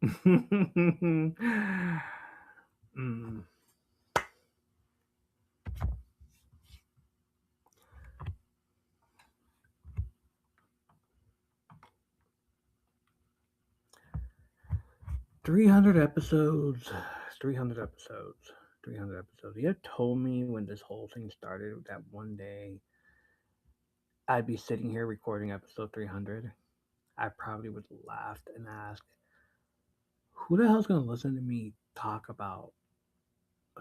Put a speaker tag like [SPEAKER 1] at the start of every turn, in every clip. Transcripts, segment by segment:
[SPEAKER 1] Mm. 300 episodes. 300 episodes. 300 episodes. You had told me when this whole thing started that one day I'd be sitting here recording episode 300. I probably would laugh and ask, who the hell's going to listen to me talk about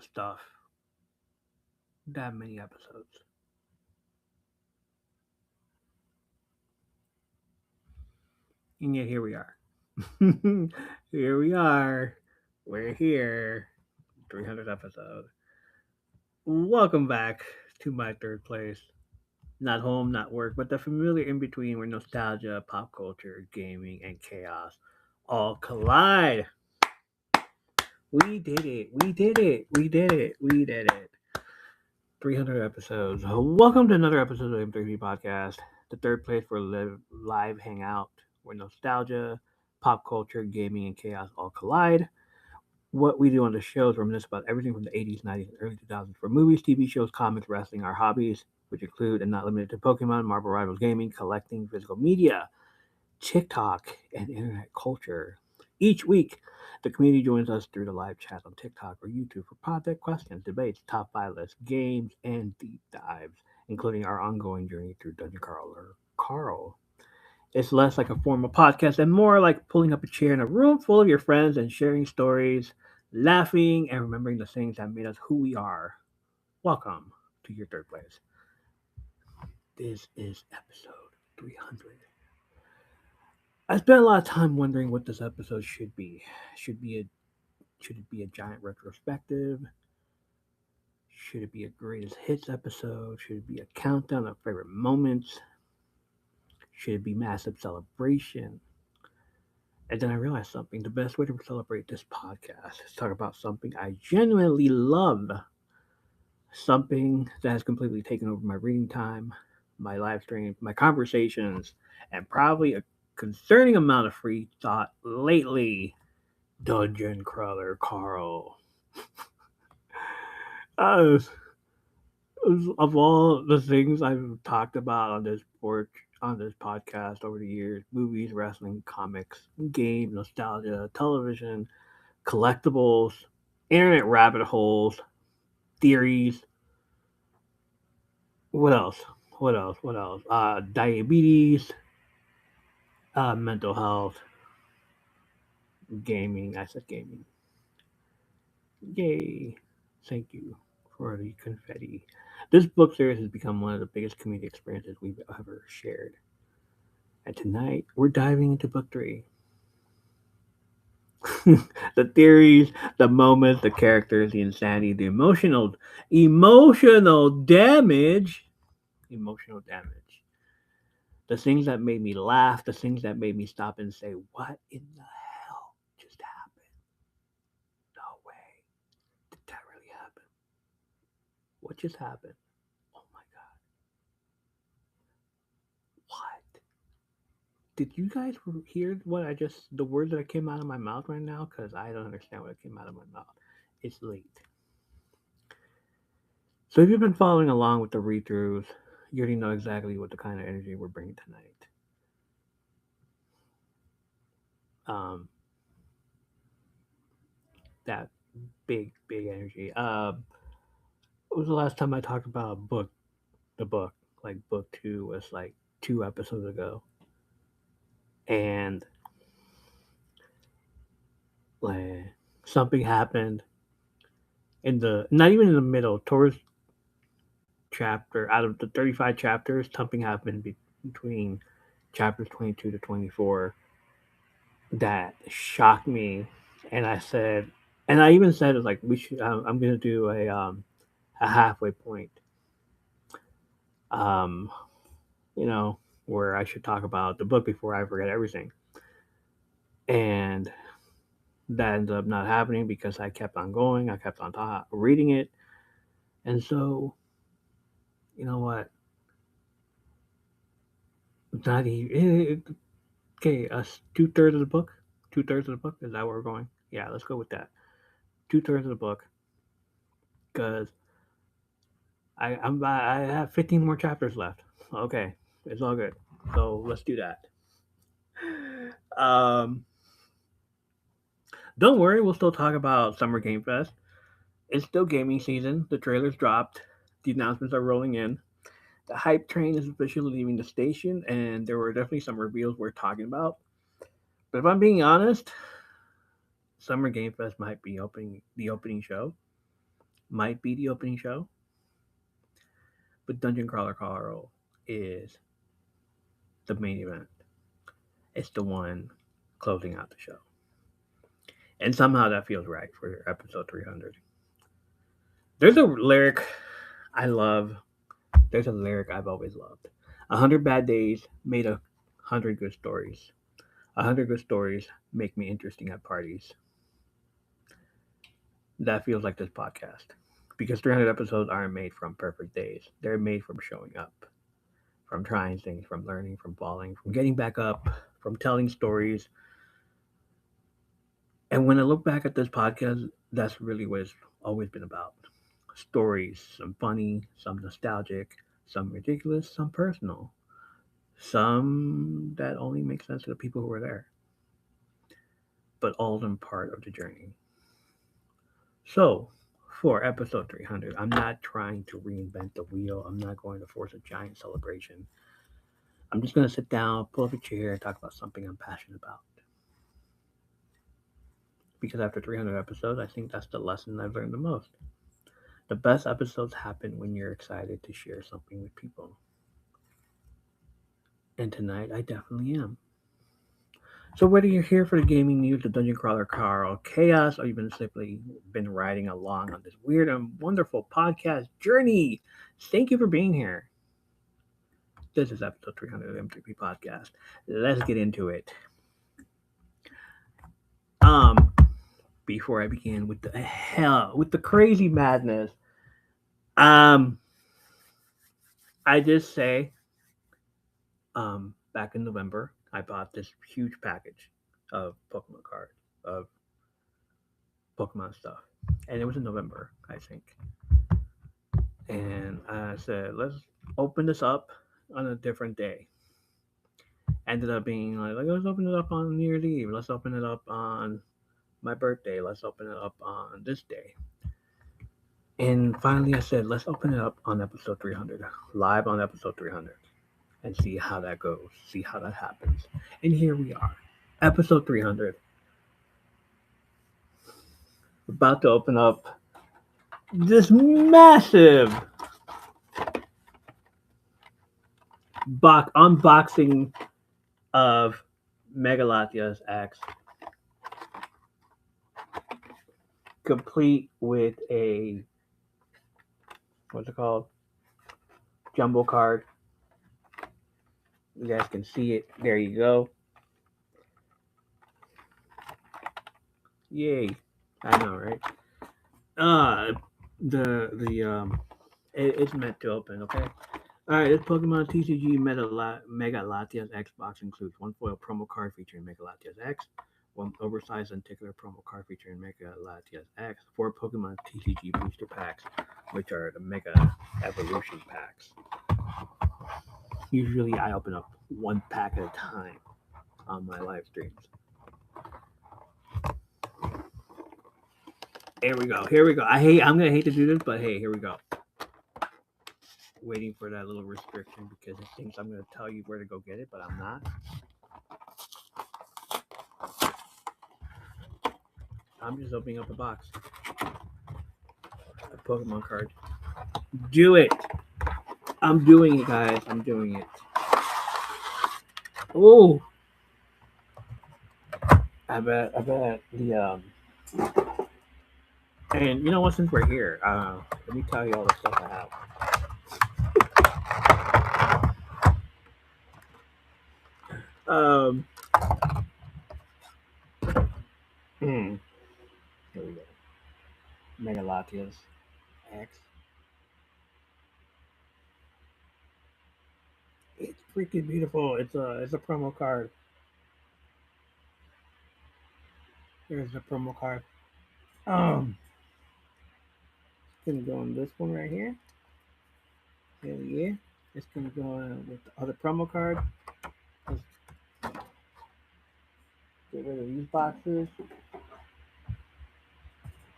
[SPEAKER 1] stuff that many episodes? And yet here we are. Here we are. We're here. 300 episode. Welcome back to my third place. Not home, not work, but the familiar in between where nostalgia, pop culture, gaming, and chaos all collide. We did it. We did it. We did it. We did it. 300 episodes. Welcome to another episode of M3P Podcast, the third place for live hangout where nostalgia, pop culture, gaming, and chaos all collide. What we do on the show is reminisce about everything from the 80s, 90s, and early 2000s for movies, TV shows, comics, wrestling, our hobbies, which include and not limited to Pokemon, Marvel Rivals gaming, collecting, physical media, TikTok, and internet culture. Each week, the community joins us through the live chat on TikTok or YouTube for project questions, debates, top 5 lists, games, and deep dives, including our ongoing journey through Dungeon Crawler Carl. It's less like a formal podcast and more like pulling up a chair in a room full of your friends and sharing stories, laughing, and remembering the things that made us who we are. Welcome to your third place. This is episode 300. I spent a lot of time wondering what this episode should be. Should be a should it be a giant retrospective? Should it be a greatest hits episode? Should it be a countdown of favorite moments? Should it be massive celebration? And then I realized something. The best way to celebrate this podcast is talk about something I genuinely love. Something that has completely taken over my reading time, my live stream, my conversations, and probably a concerning amount of free thought lately. Dungeon Crawler Carl. Uh, of all the things I've talked about on this podcast over the years, movies, wrestling, comics, game, nostalgia, television, collectibles, internet rabbit holes, theories. What else? What else? What else? Diabetes, mental health, gaming. I said gaming. Yay! Thank you for the confetti. This book series has become one of the biggest community experiences we've ever shared. And tonight we're diving into book three. The theories, the moments, the characters, the insanity, the emotional damage, emotional damage. The things that made me laugh, the things that made me stop and say, "What in the hell just happened? No way, did that really happen? What just happened? Oh my god, what?" Did you guys hear what the words that came out of my mouth right now? Because I don't understand what came out of my mouth. It's late. So if you've been following along with the read throughs, you already know exactly what the kind of energy we're bringing tonight. Um, that big energy. What was the last time I talked about a book? The book, like book two, was like 2 episodes ago, and like something happened in the not even in the middle towards chapter out of the 35 chapters, something happened between chapters 22 to 24 that shocked me, and I said, and I even said it like we should. I'm gonna do a halfway point. Um, you know, where I should talk about the book before I forget everything, and that ended up not happening because I kept on going. I kept on reading it, and so you know what? Not even okay. 2/3 of the book, 2/3 of the book. Is that where we're going? Yeah, let's go with that. 2/3 of the book, because I have 15 more chapters left. Okay, it's all good. So let's do that. Um, don't worry, we'll still talk about Summer Game Fest. It's still gaming season. The trailers dropped. The announcements are rolling in. The hype train is officially leaving the station, and there were definitely some reveals worth talking about. But if I'm being honest, Summer Game Fest might be opening show. Might be the opening show. But Dungeon Crawler Carl is the main event. It's the one closing out the show. And somehow that feels right for episode 300. There's a lyric I love. There's a lyric I've always loved. 100 bad days made 100 good stories. 100 good stories make me interesting at parties. That feels like this podcast. Because 300 episodes aren't made from perfect days. They're made from showing up, from trying things, from learning, from falling, from getting back up, from telling stories. And when I look back at this podcast, that's really what it's always been about. Stories, some funny, some nostalgic, some ridiculous, some personal, some that only make sense to the people who were there, but all of them part of the journey. So, for episode 300, I'm not trying to reinvent the wheel. I'm not going to force a giant celebration. I'm just going to sit down, pull up a chair, and talk about something I'm passionate about. Because after 300 episodes, I think that's the lesson I've learned the most. The best episodes happen when you're excited to share something with people. And tonight, I definitely am. So whether you're here for the gaming news, the Dungeon Crawler Carl Chaos, or you've been simply been riding along on this weird and wonderful podcast journey, thank you for being here. This is episode 300 of M3P Podcast. Let's get into it. Um, Before I begin with the crazy madness, um, I just say, back in November, I bought this huge package of Pokemon cards, of Pokemon stuff, and it was in November, I think. And I said, let's open this up on a different day. Ended up being like, let's open it up on New Year's Eve. Let's open it up on my birthday. Let's open it up on this day. And finally, I said, let's open it up on episode 300, live on episode 300, and see how that goes, see how that happens. And here we are, episode 300, about to open up this massive unboxing of Mega Latias X, complete with a, what's it called, jumbo card. You guys can see it. There you go. Yay! I know, right? Uh, it's meant to open. Okay. All right. This Pokemon TCG Mega Latias X box includes one foil promo card featuring Mega Latias X, one oversized lenticular promo card featuring Mega Latias X, four Pokemon TCG booster packs, which are the Mega Evolution packs. Usually, I open up one pack at a time on my live streams. Here we go. Here we go. I'm gonna hate to do this, but hey, here we go. Waiting for that little restriction because it thinks I'm gonna tell you where to go get it, but I'm not. I'm just opening up a box. A Pokemon card. Do it. I'm doing it, guys. I'm doing it. Oh. I bet the and you know what, since we're here, let me tell you all the stuff I have. Here we go. Mega Latias X. It's freaking beautiful. It's a promo card. Here's the promo card. It's gonna go on this one right here. Hell yeah. It's gonna go on with the other promo card. Let's get rid of these boxes.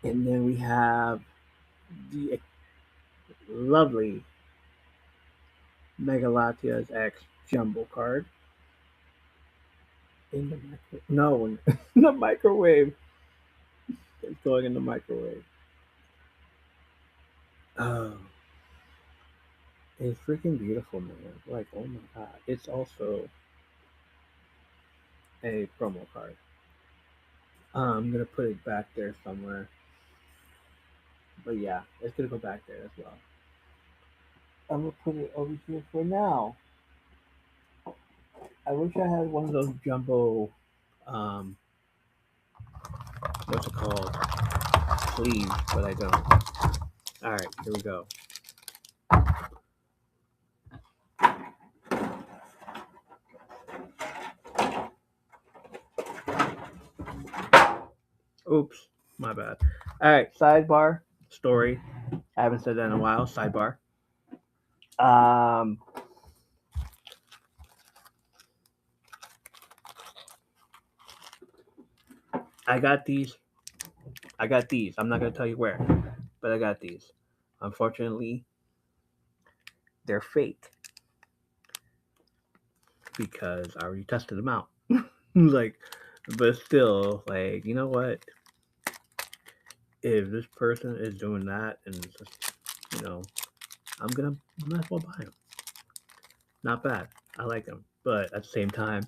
[SPEAKER 1] And then we have the lovely Mega Latias X Jumbo card. In the no, the microwave. It's going in the microwave. Oh, it's freaking beautiful, man. Like, oh my god. It's also a promo card. I'm gonna put it back there somewhere. But yeah, it's gonna go back there as well. I'm gonna put it over here for now. I wish I had one of those jumbo, um, what's it called, sleeves, but I don't. All right, here we go. Oops, my bad. All right, sidebar story. I haven't said that in a while. Sidebar. Um, I got these. I got these. I'm not gonna tell you where, but I got these. Unfortunately, they're fake because I already tested them out. Like, but still, like, you know what? If this person is doing that, and just, you know, might as well buy them. Not bad. I like them, but at the same time,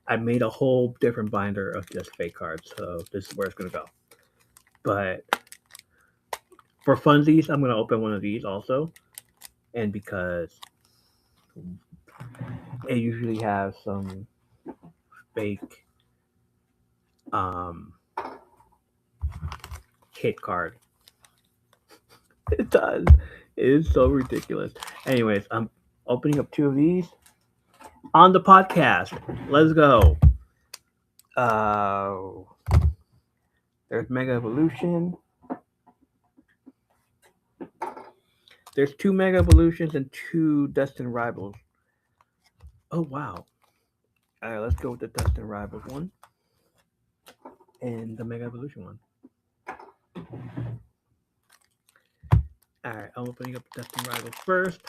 [SPEAKER 1] I made a whole different binder of just fake cards, so this is where it's gonna go. But for funsies, I'm gonna open one of these also, and because it usually has some fake um hit card. It does. It is so ridiculous. Anyways, I'm opening up two of these on the podcast. Let's go. Uh, there's Mega Evolution. There's two Mega Evolutions and two Destined Rivals. Oh wow. Alright, let's go with the Destined Rivals one and the Mega Evolution one. Alright, I'm opening up Destined Rivals first.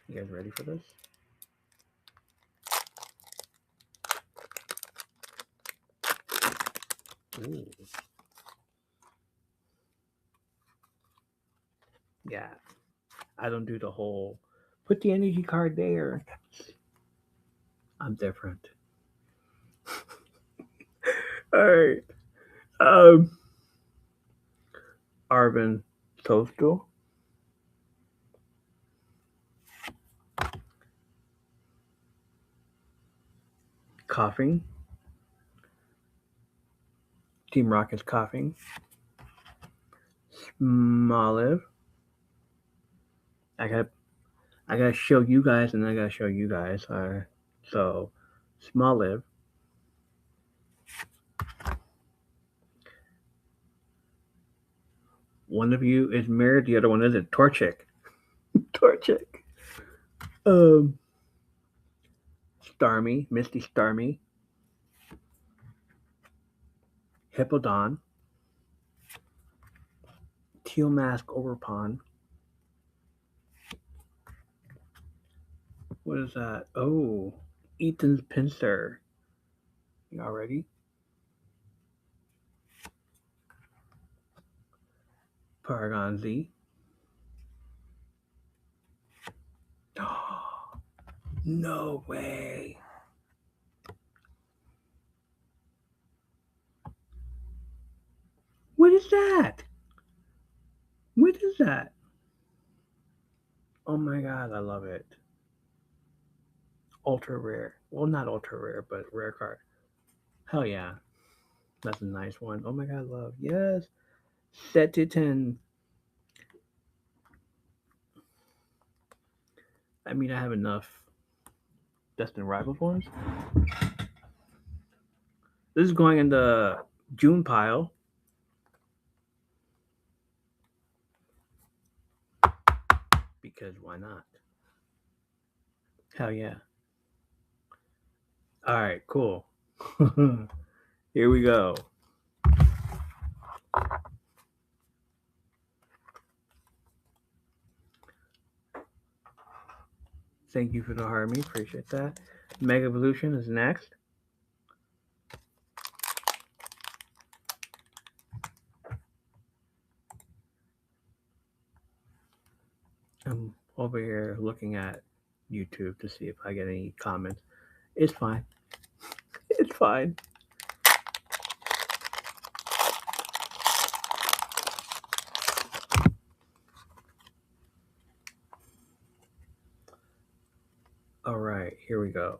[SPEAKER 1] You guys ready for this? Ooh. Yeah. I don't do the whole put the energy card there. I'm different. Alright. Um Arvin Toastal. Coughing. Team Rocket's coughing. Smoliv. I got I gotta show you guys, and I gotta show you guys. So, Smoliv. One of you is Mirrored, the other one isn't. Torchic. Torchic. Um, Starmie, Misty Starmie. Hippodon. Teal Mask Overpawn. What is that? Oh, Ethan's Pincer. Y'all ready? Paragon Z. No way. What is that? What is that? Oh my god, I love it. Ultra rare. Well, not ultra rare, but rare card. Hell yeah. That's a nice one. Oh my god, love. Yes. Set to 10. I mean, I have enough Destined Rivals ones. This is going in the June pile. Because why not? Hell yeah. Alright, cool. Here we go. Thank you for the harmony. Appreciate that. Mega Evolution is next. I'm over here looking at YouTube to see if I get any comments. It's fine. It's fine. All right, here we go.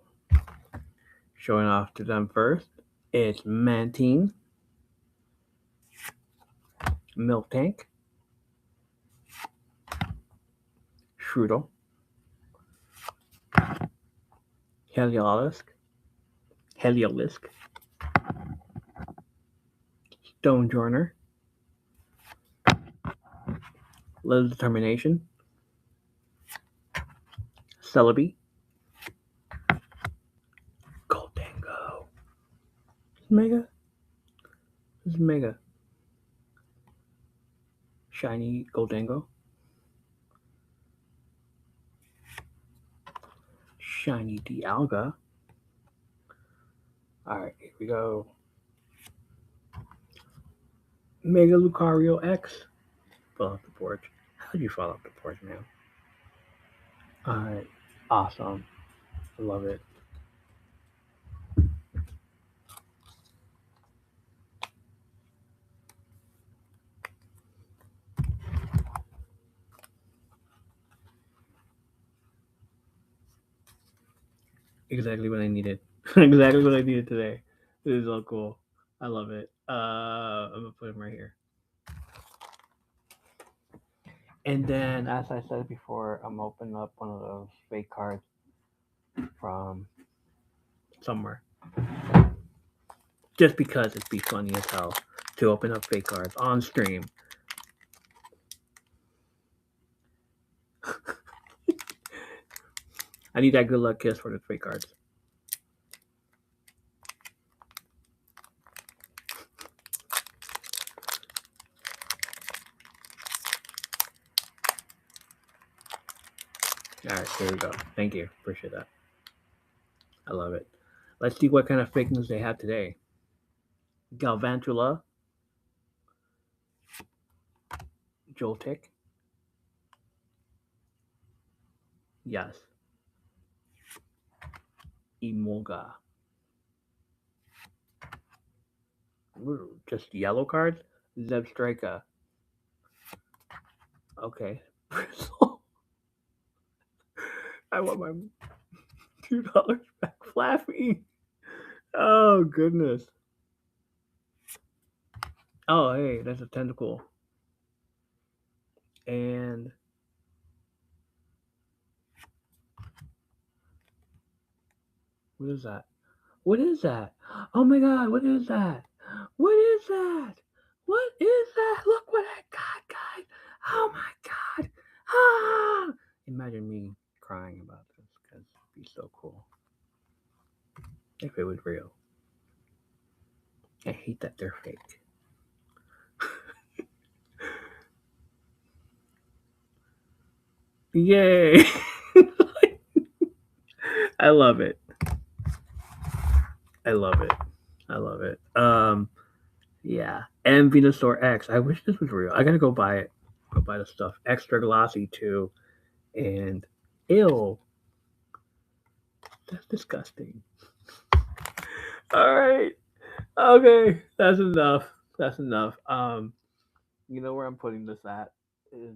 [SPEAKER 1] Showing off to them first. It's Mantine, Miltank, Strudel, Heliolisk, Stonejourner, Little Determination, Celebi, Goldango. Mega. This is Mega. Shiny Goldango. Shiny Dialga. Alright, here we go. Mega Lucario X. Fall off the porch. How'd you fall off the porch, man? Alright, awesome. I love it. Exactly what I needed. Exactly what I needed today. This is all cool. I love it. I'm gonna put him right here. And then, as I said before, I'm opening up one of those fake cards from somewhere. Just because it'd be funny as hell to open up fake cards on stream. I need that good luck kiss for the fake cards. Alright, here we go. Thank you. Appreciate that. I love it. Let's see what kind of fake news they have today. Galvantula, Joltik, yes, Emolga. Ooh, just yellow cards? Zebstrika. Okay. I want my $2 back. Flappy. Oh, goodness. Oh, hey, that's a tentacle. And what is that? What is that? Oh my god, what is that? What is that? What is that? Look what I got, guys. Oh my god. Ah! Imagine me crying about this because it'd be so cool. If it was real. I hate that they're fake. Yay! I love it. I love it. I love it. Yeah. And Venusaur X. I wish this was real. I gotta go buy it. Go buy the stuff. Extra glossy too. And ew. That's disgusting. Alright. Okay. That's enough. That's enough. You know where I'm putting this at? Is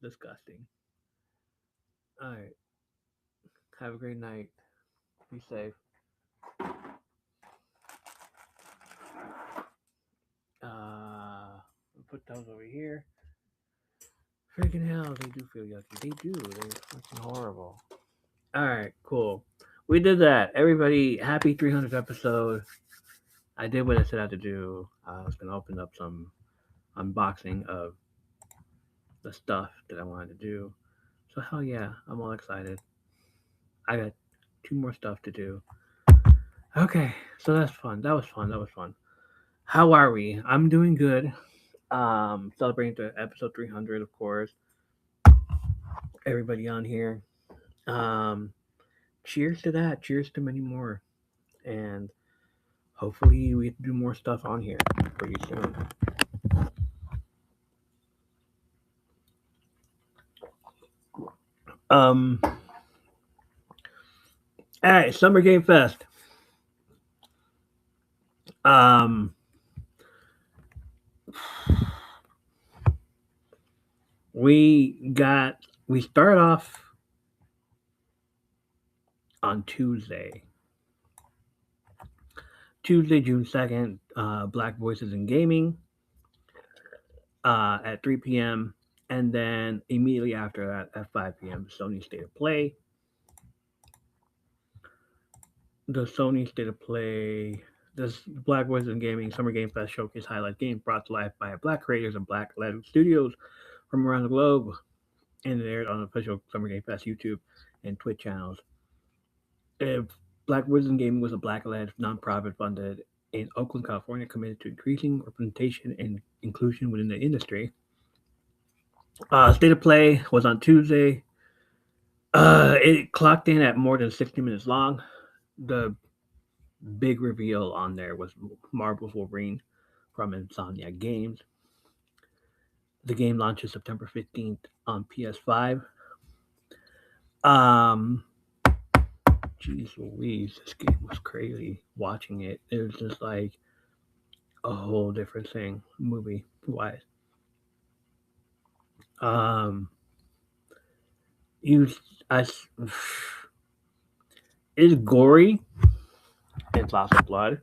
[SPEAKER 1] disgusting. Alright. Have a great night. Be safe. Put those over here. Freaking hell, they do feel yucky. They do. They're fucking horrible. Alright, cool. we did that. Everybody, happy 300th episode. I did what I set out to do. I was gonna open up some unboxing of the stuff that I wanted to do. So hell yeah, I'm all excited. I got two more stuff to do. Okay, so that's fun. That was fun. That was fun. How are we? I'm doing good. Celebrating the episode 300, of course. Everybody on here. Um, cheers to that. Cheers to many more. And hopefully we do more stuff on here pretty soon. Um, all right, Summer Game Fest. Um, we start off on Tuesday, June 2nd. Black Voices in Gaming at 3 p.m. And then immediately after that at 5 p.m. Sony State of Play. The Sony State of Play. This Black Voices in Gaming Summer Game Fest showcase highlight games brought to life by Black creators and Black led studios from around the globe, and it aired on the official Summer Game Fest YouTube and Twitch channels. If Black Wizard Gaming was a Black-led nonprofit funded in Oakland, California, committed to increasing representation and inclusion within the industry. State of Play was on Tuesday. It clocked in at more than 60 minutes long. The big reveal on there was Marvel's Wolverine from Insomniac Games. The game launches September 15th on PS5. Um, Jeez Louise, this game was crazy. Watching it, it was just like a whole different thing, movie wise. Um, you, I, it's gory. It's lots of blood.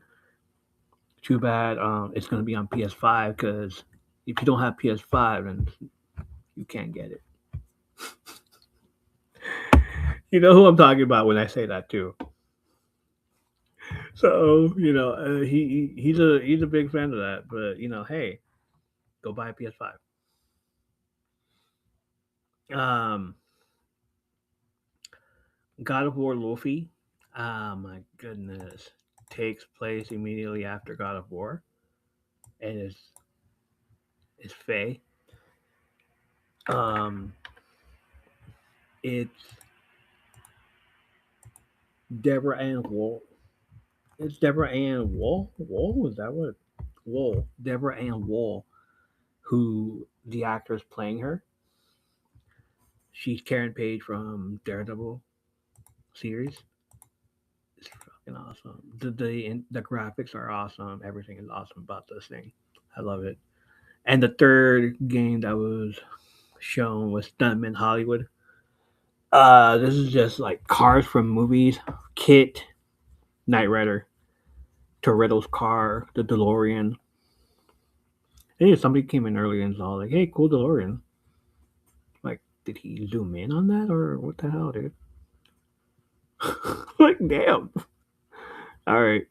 [SPEAKER 1] Too bad. It's gonna be on PS5 because if you don't have PS5, then you can't get it. You know who I'm talking about when I say that too. So he's a big fan of that. But hey, go buy a PS5. Um, God of War Luffy. Ah, my goodness, takes place immediately after God of War, and it's Faye. Um, it's Deborah Ann Wool. It's Deborah Ann Wool. Wool is that what? Wool. Deborah Ann Wool, who the actress playing her. She's Karen Page from Daredevil series. It's fucking awesome. The graphics are awesome. Everything is awesome about this thing. I love it. And the third game that was shown was Stuntman Hollywood. This is just like cars from movies. Kit, Knight Rider, Toretto's car, the DeLorean. Hey, somebody came in earlier and saw like, "Hey, cool DeLorean." Like, did he zoom in on that or what the hell, dude? Like, damn. All right.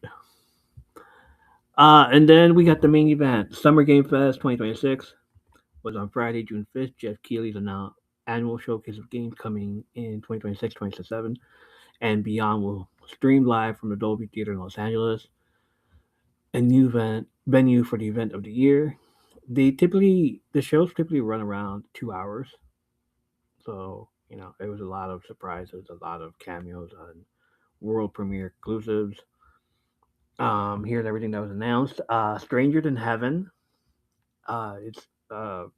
[SPEAKER 1] And then we got the main event, Summer Game Fest 2026 was on Friday, June 5th. Jeff Keighley's announced annual showcase of games coming in 2026, 2027, and beyond will stream live from the Dolby Theater in Los Angeles, a new venue for the event of the year. The shows typically run around 2 hours, so it was a lot of surprises, a lot of cameos on world premiere exclusives. Here's everything that was announced. Stranger Than Heaven. It's an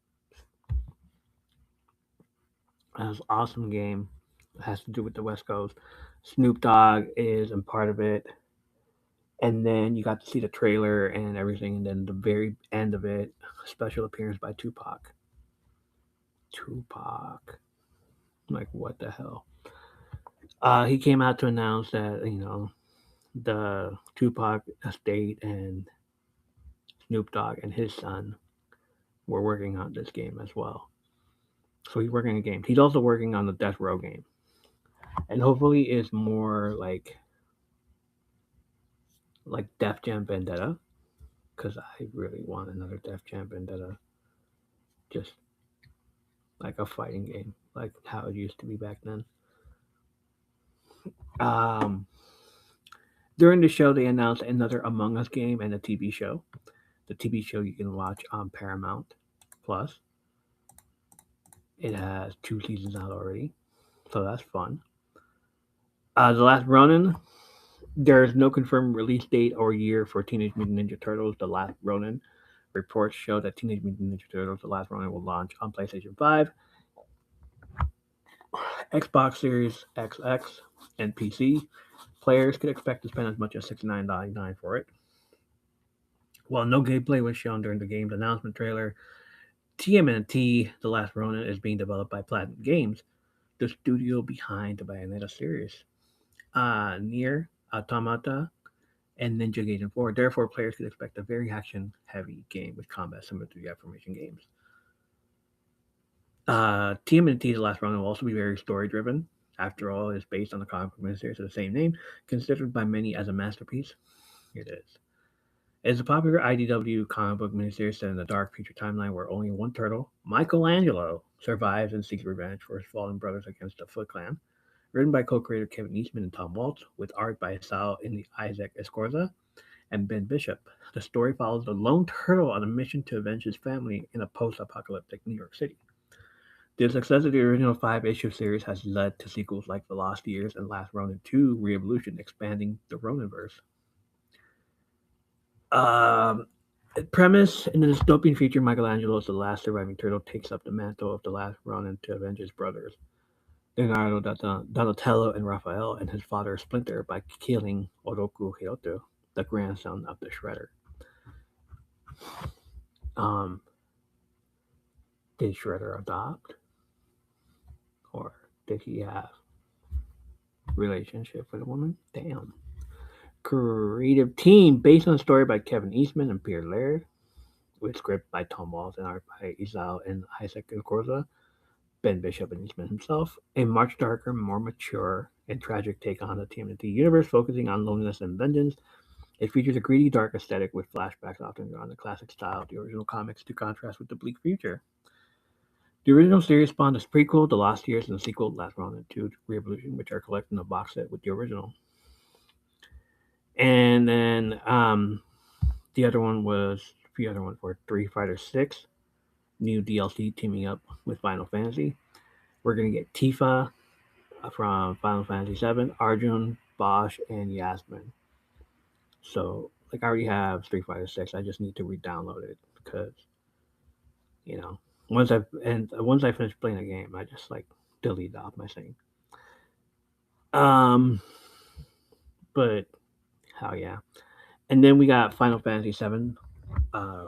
[SPEAKER 1] awesome game. It has to do with the West Coast. Snoop Dogg is a part of it. And then you got to see the trailer and everything. And then the very end of it, special appearance by Tupac. Tupac. Like, what the hell? He came out to announce that, the Tupac estate and Snoop Dogg and his son were working on this game as well. So he's working on games. He's also working on the Death Row game. and hopefully it's more like Def Jam Vendetta, because I really want another Def Jam Vendetta, just like a fighting game, like how it used to be back then. Um, During the show, they announced another Among Us game and a TV show. The TV show you can watch on Paramount Plus. It has 2 seasons out already, so that's fun. The Last Ronin. There's no confirmed release date or year for Teenage Mutant Ninja Turtles: The Last Ronin. Reports show that Teenage Mutant Ninja Turtles: The Last Ronin will launch on PlayStation 5, Xbox Series XX, and PC. Players could expect to spend as much as $69.99 for it. While no gameplay was shown during the game's announcement trailer, TMNT: The Last Ronin is being developed by Platinum Games, the studio behind the Bayonetta series. Near Automata and Ninja Gaiden 4. Therefore, players could expect a very action-heavy game with combat similar to the aforementioned games. TMNT: The Last Ronin will also be very story-driven. After all, it's based on the comic book miniseries of the same name, considered by many as a masterpiece. It is. It's a popular IDW comic book miniseries set in a dark future timeline where only one turtle, Michelangelo, survives and seeks revenge for his fallen brothers against the Foot Clan. Written by co-creator Kevin Eastman and Tom Waltz, with art by Sal in Isaac Escorza and Ben Bishop. The story follows the lone turtle on a mission to avenge his family in a post-apocalyptic New York City. The success of the original 5-issue series has led to sequels like The Lost Years and Last Ronin 2 Re-Evolution, expanding the Roninverse. Um, Premise: in the dystopian future, Michelangelo, as the last surviving turtle, takes up the mantle of the last Ronin to avenge his brothers, Leonardo Donatello and Raphael, and his father Splinter by killing Oroku Hiroto, the grandson of the Shredder. Um, did Shredder adopt, or did he have relationship with a woman? Damn. Creative team based on a story by Kevin Eastman and Peter Laird, with script by Tom Waltz and art by Isao and Isaac Corza, Ben Bishop and Eastman himself. A much darker, more mature, and tragic take on the TMNT universe, focusing on loneliness and vengeance. It features a greedy, dark aesthetic with flashbacks often drawn the classic style of the original comics to contrast with the bleak future. The original series spawned a prequel, The Lost Years, and the sequel, Last Ronin 2 Re-Evolution, which are collected in a box set with the original. And then the other one was the other one for Street Fighter 6, new DLC teaming up with Final Fantasy. We're gonna get Tifa from Final Fantasy 7, Arjun, Bosch, and Yasmin. So like I already have Street Fighter 6, I just need to re-download it because you know once I finish playing a game, I just like delete it off my thing. Um, but hell yeah. And then we got Final Fantasy 7, uh,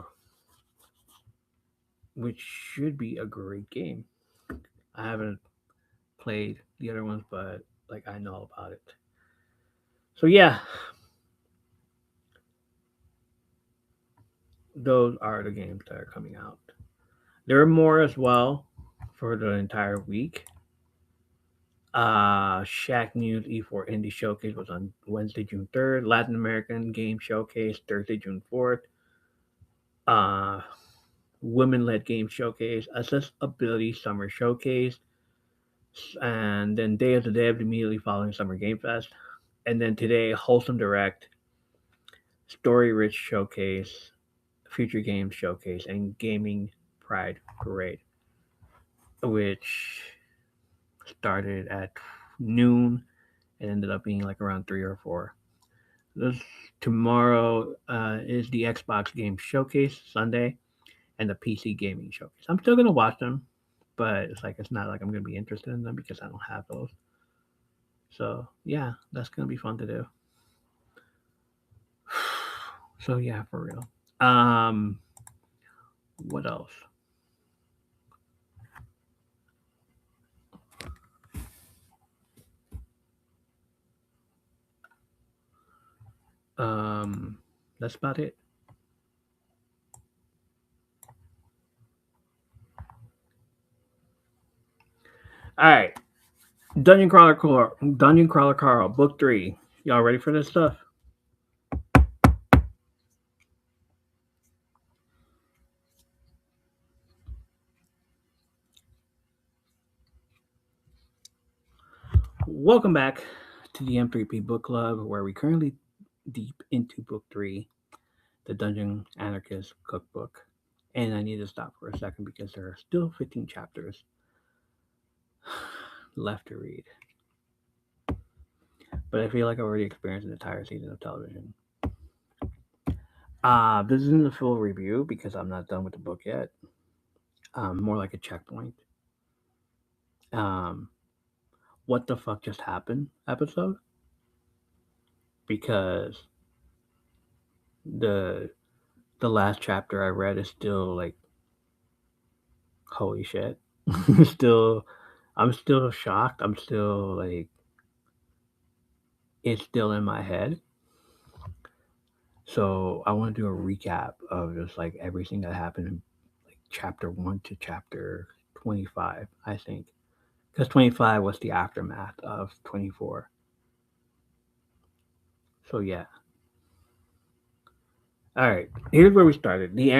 [SPEAKER 1] which should be a great game. I haven't played the other ones, but like I know about it. So yeah, those are the games that are coming out. There are more as well for the entire week. Shack News E4 Indie Showcase was on Wednesday, June 3rd. Latin American Game Showcase Thursday, June 4th. Uh, Women Led Game Showcase, Accessibility Summer Showcase, and then Day of the Dead immediately following Summer Game Fest. And then today, Wholesome Direct, Story Rich Showcase, Future Games Showcase, and Gaming Pride Parade, which started at noon and ended up being like around 3 or 4. This tomorrow is the Xbox Game Showcase Sunday and the PC Gaming Showcase. I'm still gonna watch them, but it's not like I'm gonna be interested in them because I don't have those. So yeah, that's gonna be fun to do. So yeah, for real. What else? Um, that's about it. All right. Dungeon Crawler Carl, Book 3. Y'all ready for this stuff? Welcome back to the M3P Book Club, where we currently deep into Book 3, the Dungeon Anarchist Cookbook. And I need to stop for a second because there are still 15 chapters left to read. But I feel like I've already experienced an entire season of television. This isn't a full review because I'm not done with the book yet. More like a checkpoint. Um, what the fuck just happened episode? Because the the last chapter I read is still like holy shit. still I'm still shocked. I'm still like it's still in my head. So I want to do a recap of just like everything that happened in like chapter 1 to chapter 25, I think. Because 25 was the aftermath of 24. So yeah. All right. Here's where we started. The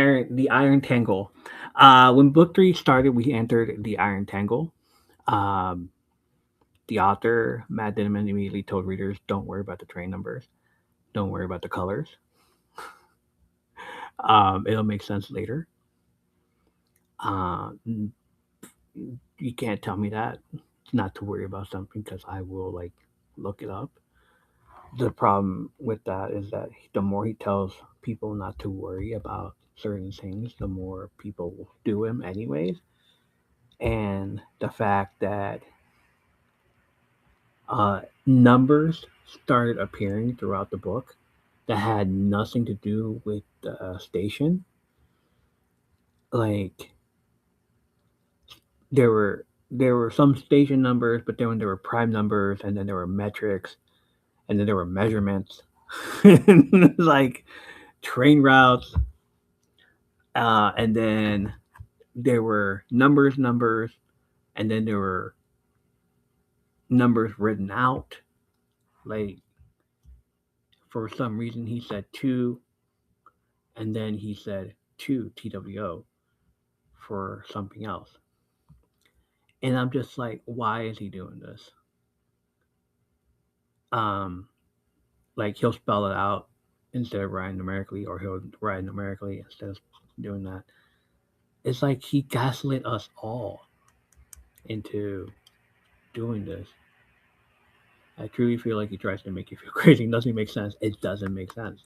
[SPEAKER 1] Iron Tangle. When book 3 started, we entered the Iron Tangle. Um, the author, Matt Dinneman, immediately told readers, don't worry about the train numbers. Don't worry about the colors. It'll make sense later. Uh, you can't tell me that not to worry about something because I will like look it up. The problem with that is that the more he tells people not to worry about certain things, the more people will do them anyways. And the fact that numbers started appearing throughout the book that had nothing to do with the station. Like there were some station numbers, but then there were prime numbers, and then there were metrics, and then there were measurements, like train routes, and then there were numbers, and then there were numbers written out. Like for some reason, he said two, and then he said two TWO for something else. And I'm just like, why is he doing this? Um, like he'll spell it out instead of writing numerically, or he'll write numerically instead of doing that. It's like he gaslit us all into doing this. I truly feel like he tries to make you feel crazy. It doesn't make sense. It doesn't make sense.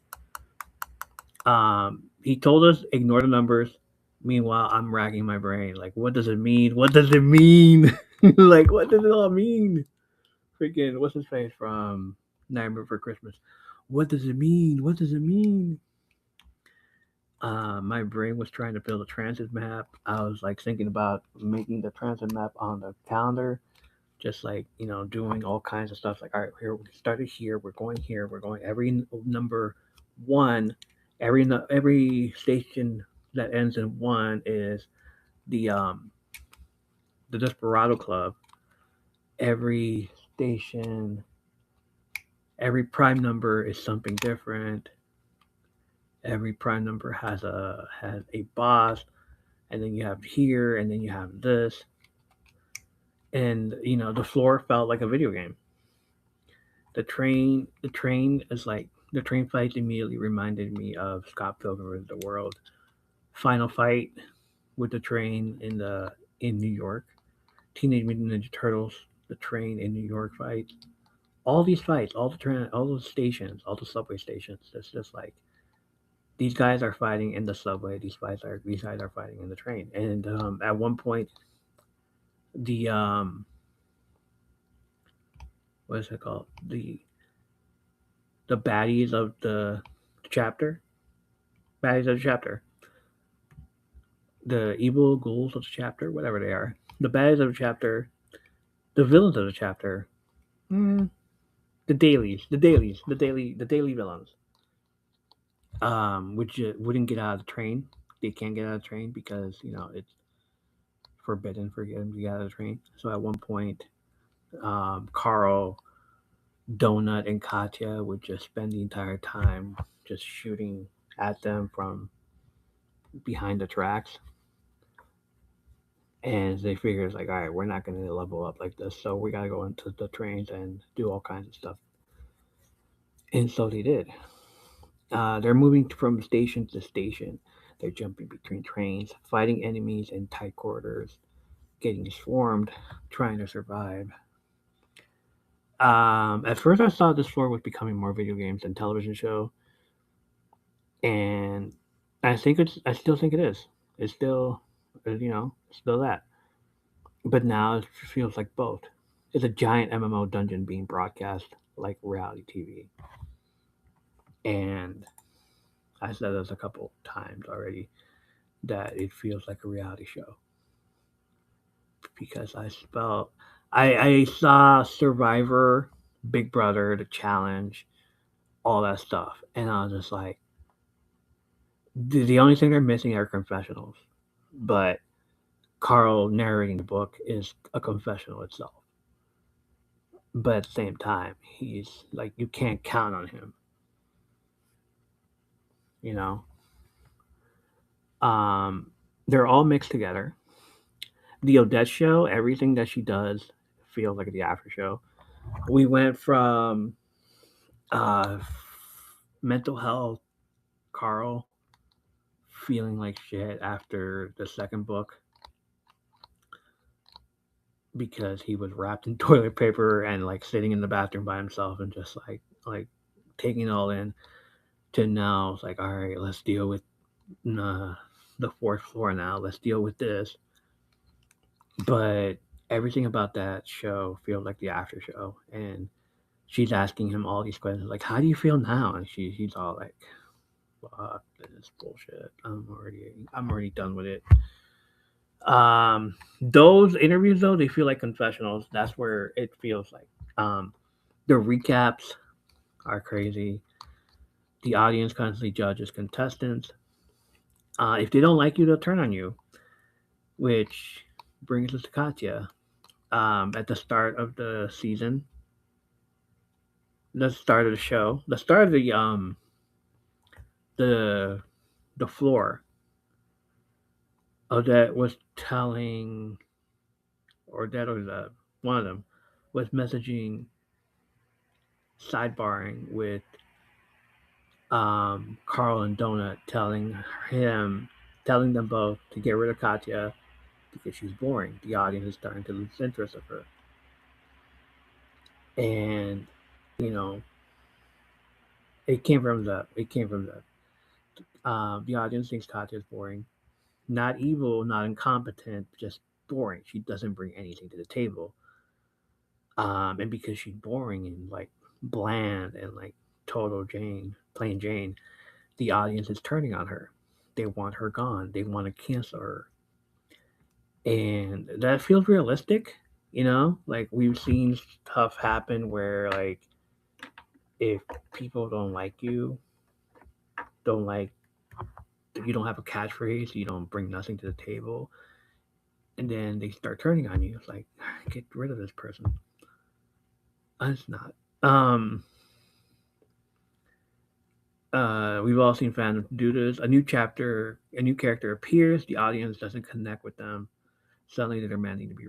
[SPEAKER 1] He told us ignore the numbers. Meanwhile, I'm racking my brain. Like, what does it mean? What does it mean? Like, what does it all mean? Freaking, what's his face from Nightmare Before Christmas? What does it mean? What does it mean? My brain was trying to build a transit map. I was like thinking about making the transit map on the calendar, just like doing all kinds of stuff. Like, all right, here we started here, we're going here, we're going every number one, every station that ends in one is the um the Desperado Club. Every station, every prime number is something different. Every prime number has a boss, and then you have here, and then you have this, and the floor felt like a video game. The train fights immediately reminded me of Scott Pilgrim vs. the World final fight with the train in New York, Teenage Mutant Ninja Turtles, the train in New York fight. All these fights, all the stations, all the subway stations. It's just like these guys are fighting in the subway. These guys are fighting in the train. And at one point, the what is it called? The baddies of the chapter, baddies of the chapter, the evil ghouls of the chapter, whatever they are, the baddies of the chapter, the villains of the chapter, mm, the daily villains, which wouldn't get out of the train. They can't get out of the train because it's forbidden for them to get out of the train. So at one point, Carl, Donut, and Katya would just spend the entire time just shooting at them from behind the tracks. And they figure it's like, all right, we're not going to level up like this, so we got to go into the trains and do all kinds of stuff. And so they did. They're moving from station to station. They're jumping between trains, fighting enemies in tight corridors, getting swarmed, trying to survive. At first, I thought this floor was becoming more video games than television show, and I still think it is. It's still, still that. But now it feels like both. It's a giant MMO dungeon being broadcast like reality TV, and I said this a couple times already that it feels like a reality show because I saw Survivor, Big Brother, The Challenge, all that stuff, and I was just like, the only thing they're missing are confessionals, but Carl narrating the book is a confessional itself. But at the same time, he's like you can't count on him, you know. Um, they're all mixed together. The Odette show, everything that she does feels like the after show. We went from uh, mental health, Carl feeling like shit after the second book because he was wrapped in toilet paper and like sitting in the bathroom by himself and just like taking it all in to now it's like all right, let's deal with uh, the fourth floor now. Let's deal with this. But everything about that show feels like the after show, and she's asking him all these questions like, "How do you feel now?" And he's all like, "Fuck this bullshit. I'm already done with it." Those interviews though, they feel like confessionals. That's where it feels like. Um, the recaps are crazy. The audience constantly judges contestants. If they don't like you, they'll turn on you, which brings us to Katya. At the start of the season, the start of the show, the start of the the floor, Odette was telling, or Odette or one of them was messaging, sidebarring with Carl and Donut, him, telling them both to get rid of Katya because she's boring. The audience is starting to lose interest of her, and you know, it came from the audience thinks Katya is boring, not evil, not incompetent, just boring. She doesn't bring anything to the table. And because she's boring and like bland and like total Jane, plain Jane, the audience is turning on her. They want her gone. They want to cancel her, and that feels realistic. Like we've seen stuff happen where like if people don't like you, don't like you don't have a catchphrase, you don't bring nothing to the table, and then they start turning on you. It's like get rid of this person. It's not. Um, we've all seen fans do this. A new character appears. The audience doesn't connect with them. Suddenly, they're demanding to be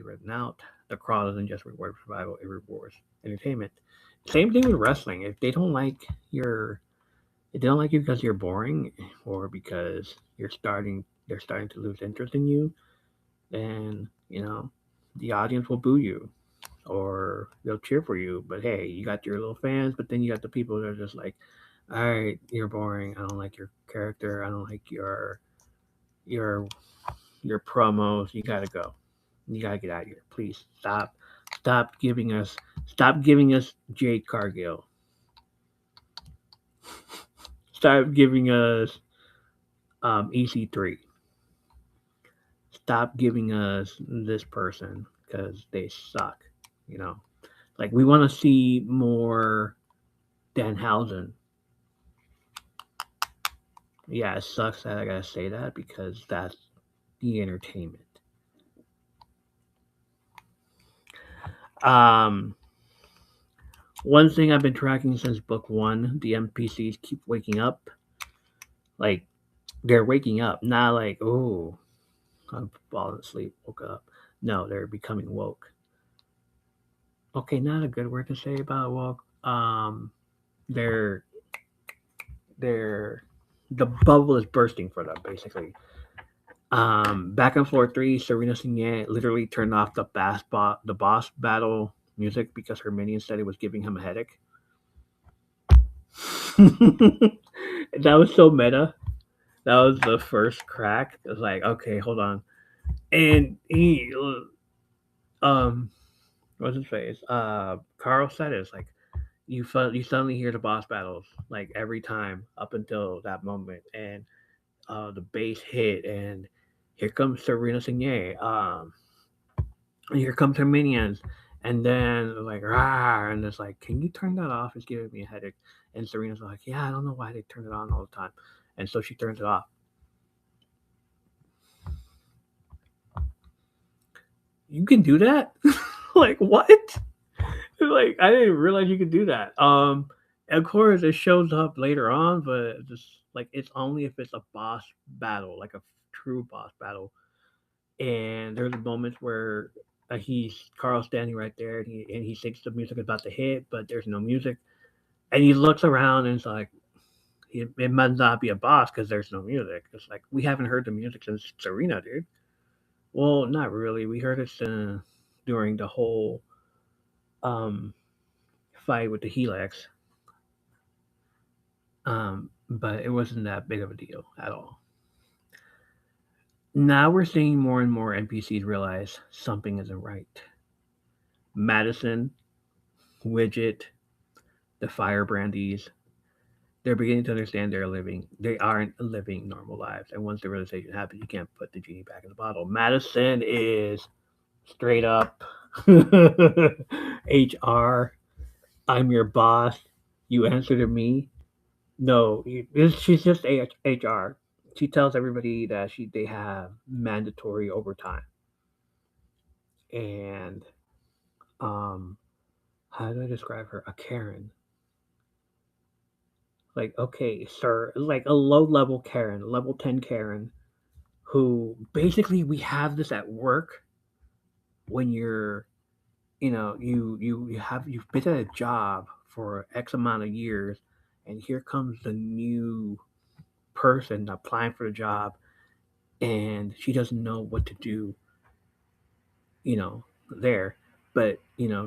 [SPEAKER 1] written out. The crawl doesn't just reward survival; it rewards entertainment. Same thing with wrestling. Your, if they don't like you because you're boring, or because they're starting to lose interest in you, then the audience will boo you or they'll cheer for you. But hey, you got your little fans, but then you got the people that are just like, all right, you're boring. I don't like your character. I don't like your your promos. You gotta go. You gotta get out of here. Please stop giving us stop giving us Jade Cargill. Stop giving us EC3. Stop giving us this person because they suck. You know, like we want to see more Danhausen. Yeah, it sucks that I gotta say that because that's the entertainment. Um, one thing I've been tracking since book one, the NPCs keep waking up. Like they're waking up, not like oh I'm falling asleep, woke up. No, they're becoming woke. Okay, not a good word to say about woke. They're they're the bubble is bursting for them basically. Back on floor three, Serena Signet literally turned off the boss battle music because her minion said it was giving him a headache. That was so meta. That was the first crack. It was like, okay, hold on. And he, um, what's his face? Carl said it's like you suddenly hear the boss battles like every time up until that moment, and the bass hit, and here comes Serena Signet. And here comes her minions, and then like rah, and it's like, can you turn that off? It's giving me a headache. And Serena's like, yeah, I don't know why they turn it on all the time, and so she turns it off. You can do that? Like what? Like I didn't realize you could do that. Of course it shows up later on, but just like it's only if it's a boss battle, like a true boss battle. And there's moments where he's Carl standing right there, and he thinks the music is about to hit, but there's no music, and he looks around and it's like it must not be a boss because there's no music. It's like we haven't heard the music since Serena, dude. Well, not really. We heard it during the whole um, fight with the Helix, but it wasn't that big of a deal at all. Now we're seeing more and more NPCs realize something isn't right. Madison, Widget, the Firebrandies, they're beginning to understand they aren't living normal lives. And once the realization happens, you can't put the genie back in the bottle. Madison is straight up HR. I'm your boss. You answer to me. No, she's just HR. She tells everybody that they have mandatory overtime. And um, how do I describe her? A Karen. Like, okay, sir, like a low level Karen, level 10 Karen, who basically we have this at work when you're, you've been at a job for X amount of years, and here comes the new person applying for the job, and she doesn't know what to do, you know, there. But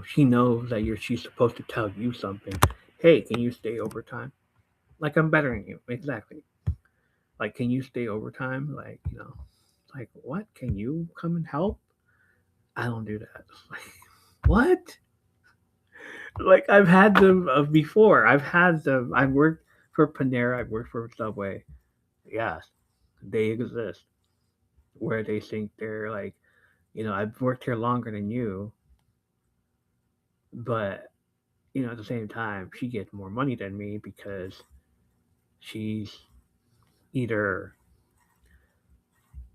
[SPEAKER 1] she knows that she's supposed to tell you something. Hey, can you stay overtime? Like I'm bettering you, exactly. Like, can you stay overtime? Like, like what? Can you come and help? I don't do that. Like, what? Like I've had them before. I've had them. I've worked for Panera. I've worked for Subway. Yes, they exist. Where they think they're like, I've worked here longer than you, but at the same time, she gets more money than me because she's either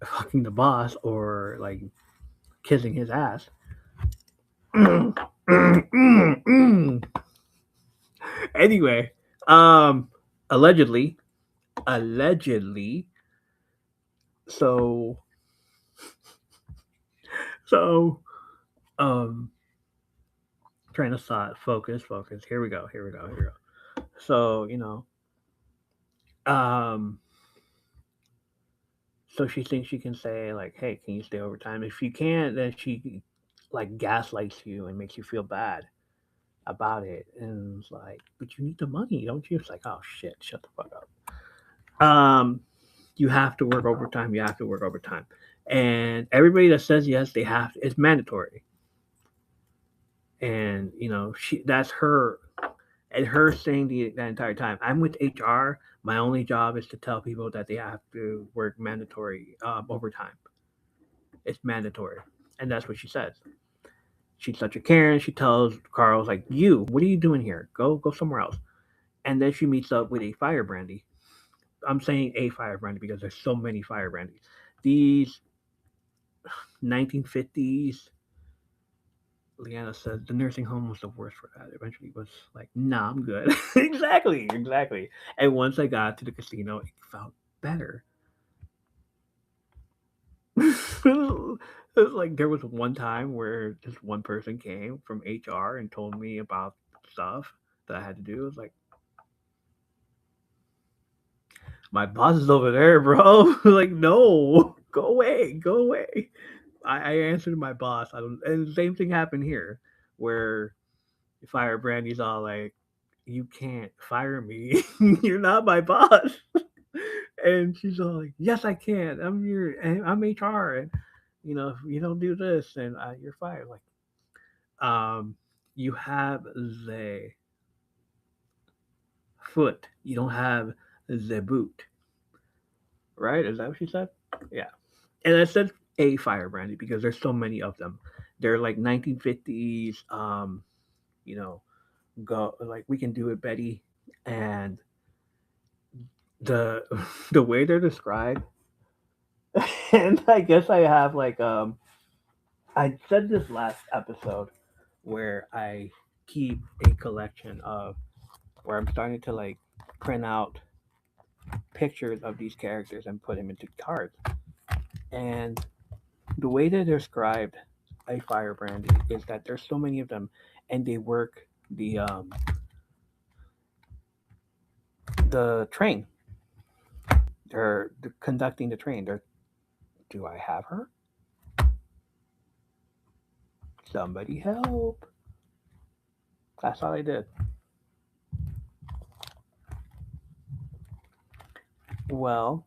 [SPEAKER 1] fucking the boss or like kissing his ass. Anyway, um, allegedly, allegedly. So, so, um, trying to focus. Here we go. Here we go. So, um, so she thinks she can say like, "Hey, can you stay overtime?" If she can't, then she like gaslights you and makes you feel bad about it. And it's like, but you need the money, don't you? It's like, oh shit, shut the fuck up. You have to work overtime. You have to work overtime. And everybody that says yes, they have to, it's mandatory. And she that's her and her saying that entire time. I'm with HR. My only job is to tell people that they have to work mandatory overtime. It's mandatory, and that's what she says. She's such a Karen. She tells Carl's like, "You, what are you doing here? Go somewhere else." And then she meets up with a Firebrandy. I'm saying a Firebrandy because there's so many Firebrandys. These 1950s Leanna said the nursing home was the worst for that. Eventually, it was like, nah, I'm good. Exactly, exactly. And once I got to the casino, it felt better. It was like there was one time where just one person came from HR and told me about stuff that I had to do. It was like, my boss is over there, bro. Like, no, go away, go away. I answered my boss. I don't, and the same thing happened here, where Fire Brandy's all like, "You can't fire me. You're not my boss." And she's all like, "Yes, I can. I'm HR, and if you don't do this, then you're fired." Like, um, you have the foot. You don't have the boot, right? Is that what she said? Yeah. And I said a Fire Brandy because there's so many of them. They're like 1950s. You know, go like we can do it, Betty, and the the way they're described. And I guess I have like I said this last episode where I keep a collection of where I'm starting to like print out pictures of these characters and put them into cards. And the way they described a firebrand is that there's so many of them, and they work the um, the train. They're conducting the train. Do I have her? Somebody help! That's all I did. Well,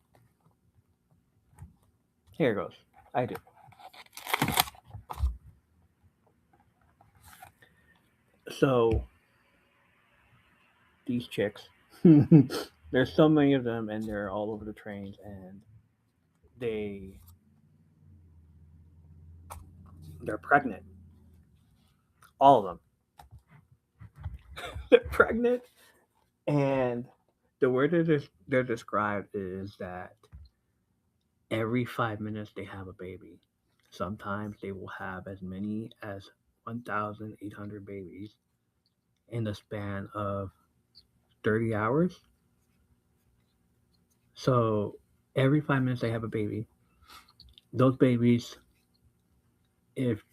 [SPEAKER 1] here goes. I do. So these chicks, there's so many of them, and they're all over the trains, and they they're pregnant. All of them. They're pregnant, and the way they're described is that every 5 minutes they have a baby. Sometimes they will have as many as 1,800 babies in the span of 30 hours. So every 5 minutes they have a baby. Those babies, if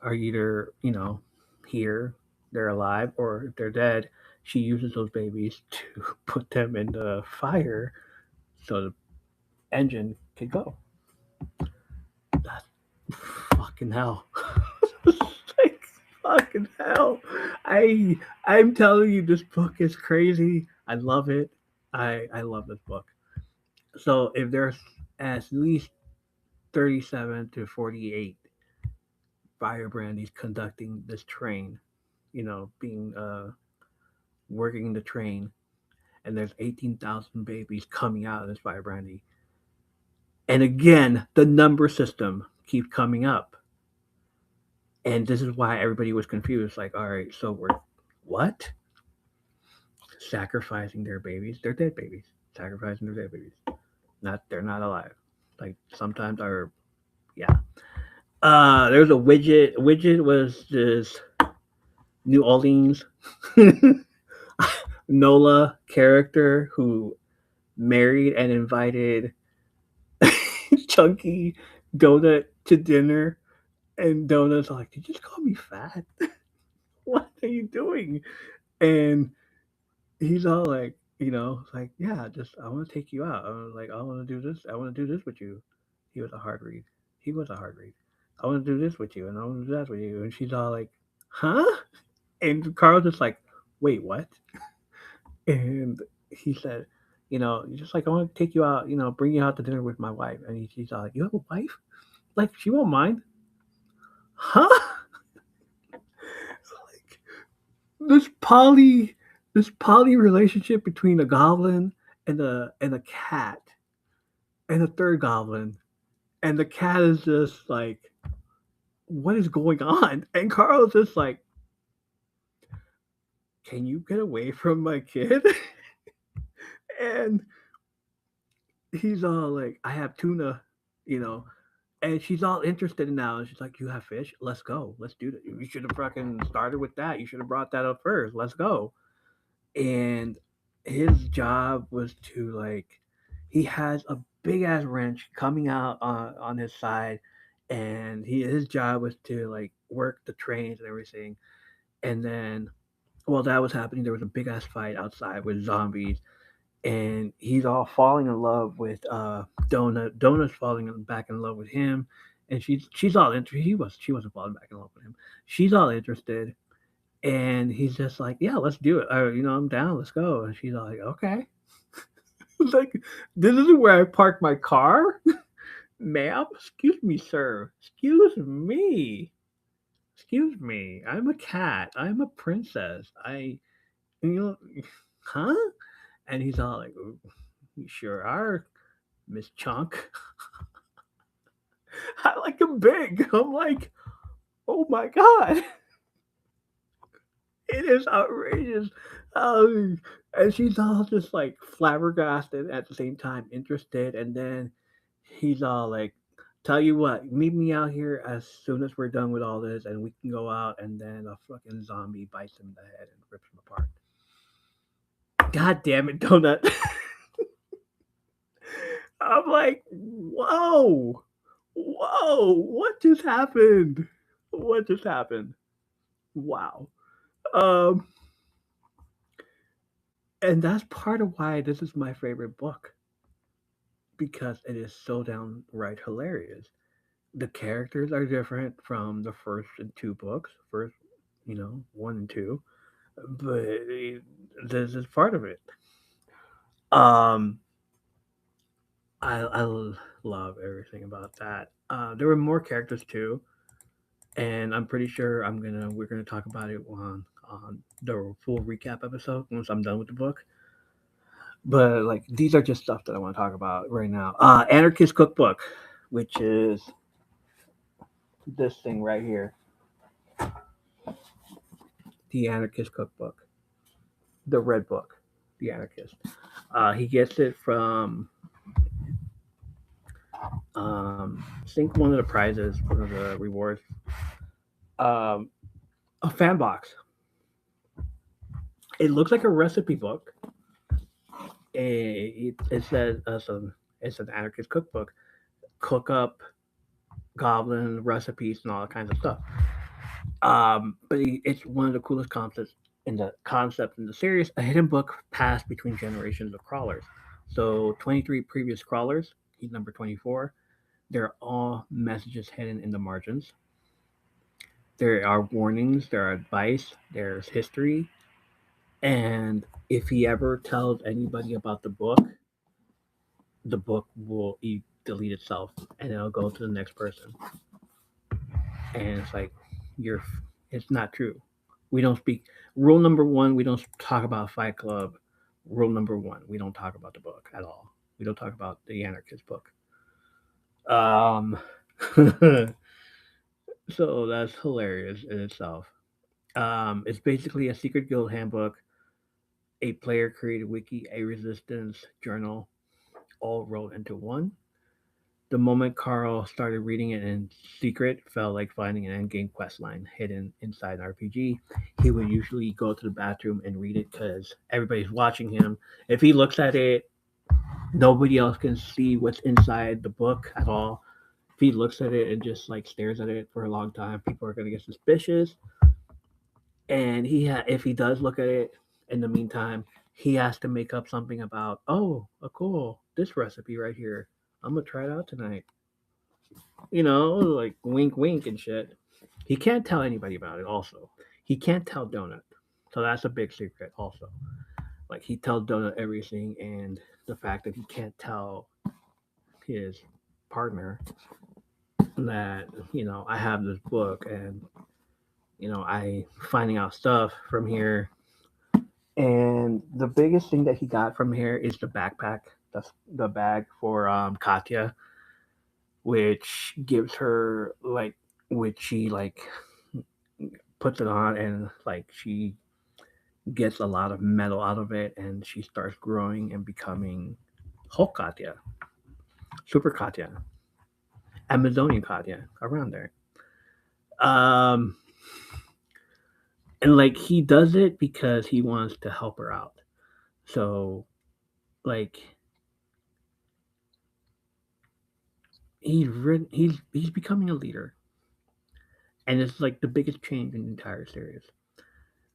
[SPEAKER 1] are either here, they're alive, or if they're dead, she uses those babies to put them in the fire so the engine could go. That's fucking hell. Like, fucking hell. I'm telling you, this book is crazy. I love it. I love this book. So if there's at least 37 to 48 firebrandies conducting this train, being working the train, and there's 18,000 babies coming out of this firebrandy. And again, the number system keeps coming up. And this is why everybody was confused. Like, all right, so we're what? Sacrificing their babies? They're dead babies. Sacrificing their dead babies. Not they're not alive. Like sometimes our yeah. There's a widget. Widget was this New Orleans Nola character who married and invited Chunky Donut to dinner, and Donut's like, "Did you just call me fat? What are you doing?" And he's all like, like, "Yeah, just I want to take you out. I was like, I want to do this. I want to do this with you." He was a hard read. He was a hard read. I want to do this with you, and I want to do that with you. And she's all like, "Huh?" And Carl's just like, "Wait, what?" And he said, just like I want to take you out, bring you out to dinner with my wife. And she's all like, "You have a wife? Like she won't mind, huh?" Like this poly, this poly relationship between a goblin and a cat and a third goblin, and the cat is just like, "What is going on?" And Carl's just like, "Can you get away from my kid?" And he's all like, "I have tuna, you know, And she's all interested now. And she's like, "You have fish? Let's go. Let's do that. You should have fucking started with that. You should have brought that up first. Let's go." And his job was to like, he has a big ass wrench coming out on his side, and his job was to like work the trains and everything. And then while that was happening, there was a big ass fight outside with zombies, and he's all falling in love with Donut. Donut's falling back in love with him, and she's all interested. She wasn't falling back in love with him. She's all interested, and he's just like, "Yeah, let's do it. I'm down. Let's go." And she's all like, "Okay." Like, this is where I parked my car, ma'am. Excuse me, sir. Excuse me. Excuse me. I'm a cat. I'm a princess. You know, huh? And he's all like, "Ooh, you sure are, Miss Chunk." I like him big. I'm like, oh my god, it is outrageous. Um, and she's all just like flabbergasted at the same time, interested. And then he's all like, "Tell you what, meet me out here as soon as we're done with all this, and we can go out." And then a fucking zombie bites him in the head and rips him apart. God damn it, Donut. I'm like, whoa, whoa, what just happened? What just happened? Wow. Um, and that's part of why this is my favorite book, because it is so downright hilarious. The characters are different from the first and two books, first, one and two, but this is part of it. Um, I love everything about that. There were more characters too, and I'm pretty sure we're gonna talk about it on the full recap episode once I'm done with the book. But like these are just stuff that I want to talk about right now. Anarchist Cookbook, which is this thing right here, the Anarchist Cookbook, the red book, the Anarchist. He gets it from I think one of the prizes, one of the rewards, um, a fan box. It looks like a recipe book. It says it's an Anarchist Cookbook. Cook up goblin recipes and all that kinds of stuff. But it's one of the coolest concepts in the series. A hidden book passed between generations of crawlers. So 23 previous crawlers. He's number 24. They're all messages hidden in the margins. There are warnings. There are advice. There's history. And if he ever tells anybody about the book will delete itself, and it'll go to the next person. And it's like, you're. It's not true. We don't speak. Rule number one: we don't talk about Fight Club. Rule number one: we don't talk about the book at all. We don't talk about the Anarchist book. Um, so that's hilarious in itself. It's basically a secret guild handbook, a player created wiki, a resistance journal, all rolled into one. The moment Carl started reading it in secret felt like finding an endgame quest line hidden inside an RPG. He would usually go to the bathroom and read it because everybody's watching him. If he looks at it, nobody else can see what's inside the book at all. If he looks at it and just like stares at it for a long time, people are gonna get suspicious. And if he does look at it in the meantime, he has to make up something about, oh, cool, this recipe right here. I'm gonna try it out tonight. Like wink, wink and shit. He can't tell anybody about it. Also, he can't tell Donut, so that's a big secret. Also, like he tells Donut everything, and the fact that he can't tell his partner that I have this book, and I finding out stuff from here. And the biggest thing that he got from here is the backpack, the bag for Katya, which gives her like, which she like puts it on, and like she gets a lot of metal out of it, and she starts growing and becoming Hulk Katya, Super Katya. Amazonian Katya, around there. Um, and like he does it because he wants to help her out. So like he's becoming a leader, and it's like the biggest change in the entire series.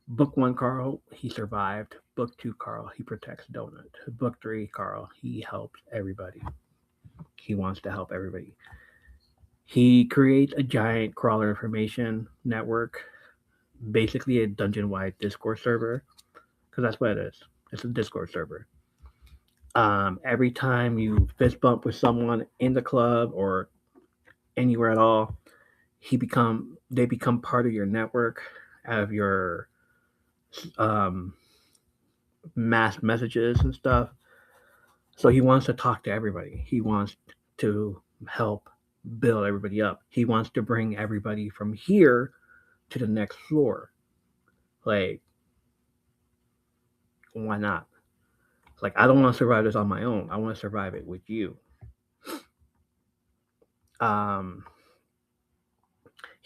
[SPEAKER 1] Book one, Carl, he survived. Book two, Carl, he protects Donut. Book three, Carl, he helps everybody. He wants to help everybody. He creates a giant crawler information network, basically a dungeon wide Discord server, because that's what it is. It's a Discord server. Every time you fist bump with someone in the club or anywhere at all, they become part of your network, of your um, mass messages and stuff. So he wants to talk to everybody. He wants to help build everybody up. He wants to bring everybody from here to the next floor. Like, why not? Like, I don't want to survive this on my own. I want to survive it with you. Um,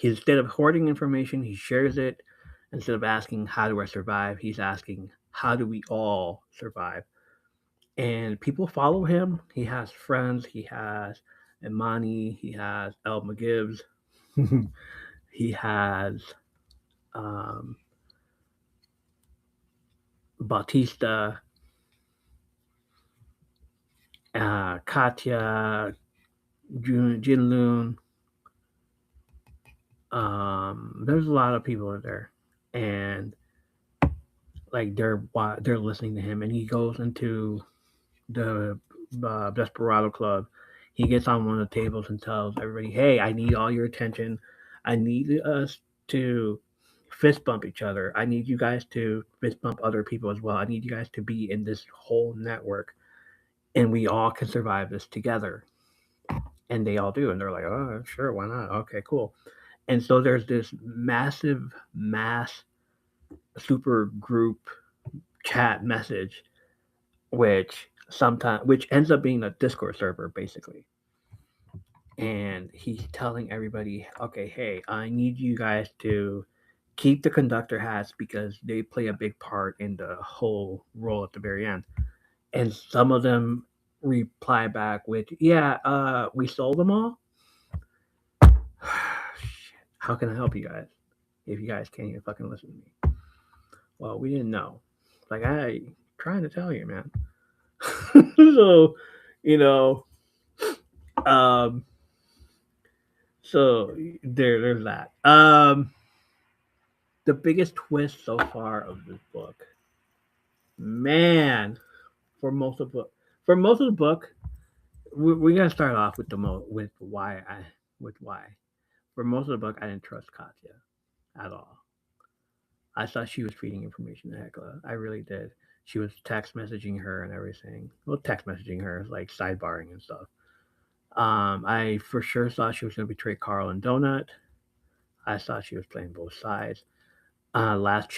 [SPEAKER 1] Instead of hoarding information, he shares it. Instead of asking, how do I survive? He's asking, how do we all survive? And people follow him. He has friends. He has Imani. He has Elma Gibbs. He has um, Bautista, Katya, Jinloon. There's a lot of people there, and like they're listening to him, and he goes into the Desperado Club. He gets on one of the tables and tells everybody, "Hey, I need all your attention. I need us to fist bump each other. I need you guys to fist bump other people as well. I need you guys to be in this whole network, and we all can survive this together." And they all do, and they're like, "Oh, sure, why not? Okay, cool." And so there's this massive mass super group chat message, which ends up being a Discord server basically. And he's telling everybody, okay, hey, I need you guys to keep the conductor hats because they play a big part in the whole role at the very end. And some of them reply back with, yeah, we sold them all. How can I help you guys if you guys can't even fucking listen to me? Well, we didn't know. Like, I trying to tell you, man. So, you know, um, so there's that. The biggest twist so far of this book, man, for most of the book, we're gonna start off with with why. For most of the book, I didn't trust Katya at all. I thought she was feeding information to Hecla. I really did. She was text messaging her and everything. Well, text messaging her, like sidebarring and stuff. I for sure thought she was going to betray Carl and Donut. I thought she was playing both sides. Last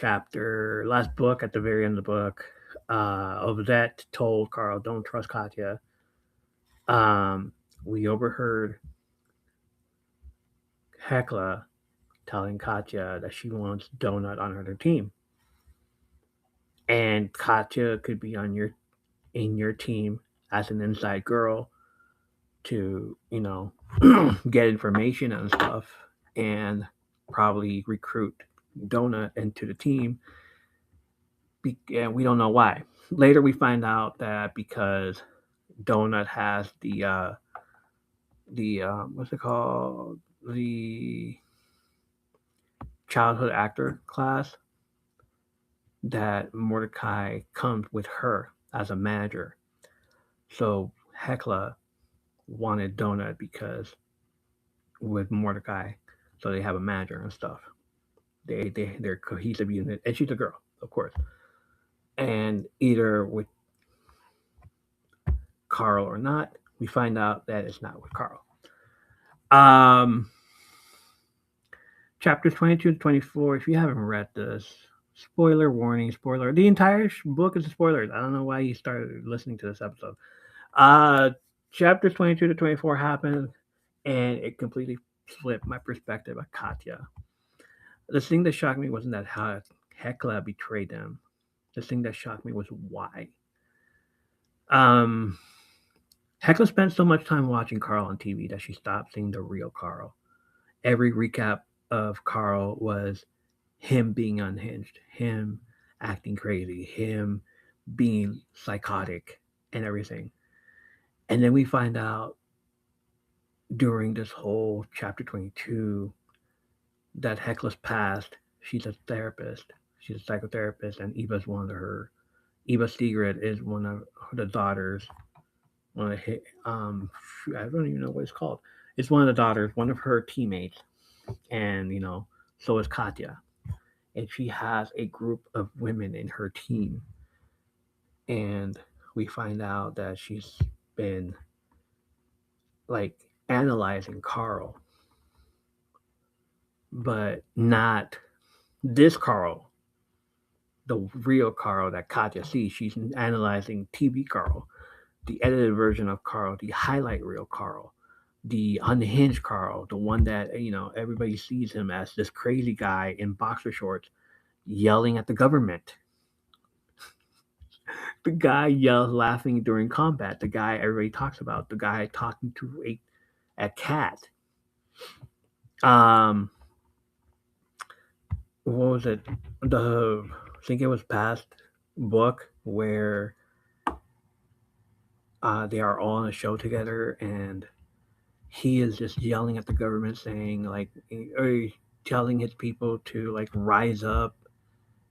[SPEAKER 1] book, at the very end of the book, Odette told Carl, "Don't trust Katya." We overheard Hecla telling Katya that she wants Donut on her team, and Katya could be in your team as an inside girl to get information and stuff, and probably recruit Donut into the team. And we don't know why. Later, we find out that because Donut has the what's it called, the childhood actor class, that Mordecai comes with her as a manager. So Hecla wanted Donut because with Mordecai, so they have a manager and stuff. They're a cohesive unit, and she's a girl, of course. And either with Carl or not, we find out that it's not with Carl. Um, Chapters 22 to 24. If you haven't read this, spoiler warning, spoiler. The entire book is a spoiler. I don't know why you started listening to this episode. Uh, Chapters 22 to 24 happen and it completely flipped my perspective of Katya. The thing that shocked me wasn't that how Hecla betrayed them. The thing that shocked me was why. Um, Hecla spent so much time watching Carl on TV that she stopped seeing the real Carl. Every recap of Carl was him being unhinged, him acting crazy, him being psychotic and everything. And then we find out during this whole chapter 22 that Hecla's past, she's a therapist. She's a psychotherapist, and Eva's one of her. Eva Sigrid is one of the daughters. One of the, I don't even know what it's called. It's one of the daughters, one of her teammates, and so is Katya. And she has a group of women in her team, and we find out that she's been like analyzing Carl, but not this Carl, the real Carl that Katya sees. She's analyzing TV Carl, the edited version of Carl, the highlight reel Carl, the unhinged Carl, the one that everybody sees him as this crazy guy in boxer shorts yelling at the government. The guy yells laughing during combat. The guy everybody talks about. The guy talking to a cat. Um, what was it? I think it was past book where they are all on a show together, and he is just yelling at the government, saying like, or telling his people to like rise up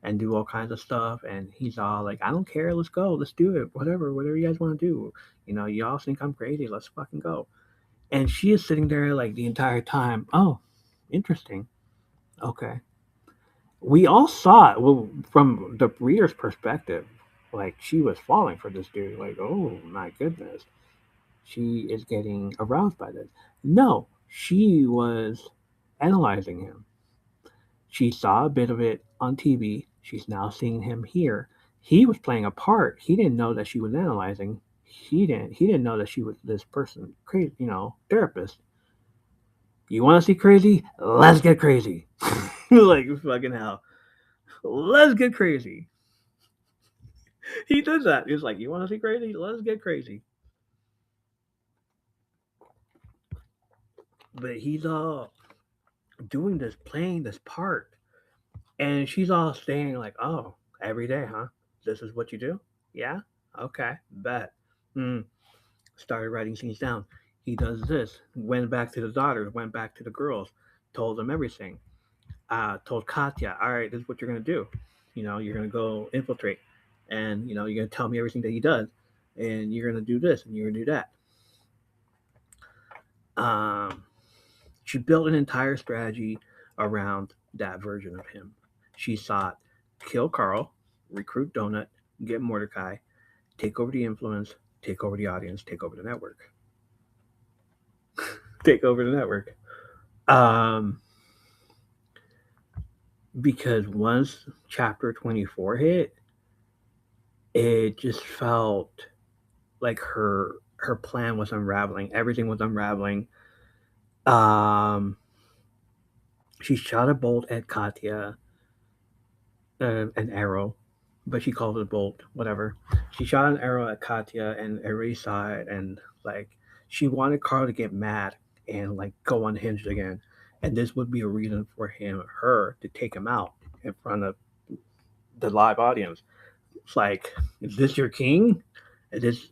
[SPEAKER 1] and do all kinds of stuff, and he's all like, "I don't care, let's go, let's do it, whatever you guys want to do. Y'all think I'm crazy, let's fucking go." And she is sitting there like the entire time. Oh, interesting. Okay. We all saw it well, from the reader's perspective. Like she was falling for this dude. Like, oh my goodness, she is getting aroused by this. No, she was analyzing him. She saw a bit of it on TV. She's now seeing him here. He was playing a part. He didn't know that she was analyzing. He didn't know that she was this person, crazy, therapist. You want to see crazy? Let's get crazy. Like fucking hell. Let's get crazy. He does that. He's like, you want to see crazy? Let's get crazy. But he's all doing this, playing this part, and she's all saying like, "Oh, every day, huh? This is what you do? Yeah, okay, bet." Mm. Started writing things down. He does this. Went back to the daughters. Went back to the girls. Told them everything. Told Katya, "All right, this is what you're gonna do. You're gonna go infiltrate, and you're gonna tell me everything that he does, and you're gonna do this, and you're gonna do that." Um, she built an entire strategy around that version of him. She sought kill Carl, recruit Donut, get Mordecai, take over the influence, take over the audience, take over the network. Take over the network. Um, because once chapter 24 hit, it just felt like her plan was unraveling. Everything was unraveling. Um, she shot a bolt at Katya, an arrow, but she called it a bolt, whatever. She shot an arrow at Katya, and everybody saw it, and like she wanted Carl to get mad and like go unhinged again, and this would be a reason for her to take him out in front of the live audience. It's like, is this your king? Is this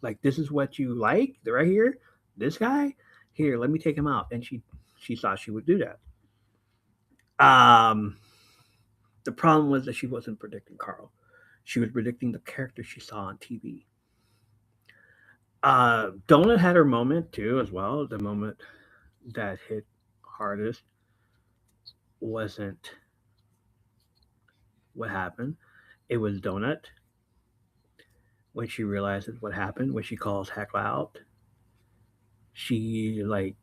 [SPEAKER 1] like this is what you like right here? This guy here, let me take him out, and she thought she would do that. Um, the problem was that she wasn't predicting Carl. She was predicting the character she saw on TV. Donut had her moment too, as well. The moment that hit hardest wasn't what happened. It was Donut when she realizes what happened. When she calls Heckle out, she like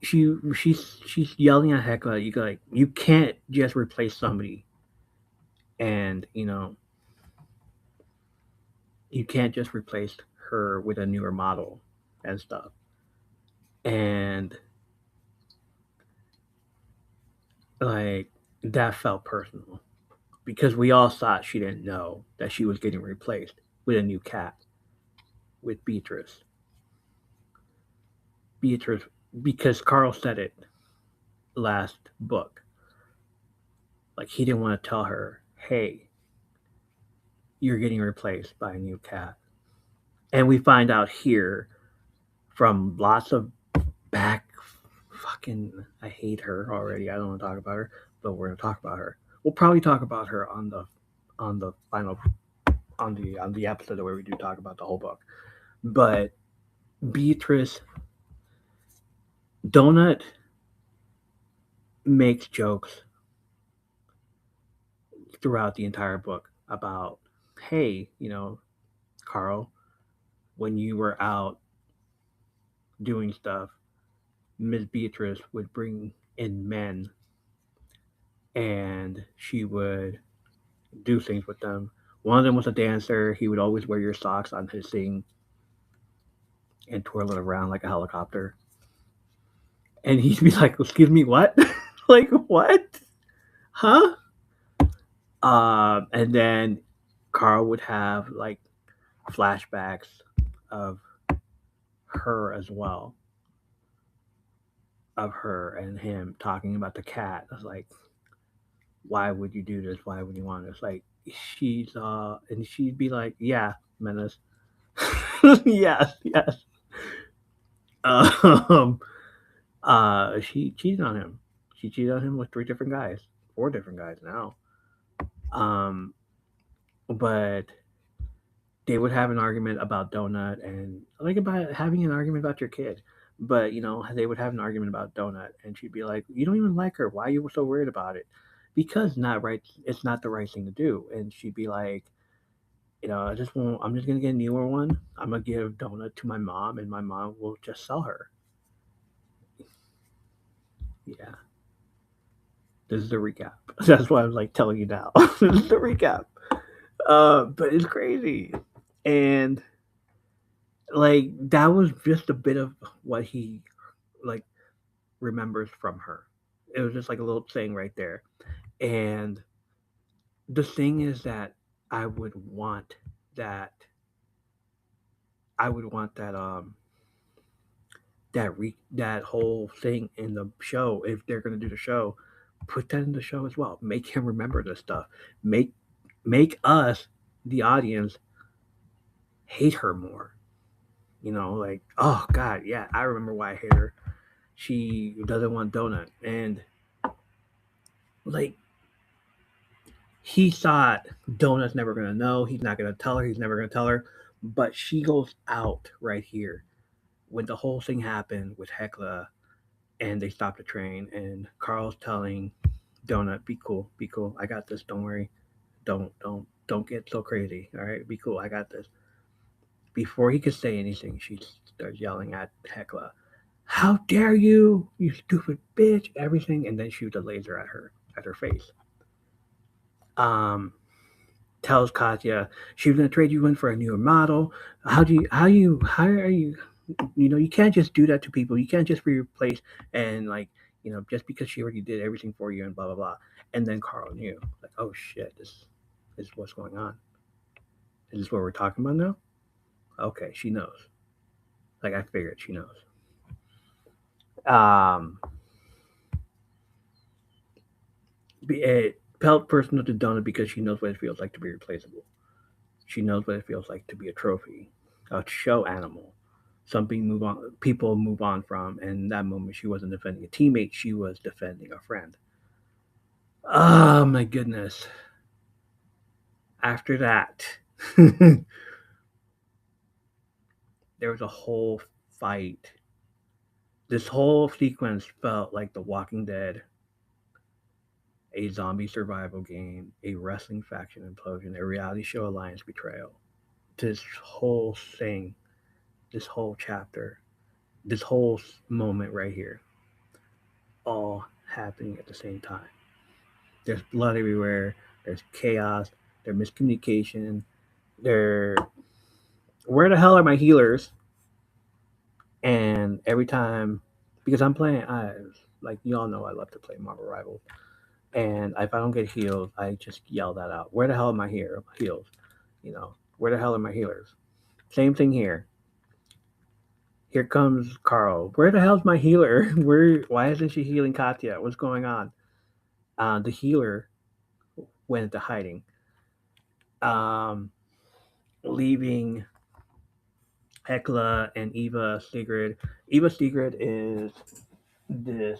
[SPEAKER 1] she's yelling at Heckle. You can't just replace somebody, and you can't just replace her with a newer model. and stuff. And like that felt personal because we all thought she didn't know that she was getting replaced with a new cat, with Beatrice. Beatrice, because Carl said it last book. Like he didn't want to tell her, hey, you're getting replaced by a new cat. And we find out here from lots of back fucking I hate her already. I don't want to talk about her, but we're gonna talk about her. We'll probably talk about her on the final on the episode where we do talk about the whole book. But Beatrice Donut makes jokes throughout the entire book about, hey, Carl, when you were out doing stuff, Miss Beatrice would bring in men and she would do things with them. One of them was a dancer. He would always wear your socks on his thing and twirl it around like a helicopter. And he'd be like, excuse me, what? Like, what? Huh? And then Carl would have like flashbacks of her as well, of her and him talking about the cat. I was like, why would you do this? Why would you want this? Like, and she'd be like, yeah, Menace. Yes, yes. Um, she cheated on him. She cheated on him with 3 different guys, 4 different guys now. Um, but they would have an argument about Donut and like about having an argument about your kid. But they would have an argument about Donut, and she'd be like, "You don't even like her. Why are you so worried about it?" Because not right. It's not the right thing to do. And she'd be like, I just won't. I'm just gonna get a newer one. I'm gonna give Donut to my mom, and my mom will just sell her. Yeah, this is the recap. That's why I'm like telling you now. This is the recap. But it's crazy, and like that was just a bit of what he like remembers from her. It was just like a little thing right there. And the thing is that I would want that I would want that whole thing in the show. If they're gonna do the show, put that in the show as well. Make him remember this stuff. Make make us, the audience, hate her more. Like, oh god, yeah, I remember why I hate her. She doesn't want Donut. And like he thought Donut's never gonna know, he's not gonna tell her, he's never gonna tell her. But she goes out right here when the whole thing happened with Hecla and they stopped the train and Carl's telling Donut, be cool, I got this, don't worry. Don't get so crazy. All right, be cool, I got this. Before he could say anything, she starts yelling at Hecla, how dare you, you stupid bitch, everything, and then shoots a laser at her face. Um, Tells Katya she was gonna trade you in for a newer model. How are you? You can't just do that to people. You can't just be replaced and like just because she already did everything for you and blah blah blah. And then Carl knew like, oh shit, this is what's going on. Is this what we're talking about now? Okay, she knows. Like I figured she knows. Um, it felt personal to Donna because she knows what it feels like to be replaceable. She knows what it feels like to be a trophy, a show animal, something people move on from. And in that moment, she wasn't defending a teammate; she was defending a friend. Oh my goodness! After that, there was a whole fight. This whole sequence felt like The Walking Dead, a zombie survival game, a wrestling faction implosion, a reality show alliance betrayal. This whole thing, this whole chapter, this whole moment right here, all happening at the same time. There's blood everywhere. There's chaos. There's miscommunication. There, where the hell are my healers? And every time, because I'm playing, like you all know, I love to play Marvel Rivals. And if I don't get healed, I just yell that out. Where the hell are my heals? Where the hell are my healers? Same thing here. Here comes Carl. Where the hell's my healer? Where? Why isn't she healing Katya? What's going on? The healer went into hiding, um, leaving Hecla and Eva Sigrid. Eva Sigrid is this.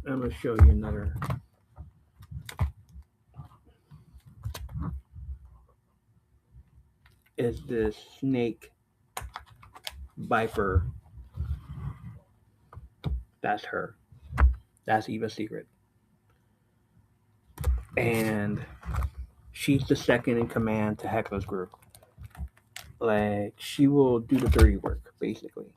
[SPEAKER 1] I'm gonna show you another. Is this snake viper? That's her. That's Eva Sigrid, and she's the second in command to Hecla's group. Like she will do the dirty work, basically.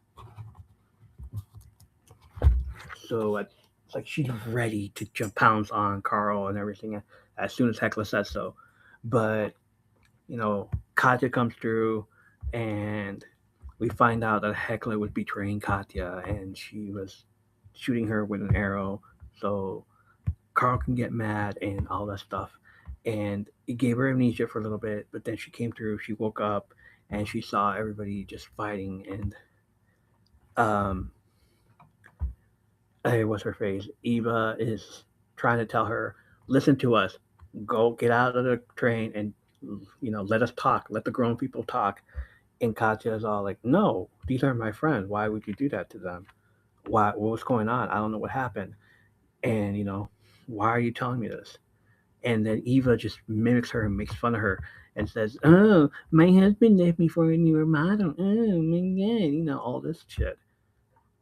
[SPEAKER 1] So it's like she's ready to jump pounce on Carl and everything as soon as Hecla says so. But Katya comes through, and we find out that Hecla was betraying Katya, and she was shooting her with an arrow. So Carl can get mad and all that stuff. And it gave her amnesia for a little bit, but then she came through. She woke up and she saw everybody just fighting. And um, hey, what's her face? Eva is trying to tell her, listen to us, go get out of the train and let us talk, let the grown people talk. And Katya is all like, no, these are my friends. Why would you do that to them? What's going on? I don't know what happened. And why are you telling me this? And then Eva just mimics her and makes fun of her and says, oh, my husband left me for a newer model. Oh my god, all this shit.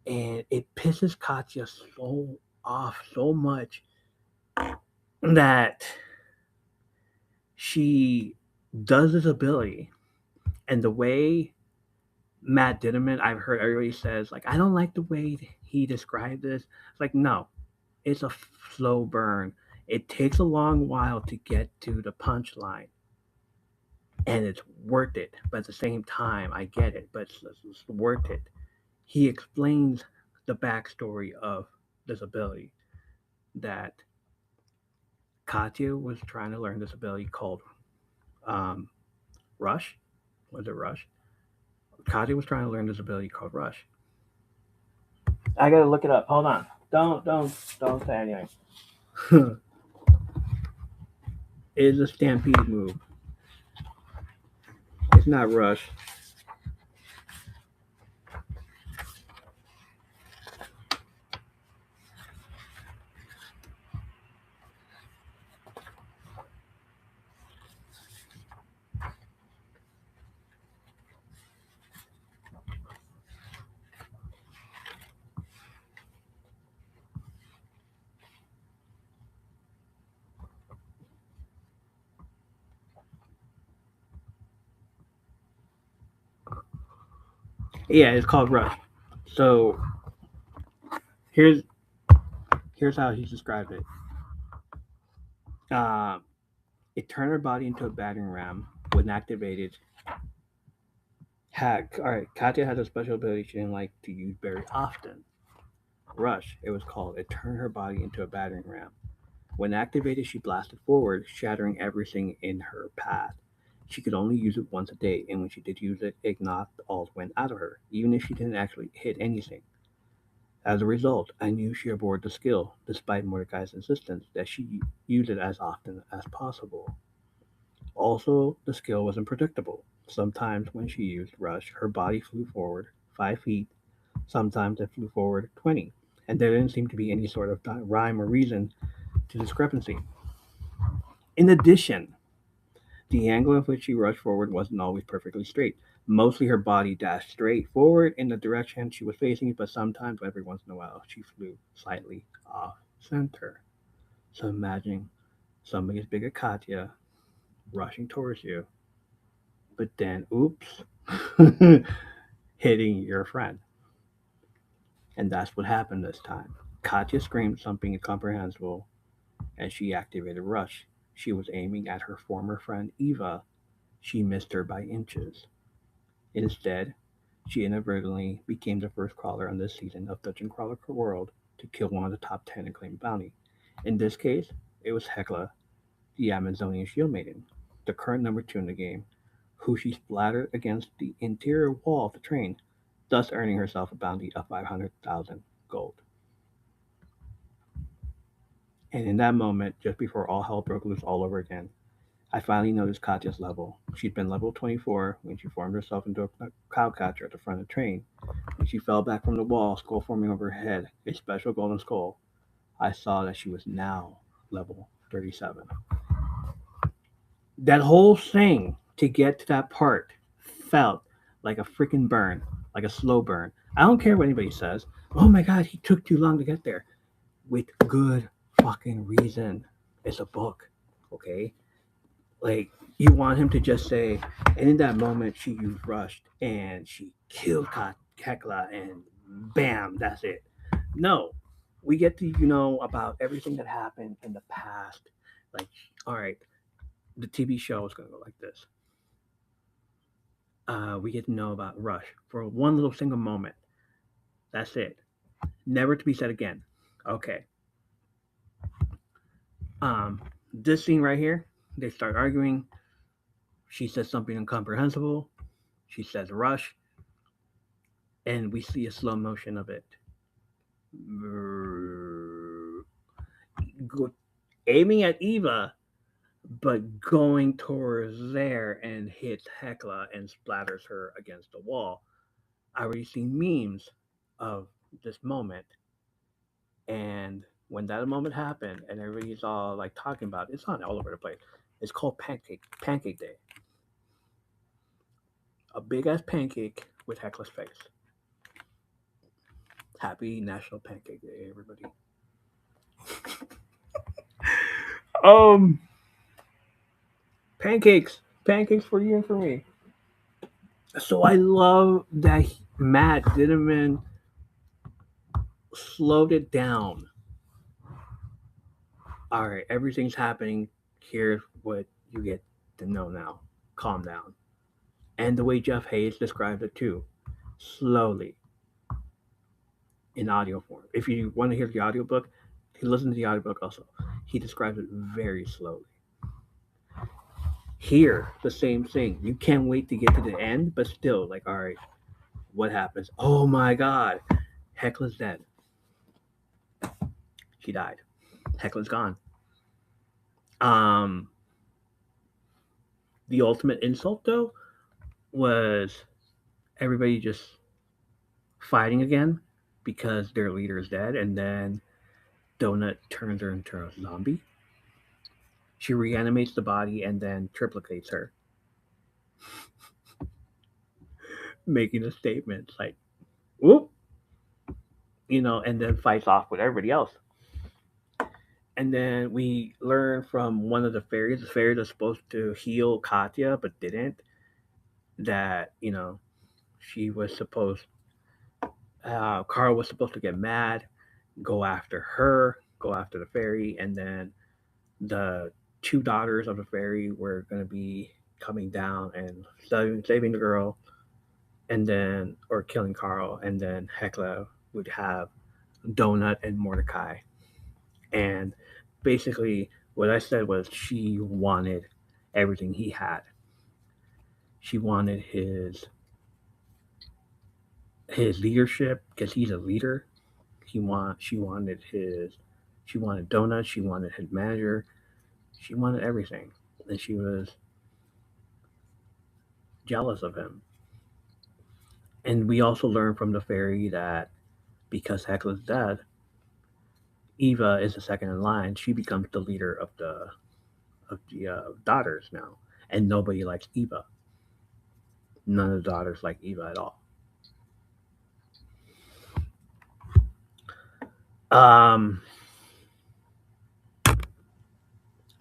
[SPEAKER 1] And it pisses Katya so off so much that she does this ability. And the way Matt Ditterman, I've heard everybody says, like, I don't like the way he described this. It's like, no, it's a slow burn. It takes a long while to get to the punchline, and it's worth it. But at the same time, I get it, but it's worth it. He explains the backstory of this ability that Katya was trying to learn this ability called um, Rush. Was it Rush? Katya was trying to learn this ability called Rush. I gotta look it up. Hold on. Don't say anything. It is a stampede move. It's not Rush. Yeah, it's called Rush. So here's here's how he described it. Uh, it turned her body into a battering ram when activated. All right, Katya has a special ability she didn't like to use very often. Rush, it was called. It turned her body into a battering ram. When activated, she blasted forward, shattering everything in her path. She could only use it once a day, and when she did use it, it knocked all went out of her, even if she didn't actually hit anything. As a result, I knew she abhorred the skill, despite Mordecai's insistence that she use it as often as possible. Also, the skill was unpredictable. Sometimes when she used Rush, her body flew forward 5 feet, sometimes it flew forward 20, and there didn't seem to be any sort of rhyme or reason to discrepancy. In addition, the angle in which she rushed forward wasn't always perfectly straight. Mostly her body dashed straight forward in the direction she was facing, but sometimes, every once in a while, she flew slightly off center. So imagine somebody as big as Katya rushing towards you, but then, oops, hitting your friend. And that's what happened this time. Katya screamed something incomprehensible as she activated Rush. She was aiming at her former friend Eva. She missed her by inches. Instead, She inadvertently became the first crawler on this season of Dungeon Crawler World to kill one of the top 10 and claim bounty. In this case, it was Hecla, the Amazonian Shield Maiden, the current number 2 in the game, who she splattered against the interior wall of the train, thus earning herself a bounty of 500,000 gold. And in that moment, just before all hell broke loose all over again, I finally noticed Katya's level. She'd been level 24 when she formed herself into a cloudcatcher at the front of the train. When she fell back from the wall, skull forming over her head, a special golden skull, I saw that she was now level 37. That whole thing to get to that part felt like a freaking burn, like a slow burn. I don't care what anybody says. Oh my god, he took too long to get there. With good fucking reason. It's a book, okay? Like, you want him to just say, and in that moment, she rushed and she killed Hekla, and bam, that's it. No, we get to about everything that happened in the past. Like, all right, the TV show is going to go like this. We get to know about Rush for one little single moment. That's it. Never to be said again. Okay. This scene right here, they start arguing. She says something incomprehensible. She says Rush, and we see a slow motion of it. Aiming at Eva, but going towards there and hits Hecla and splatters her against the wall. I already seen memes of this moment, and when that moment happened, and everybody's all like talking about it, it's on all over the place. It's called Pancake Day. A big ass pancake with Hecla's face. Happy National Pancake Day, everybody. Um, pancakes for you and for me. So I love that Matt Didderman slowed it down. All right, everything's happening. Here's what you get to know now. Calm down. And the way Jeff Hayes described it too, slowly in audio form. If you want to hear the audiobook, listen to the audiobook also. He describes it very slowly. Here, the same thing. You can't wait to get to the end, but still, like, all right, what happens? Oh my God, Hecla's dead. She died. Hecla's gone. Um, the ultimate insult though was everybody just fighting again because their leader is dead, and then Donut turns her into a zombie. She reanimates the body and then triplicates her, making a statement like, "Whoop," and then fights off with everybody else. And then we learn from one of the fairies. The fairy that's supposed to heal Katya but didn't. That she was supposed. Carl was supposed to get mad, go after her, go after the fairy, and then the two daughters of the fairy were going to be coming down and saving the girl, and then or killing Carl, and then Hecla would have Donut and Mordecai. And basically, what I said was she wanted everything he had. She wanted his leadership because he's a leader. She wanted his she wanted Donut. She wanted his manager. She wanted everything, and she was jealous of him. And we also learn from the fairy that because Hecla's dead, Eva is the second in line. She becomes the leader of the daughters now, and nobody likes Eva. None of the daughters like Eva at all. Um,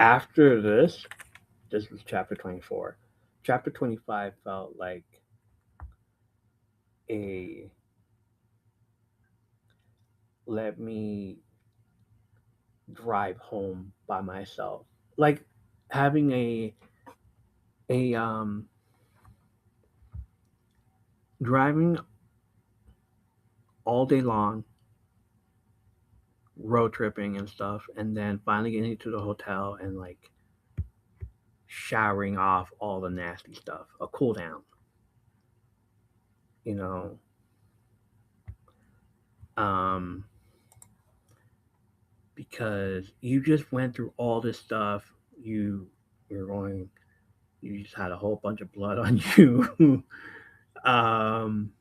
[SPEAKER 1] After this was chapter 24. Chapter 25 felt like a let me drive home by myself, like having a driving all day long, road tripping and stuff, and then finally getting to the hotel and like showering off all the nasty stuff, a cool down, you know. Um, because you just went through all this stuff. You're going. You just had a whole bunch of blood on you, um,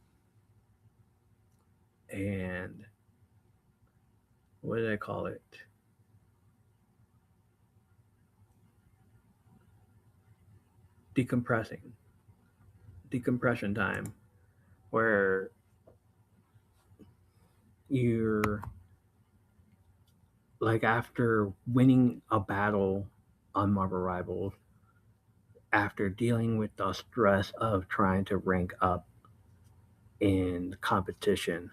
[SPEAKER 1] and what did I call it? Decompressing, decompression time, where you're like after winning a battle on Marvel Rivals, after dealing with the stress of trying to rank up in competition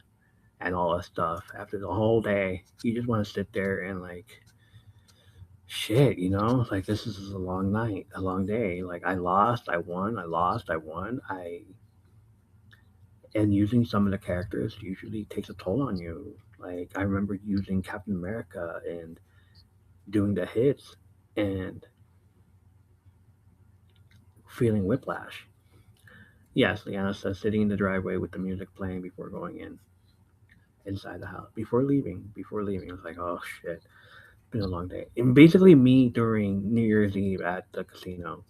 [SPEAKER 1] and all that stuff, after the whole day, you just want to sit there and like, shit, like this is a long night, a long day. Like I lost, I won, I lost, I won. And using some of the characters usually takes a toll on you. Like I remember using Captain America and doing the hits and feeling whiplash. Yes, Liana says sitting in the driveway with the music playing before going inside the house. Before leaving, I was like, oh shit, it's been a long day. And basically me during New Year's Eve at the casino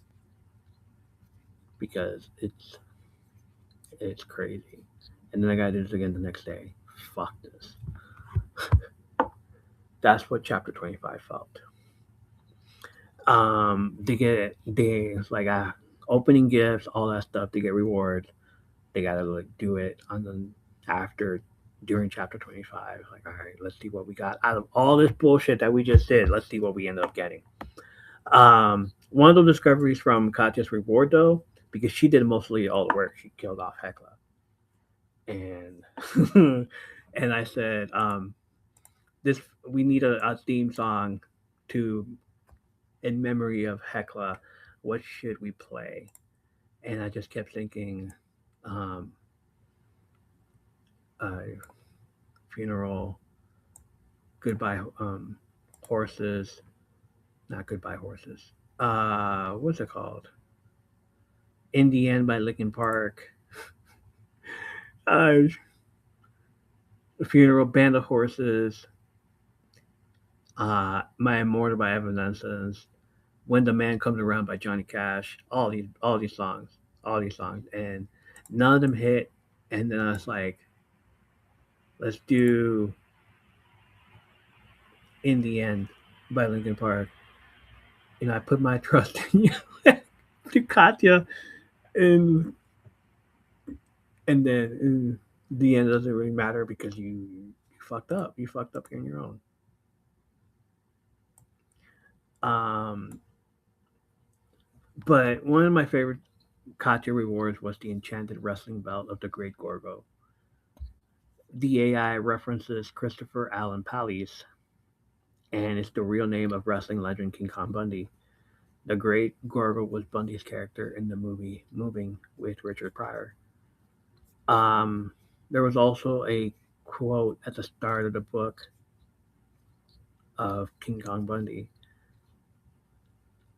[SPEAKER 1] because it's crazy. And then I gotta do this again the next day. Fuck this. That's what chapter 25 felt. They like opening gifts, all that stuff. They get rewards. They gotta like do it on the after during chapter 25. Like, all right, let's see what we got out of all this bullshit that we just did. Let's see what we end up getting. One of the discoveries from Katya's reward though, because she did mostly all the work. She killed off Hecla, and and I said, this we need a theme song to in memory of Hecla. What should we play? And I just kept thinking, um, uh, funeral, goodbye, horses, not goodbye horses. What's it called? In the End by Linkin Park. Uh, funeral, Band of Horses. My Immortal by Evanescence. When the Man Comes Around by Johnny Cash. All these songs, and none of them hit. And then I was like, let's do In the End by Linkin Park. I put my trust in you, to Katya, and then the end doesn't really matter because you fucked up. You fucked up on your own. Um, but one of my favorite Katya rewards was the enchanted wrestling belt of the Great Gorgo. The AI references Christopher Allen Palace, and it's the real name of wrestling legend King Kong Bundy. The Great Gorgo was Bundy's character in the movie Moving with Richard Pryor. Um, there was also a quote at the start of the book of King Kong Bundy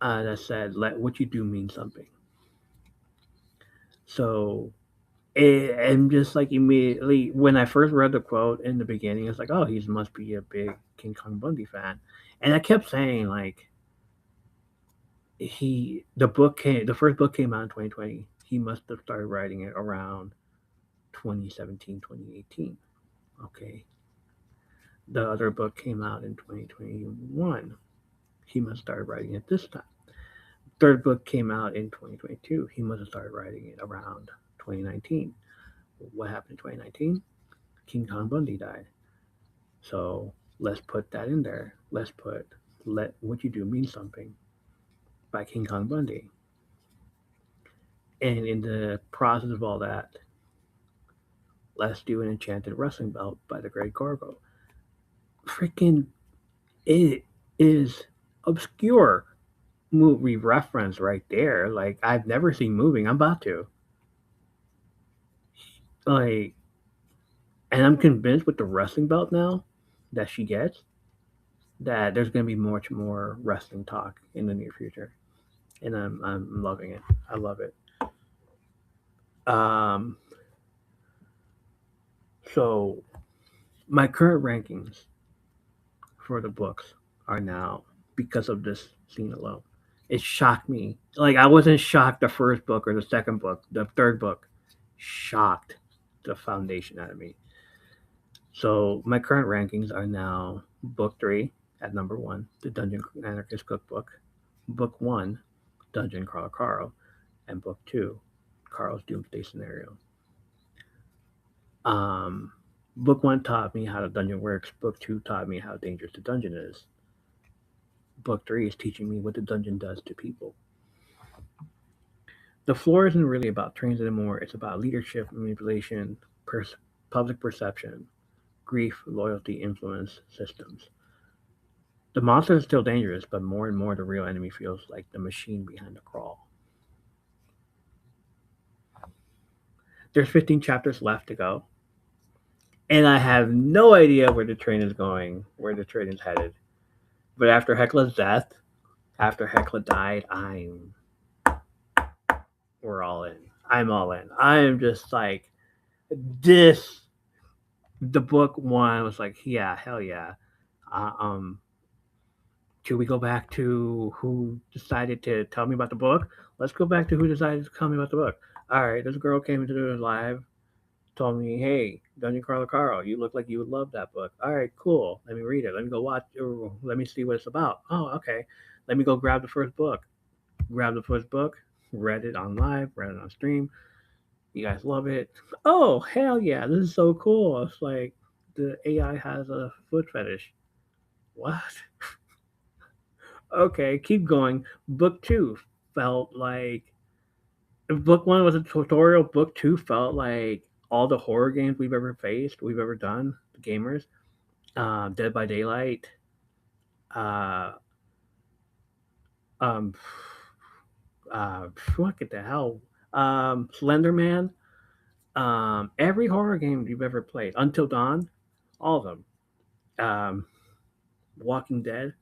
[SPEAKER 1] that said, "Let what you do mean something." So, and just like immediately when I first read the quote in the beginning, it's like, "Oh, he must be a big King Kong Bundy fan," and I kept saying like, the first book came out in 2020. He must have started writing it around 2017, 2018. Okay, the other book came out in 2021. He must have started writing it this time. Third book came out in 2022. He must have started writing it around 2019. What happened in 2019? King Kong Bundy died. So let's put that in there. Let's put Let What You Do Mean Something by King Kong Bundy. And in the process of all that, let's do an enchanted wrestling belt by the Great Gorgo. Freaking it is obscure movie reference right there. Like I've never seen Moving. I'm about to. Like, and I'm convinced with the wrestling belt now that she gets that there's going to be much more wrestling talk in the near future, and I'm loving it. I love it. Um, so my current rankings for the books are now because of this scene alone. It shocked me. Like I wasn't shocked the first book or the second book. The third book shocked the foundation out of me. So my current rankings are now book three at number one, the Dungeon Anarchist Cookbook. Book one, Dungeon Crawler Carl, and book two, Carl's Doomsday Scenario. Um, book one taught me how the dungeon works. Book two taught me how dangerous the dungeon is. Book three is teaching me what the dungeon does to people. The floor isn't really about trains anymore. It's about leadership, manipulation, public perception, grief, loyalty, influence, systems. The monster is still dangerous, but more and more the real enemy feels like the machine behind the crawl. There's 15 chapters left to go, and I have no idea where the train is going, where the train is headed. But after Hecla's death, after Hecla died, we're all in. I'm all in. I am just like this. The book one was like, yeah, hell yeah. Uh, um, should we go back to who decided to tell me about the book? Let's go back to who decided to tell me about the book. All right, this girl came into the live, told me, "Hey, Dungeon Crawler Carl, you look like you would love that book." All right, cool. Let me read it. Let me go watch. Or let me see what it's about. Oh, okay. Let me go grab the first book. Grab the first book. Read it on live. Read it on stream. You guys love it. Oh, hell yeah! This is so cool. It's like the AI has a foot fetish. What? Okay, keep going. Book two felt like if book one was a tutorial. Book two felt like all the horror games we've ever faced, we've ever done, the gamers. Dead by Daylight, uh, um, what the hell, Slender Man, every horror game you've ever played, Until Dawn, all of them, um, Walking Dead,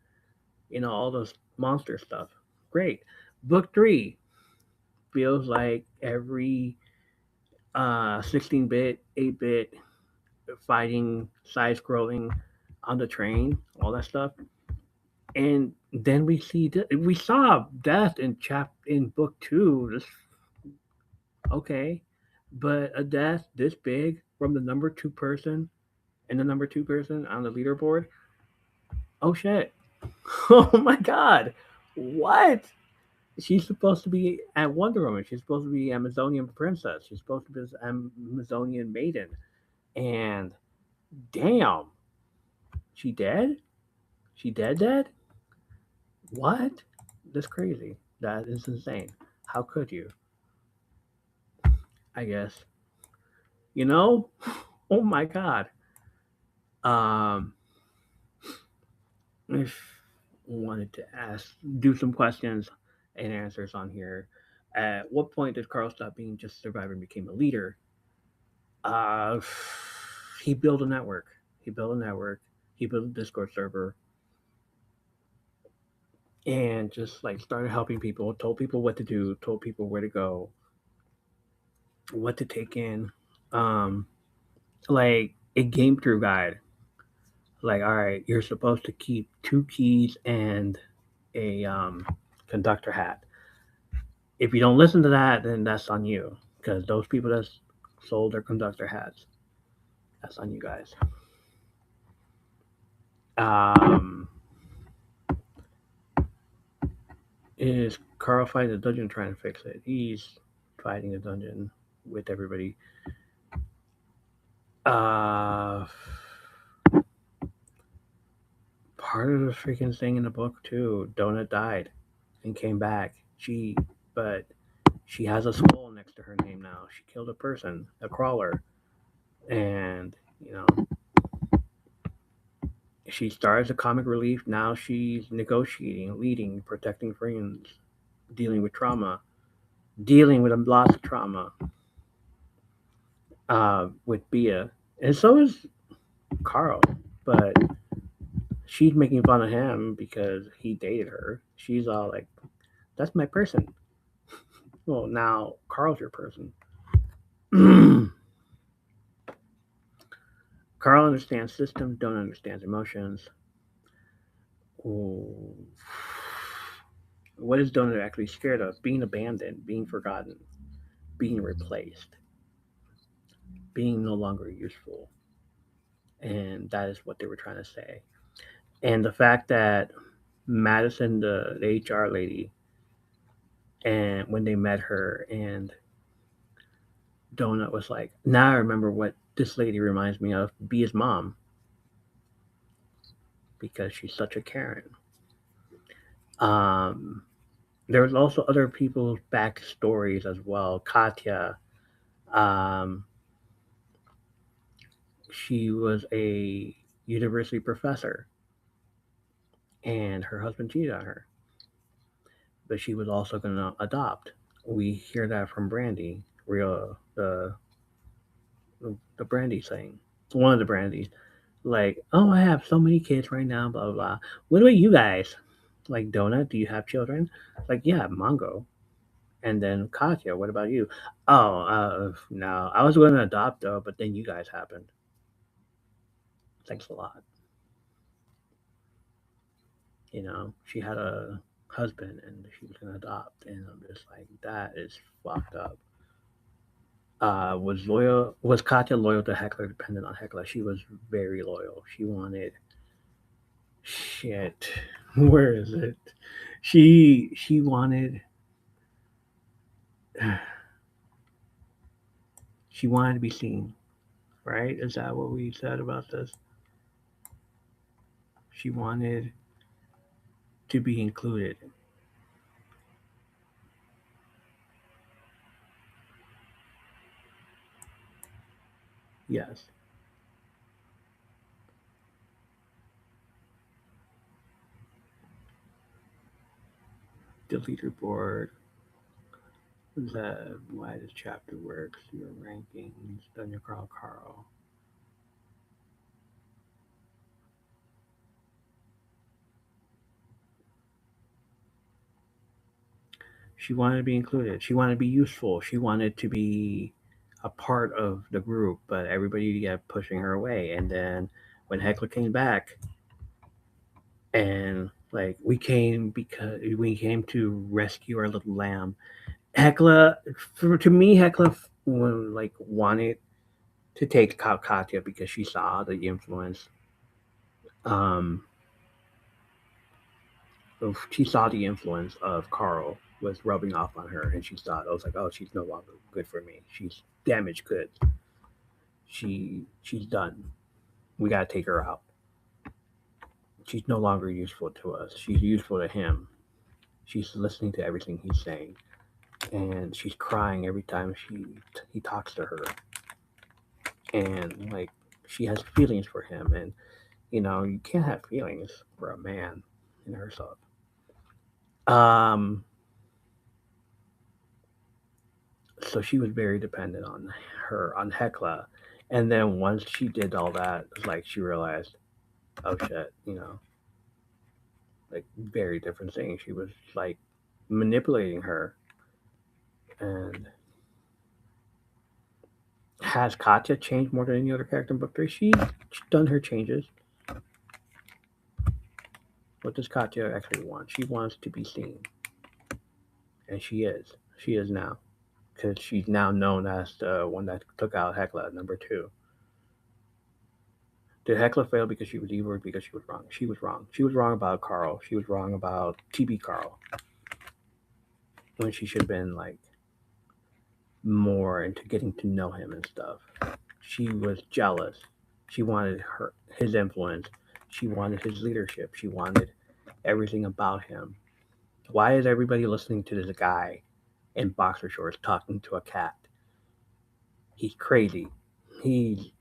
[SPEAKER 1] all those monster stuff. Great. Book three feels like every 16-bit, 8-bit fighting, side scrolling on the train, all that stuff. And then we saw death in book two. This okay, but a death this big from the number two person and the number two person on the leaderboard. Oh shit! Oh my god! What? She's supposed to be at Wonder Woman. She's supposed to be Amazonian princess. She's supposed to be this Amazonian maiden. And damn, she dead? She dead dead? What? That's crazy. That is insane. How could you? I guess. You know? Oh my god. Um if wanted to ask do some questions and answers on here. At what point did Carl stop being just a survivor and became a leader? Uh he built a network. He built a network. He built a Discord server and just like started helping people, told people what to do, told people where to go, what to take in. Um like a game through guide. Like, all right, you're supposed to keep two keys and a conductor hat. If you don't listen to that, then that's on you because those people that sold their conductor hats, that's on you guys. Um, is Carl fighting the dungeon trying to fix it? He's fighting the dungeon with everybody. Uh, Part of the freaking thing in the book too. Donut died and came back. But she has a skull next to her name now. She killed a person, a crawler, and she started as a comic relief. Now she's negotiating, leading, protecting friends, dealing with trauma, dealing with a lot of trauma. with Bia, and so is Carl. But she's making fun of him because he dated her. She's all like, "That's my person." Well, now Carl's your person. Carl understands systems, don't understand emotions. Ooh. What is Donut actually scared of? Being abandoned, being forgotten, being replaced, being no longer useful. And that is what they were trying to say. And the fact that Madison, the HR lady, and when they met her, and Donut was like, now I remember what this lady reminds me of, be his mom, because she's such a Karen. Um, there was also other people's backstories as well. Katya, um, she was a university professor, and her husband cheated on her, but she was also going to adopt. We hear that from Brandy, real the Brandy thing, one of the Brandies. Like, oh, I have so many kids right now, blah blah blah. What about you guys? Like, Donut, do you have children? Like, yeah, Mongo. And then Katya, what about you? Oh, no, I was going to adopt though, but then you guys happened. Thanks a lot. She had a husband and she was going to adopt, and I'm just like, that is fucked up. Was Katya loyal to Heckler, dependent on Heckler? She was very loyal. She wanted shit. Where is it? She wanted she wanted to be seen, right? Is that what we said about this? She wanted to be included. Yes. The leaderboard, the why this chapter works, your rankings, Daniel Carl. She wanted to be included. She wanted to be useful. She wanted to be a part of the group, but everybody kept pushing her away. And then when Heckler came back, and like we came to rescue our little lamb. Hecla, to me, Hecla like wanted to take Katya because she saw the influence. Um, she saw the influence of Carl was rubbing off on her, and she thought, I was like, oh, she's no longer good for me. She's damaged goods. She's done. We gotta take her out. She's no longer useful to us. She's useful to him. She's listening to everything he's saying, and she's crying every time he talks to her, and like she has feelings for him, and you can't have feelings for a man in herself. Um, so she was very dependent on Hecla, and then once she did all that, it's like she realized, oh shit, like very different things. She was like manipulating her, and has Katya changed more than any other character in book three? She's done her changes. What does Katya actually want? She wants to be seen, and she is. She is now, because she's now known as the one that took out Hecla, number two. Did Hecla fail because she was evil or because she was wrong? She was wrong. She was wrong about Carl. She was wrong about TB Carl when she should have been like more into getting to know him and stuff. She was jealous. She wanted his influence. She wanted his leadership. She wanted everything about him. Why is everybody listening to this guy in boxer shorts talking to a cat? He's crazy. He's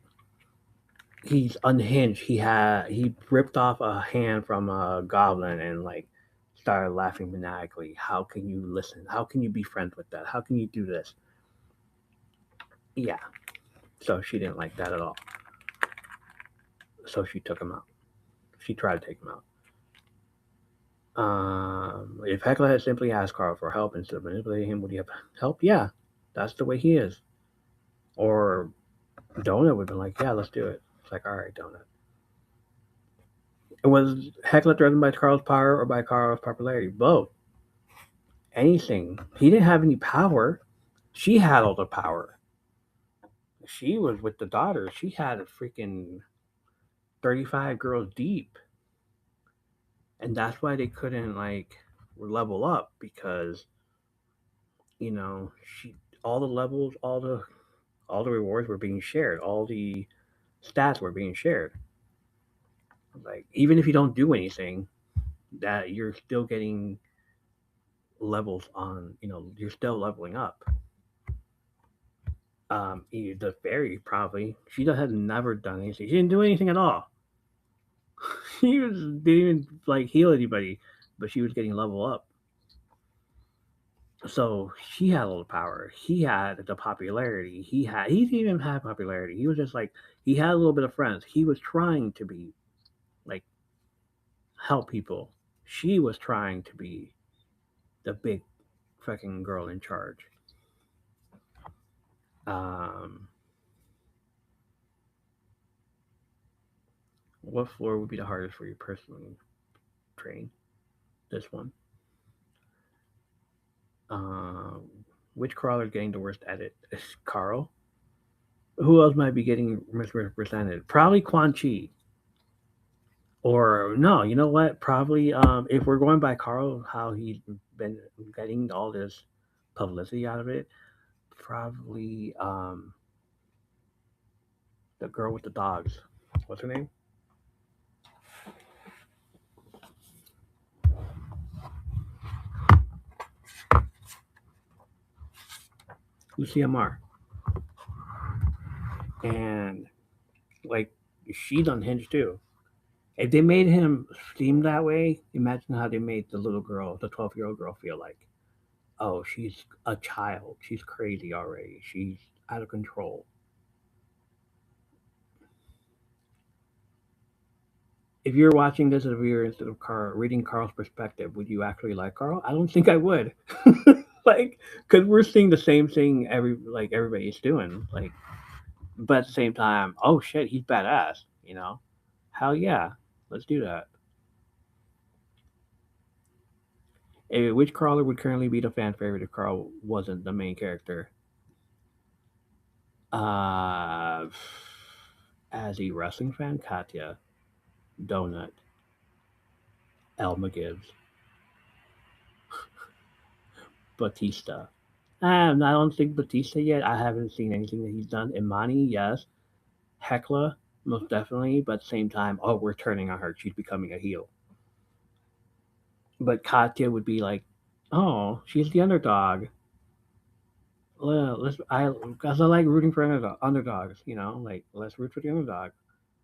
[SPEAKER 1] he's unhinged. He ripped off a hand from a goblin and like started laughing maniacally. How can you listen? How can you be friends with that? How can you do this? Yeah. So she didn't like that at all. So she took him out. She tried to take him out. If Hecla had simply asked Carl for help instead of manipulating him, would he have help? Yeah, that's the way he is. Or Donut would have been like, yeah, let's do it. It's like, all right, Donut. And was Hecla driven by Carl's power or by Carl's popularity? Both. Anything. He didn't have any power. She had all the power. She was with the daughter. She had a freaking 35 girls deep. And that's why they couldn't like level up because, she all the levels, all the rewards were being shared, all the stats were being shared. Like even if you don't do anything, that you're still getting levels on, you're still leveling up. The fairy probably has never done anything. She didn't do anything at all. Didn't even like heal anybody, but she was getting level up. So she had all the power. He had the popularity. He didn't even have popularity. He was just like he had a little bit of friends. He was trying to be like help people. She was trying to be the big fucking girl in charge. Um, what floor would be the hardest for you personally? Train this one. Um, which crawler is getting the worst edit? Carl. Who else might be getting misrepresented? Probably Quan Chi. Or no, you know what? Probably if we're going by Carl, how he's been getting all this publicity out of it, probably the girl with the dogs. What's her name? Lucia Mar. And like she's unhinged too. If they made him seem that way, imagine how they made the little girl, the 12-year-old girl, feel like. Oh, she's a child. She's crazy already. She's out of control. If you're watching this as a viewer instead of reading Carl's perspective, would you actually like Carl? I don't think I would. Like, because we're seeing the same thing everybody's doing. Like, but at the same time, oh shit, he's badass. Hell yeah, let's do that. Which crawler would currently be the fan favorite if Carl wasn't the main character? Uh, as a wrestling fan, Katya, Donut, Elma Gibbs, Batista. I don't think Batista yet. I haven't seen anything that he's done. Imani, yes. Hecla, most definitely. But at the same time, oh, we're turning on her. She's becoming a heel. But Katya would be like, oh, she's the underdog. Well, because I like rooting for underdogs. Like let's root for the underdog.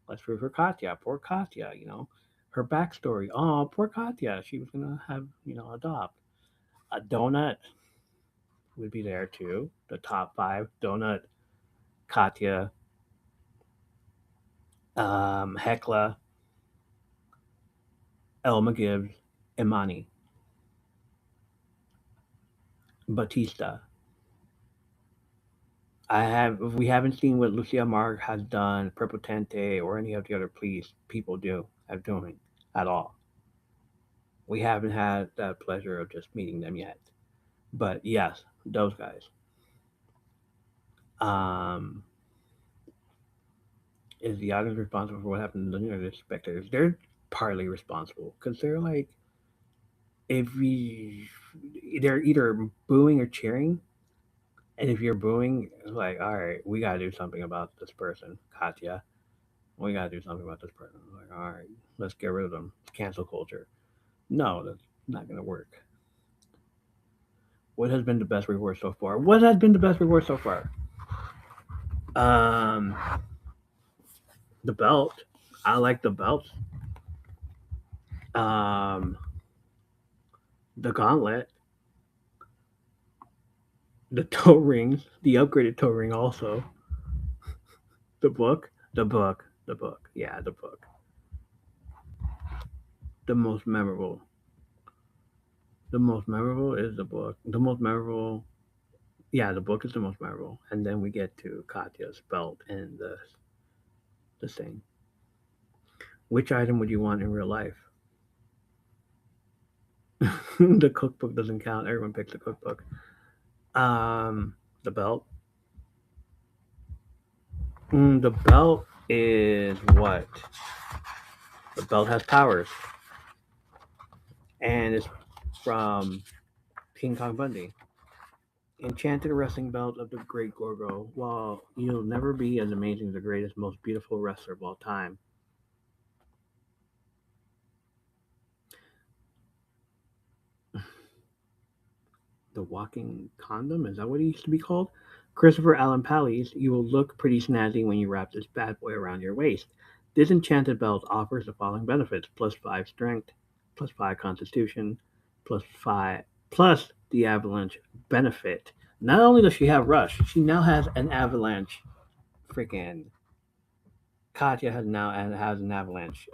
[SPEAKER 1] Let's root for Katya. Poor Katya. Her backstory. Oh, poor Katya. She was gonna have adopt a donut. Would be there too. The top five: Donut, Katya, Hecla, Elma Gibbs, Imani, Batista. We haven't seen what Lucia Marg has done, Prepotente, or any of the other people have doing at all. We haven't had that pleasure of just meeting them yet. But yes, those guys. Um, is the audience responsible for what happened to the spectators? They're partly responsible because they're like, if we, they're either booing or cheering, and if you're booing, it's like, all right, we gotta do something about this person, Katya. We gotta do something about this person. Like, all right, let's get rid of them. It's cancel culture. No, that's not gonna work. What has been the best reward so far? What has been the best reward so far? Um, the belt. I like the belt. Um, the gauntlet, the toe rings, the upgraded toe ring also. The book, the book, the book. Yeah, the book. The most memorable. The most memorable is the book. The most memorable. Yeah, the book is the most memorable, and then we get to Katya's belt and the thing. Which item would you want in real life? The cookbook doesn't count. Everyone picks the cookbook. Um, the belt. The belt is what? The belt has powers, and it's from King Kong Bundy. Enchanted wrestling belt of the Great Gorgo. While you'll never be as amazing as the greatest, most beautiful wrestler of all time, the walking condom, is that what he used to be called? Christopher Allen Pally's, you will look pretty snazzy when you wrap this bad boy around your waist. This enchanted belt offers the following benefits: plus 5 strength, plus 5 constitution, plus 5, plus the avalanche benefit. Not only does she have rush, she now has an avalanche. Freaking Katya has now and has an avalanche.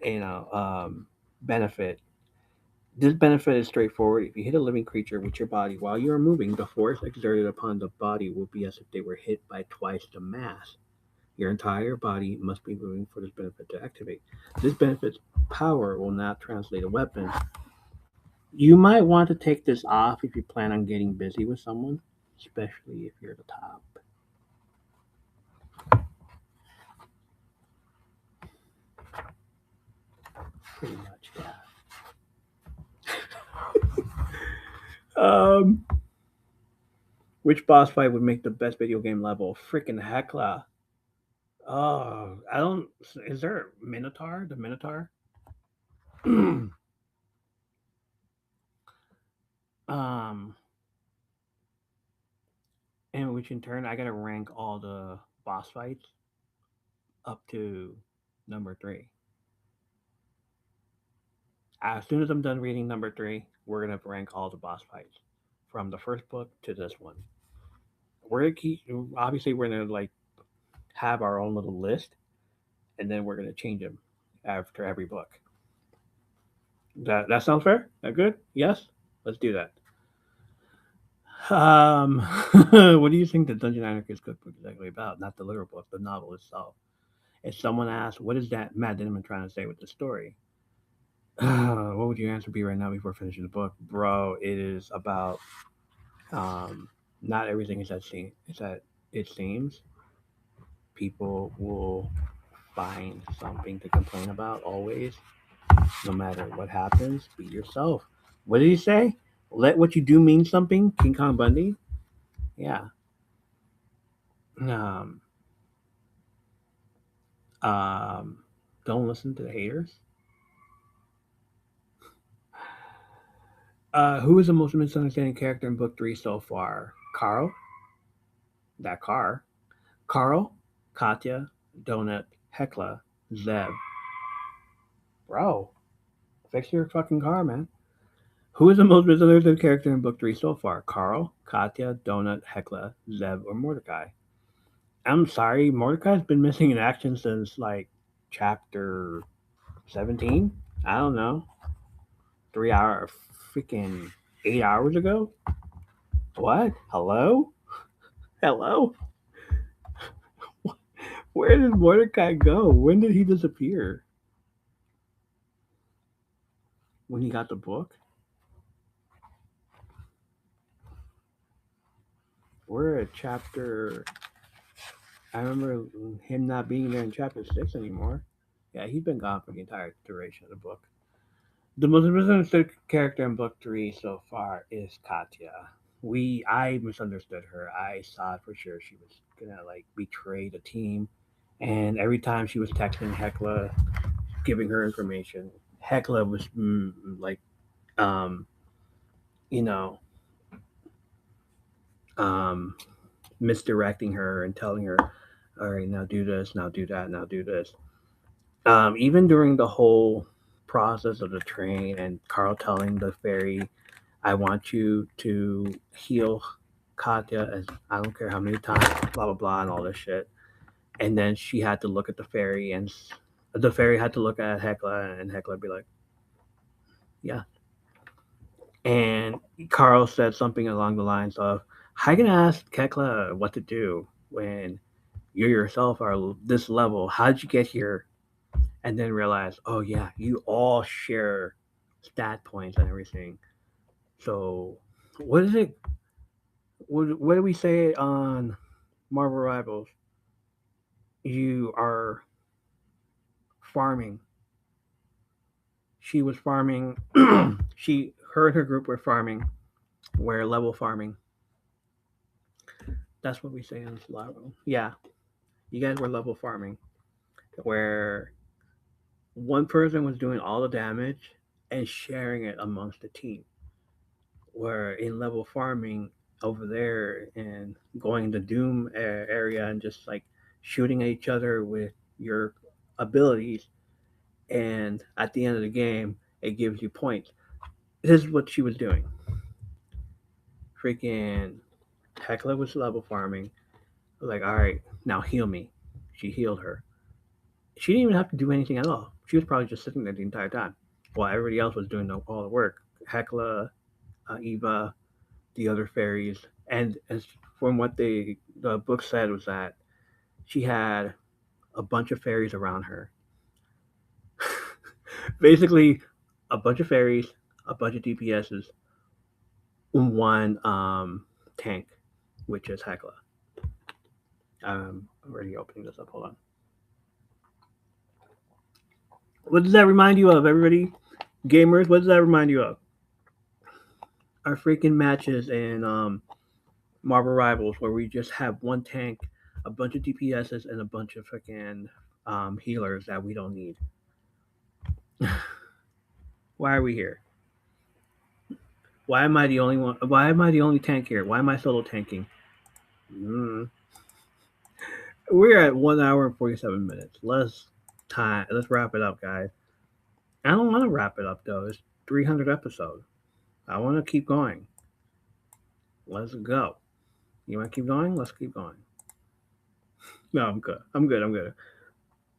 [SPEAKER 1] You know, benefit. This benefit is straightforward. If you hit a living creature with your body while you are moving, the force exerted upon the body will be as if they were hit by twice the mass. Your entire body must be moving for this benefit to activate. This benefit's power will not translate a weapon. You might want to take this off if you plan on getting busy with someone, especially if you're the top. Pretty much, yeah. Um, which boss fight would make the best video game level? Freaking Hecla. Oh, I don't. Is there Minotaur? The Minotaur? um, and which in turn, I gotta rank all the boss fights up to number three. As soon as I'm done reading number three, we're gonna rank all the boss fights from the first book to this one. We're gonna keep. Obviously, we're gonna like have our own little list, and then we're gonna change them after every book. That sounds fair? That good? Yes? Let's do that. What do you think the Dungeon Anarchist cookbook is actually about? Not the literal book, the novel itself. If someone asks, what is that Matt Denman trying to say with the story? What would your answer be right now before finishing the book? Bro, it is about um, not everything is that it seems. People will find something to complain about always, no matter what happens. Be yourself. What did he say? Let what you do mean something. King Kong Bundy. Yeah. Um, um, don't listen to the haters. Who is the most misunderstanding character in book three so far? Carl, that car. Carl, Katya, Donut, Hecla, Zeb. Bro, fix your fucking car, man. Who is the most misunderstood character in book three so far? Carl, Katya, Donut, Hecla, Zeb, or Mordecai? I'm sorry, Mordecai's been missing in action since like chapter 17. I don't know, 3 hour, freaking 8 hours ago. What? Hello? Hello? Where did Mordecai go? When did he disappear? When he got the book? We're at chapter. I remember him not being there in chapter 6 anymore. Yeah, he's been gone for the entire duration of the book. The most misunderstood character in book three so far is Katya. I misunderstood her. I saw for sure she was gonna like betray the team, and every time she was texting Hecla, giving her information, Hecla was like, um, you know, um, misdirecting her and telling her, "All right, now do this, now do that, now do this." Even during the whole process of the train and Carl telling the fairy, "I want you to heal Katya as I don't care how many times, blah blah blah, and all this shit. And then she had to look at the fairy, and the fairy had to look at Hecla, and Hecla be like, "Yeah." And Carl said something along the lines of, "How you gonna ask Hecla what to do when you yourself are this level? How did you get here?" And then realize, oh yeah, you all share stat points and everything. So, what is it? What do we say on Marvel Rivals? You are farming. She was farming. Her and her group were farming. We're level farming. That's what we say on Slavo. Yeah, you guys were level farming, where one person was doing all the damage and sharing it amongst the team. Where in level farming over there and going to Doom area and just like shooting at each other with your abilities, and at the end of the game, it gives you points. This is what she was doing. Freaking Hecla was level farming. Like, all right, now heal me. She healed her. She didn't even have to do anything at all. She was probably just sitting there the entire time while everybody else was doing all the work. Hecla, Eva, the other fairies, and as from what the book said was that she had a bunch of fairies around her. Basically, a bunch of fairies, a bunch of DPSs, one tank, which is Hecla. I'm already opening this up. Hold on. What does that remind you of, everybody? Gamers, what does that remind you of? Our freaking matches in Marvel Rivals, where we just have one tank, a bunch of DPSs, and a bunch of freaking healers that we don't need. Why are we here? Why am I the only one? Why am I the only tank here? Why am I solo tanking? Mm. We're at 1 hour and 47 minutes. Let's wrap it up, guys. I don't want to wrap it up though. It's 300 episodes. I want to keep going. Let's go. You want to keep going? Let's keep going. No, I'm good. I'm good. I'm good.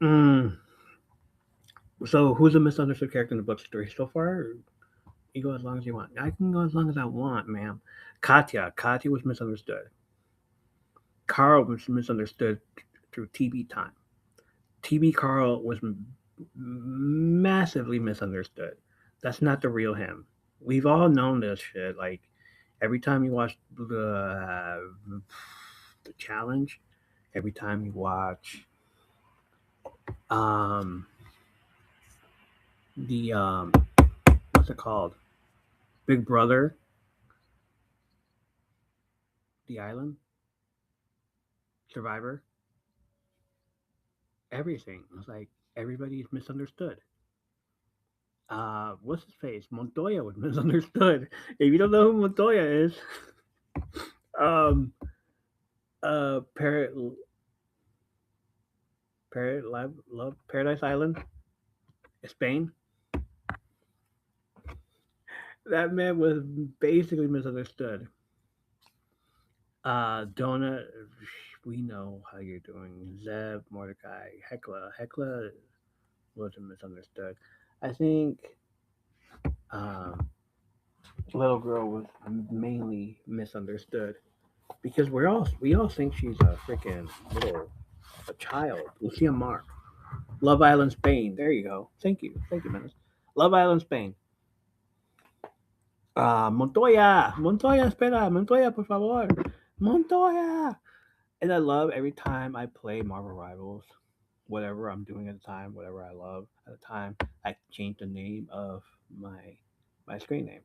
[SPEAKER 1] Mm. So, who's a misunderstood character in the books three so far? You go as long as you want. I can go as long as I want, ma'am. Katya. Katya was misunderstood. Carl was misunderstood through TB time. TB Carl was massively misunderstood. That's not the real him. We've all known this shit. Like every time you watch the challenge, every time you watch um, the what's it called? Big Brother, The Island, Survivor, everything. It's like everybody's misunderstood. What's his face? Montoya was misunderstood. If you don't know who Montoya is, um, Parrot, Love, Paradise Island, Spain. That man was basically misunderstood. Donut, we know how you're doing. Zeb, Mordecai, Hecla wasn't misunderstood. I think um, little girl was mainly misunderstood because we all think she's a freaking little a child. Lucia Mar, Love Island, Spain. There you go. Thank you, Menace. Love Island, Spain. Montoya, Montoya, espera, Montoya, por favor, Montoya. And I love every time I play Marvel Rivals, whatever I'm doing at the time, whatever I love at the time, I change the name of my screen name.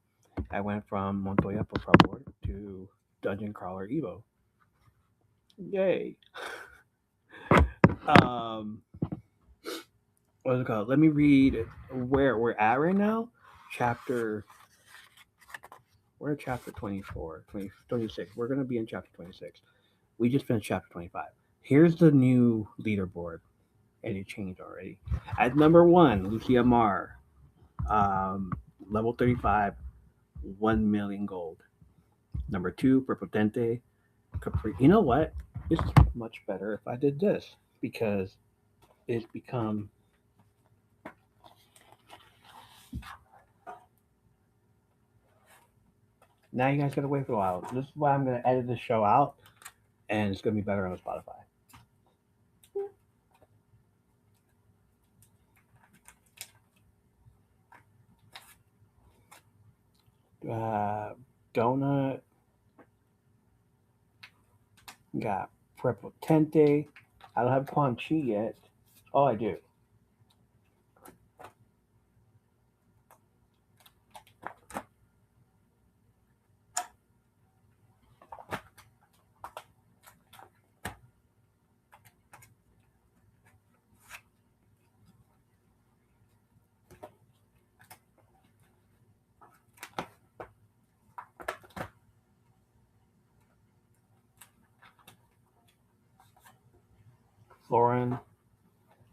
[SPEAKER 1] I went from Montoya por favor to Dungeon Crawler Evo. Yay! Um, what's it called? Let me read where we're at right now. Chapter. We're at chapter 24, 26. We're going to be in chapter 26. We just finished chapter 25. Here's the new leaderboard, and it changed already. At number one, Lucia Mar, um, level 35, 1 million gold. Number two, Prepotente, Capri. You know what? It's much better if I did this because it's become. Now you guys gotta wait for a while. This is why I'm gonna edit this show out, and it's gonna be better on Spotify. Uh, Donut got Prepotente. I don't have Quan Chi yet. Oh, I do. Lauren,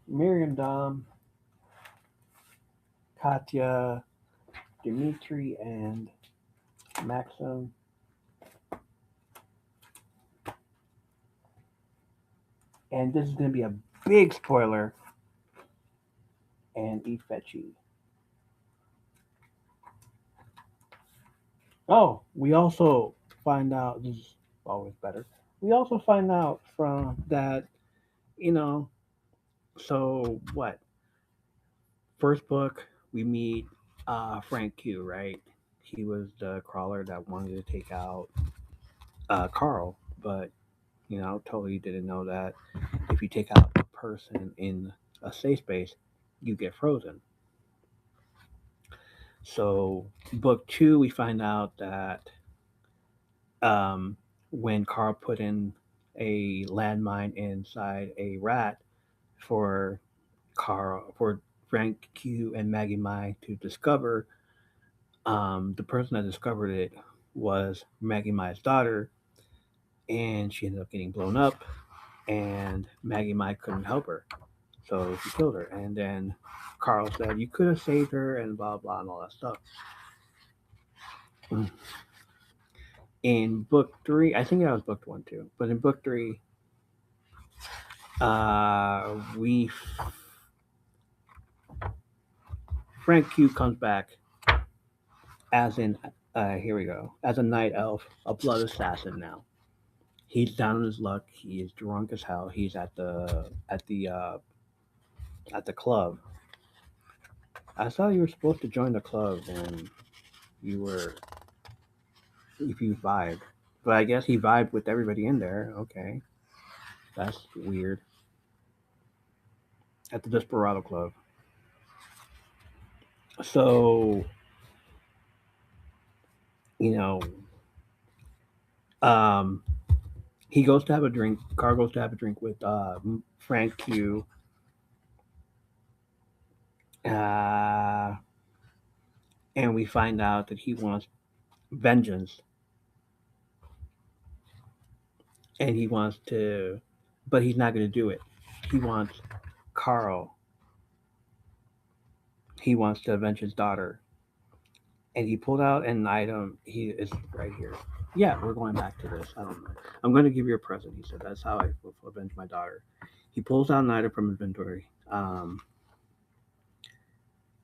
[SPEAKER 1] Miriam Dom, Katya, Dimitri, and Maxim. And this is going to be a big spoiler. And Ifechi. Oh, we also find out, this is always better. We also find out from that, you know, so what? First book, we meet Frank Q, right? He was the crawler that wanted to take out Carl, but totally didn't know that if you take out a person in a safe space, you get frozen. So, book two, we find out that um, when Carl put in a landmine inside a rat for for Frank Q and Maggie Mai to discover, the person that discovered it was Maggie Mai's daughter, and she ended up getting blown up, and Maggie Mai couldn't help her. So he killed her. And then Carl said, "You could have saved her," and blah, blah, and all that stuff. In book three, I think that was book one too, but in book three, we Frank Q comes back as in, here we go, as a night elf, a blood assassin now. He's down on his luck. He is drunk as hell. He's at the club. I saw you were supposed to join the club, and you were if you vibed. But I guess he vibed with everybody in there. Okay, that's weird. At the Desperado Club. So you know, um, he goes to have a drink. Carl goes to have a drink with Frank Q. Uh, and we find out that he wants vengeance, and he wants to, but he's not going to do it. He wants Carl. He wants to avenge his daughter, and he pulled out an item. He is right here. Yeah, we're going back to this. I don't know. I'm going to give you a present. He said, "That's how I will avenge my daughter." He pulls out an item from inventory.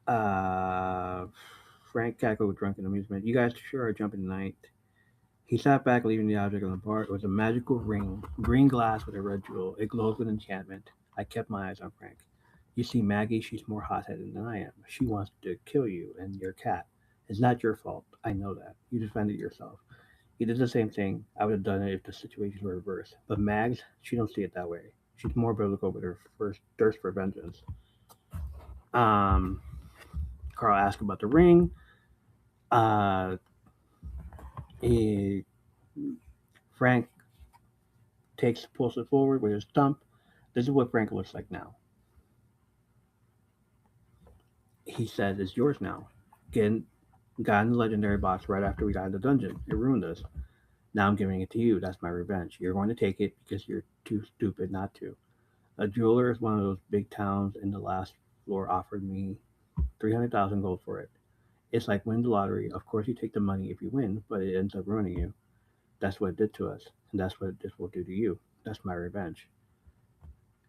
[SPEAKER 1] Uh, Frank cackled with drunken amusement. "You guys sure are jumping tonight." He sat back, leaving the object on the bar. It was a magical ring, green glass with a red jewel. It glows with enchantment. I kept my eyes on Frank. "You see, Maggie, she's more hot-headed than I am. She wants to kill you and your cat. It's not your fault. I know that. You defended yourself. You did the same thing. I would have done it if the situation were reversed. But Mags, she don't see it that way. She's more biblical with her first thirst for vengeance." Um, Carl asked about the ring. Uh, he, Frank pulls it forward with his thumb. This is what Frank looks like now. He says, "It's yours now." Again, got in the legendary box right after we got in the dungeon. It ruined us. Now I'm giving it to you. That's my revenge. You're going to take it because you're too stupid not to. A jeweler is one of those big towns in the last floor offered me 300,000 gold for it. It's like winning the lottery. Of course, you take the money if you win, but it ends up ruining you. That's what it did to us, and that's what this will do to you. That's my revenge.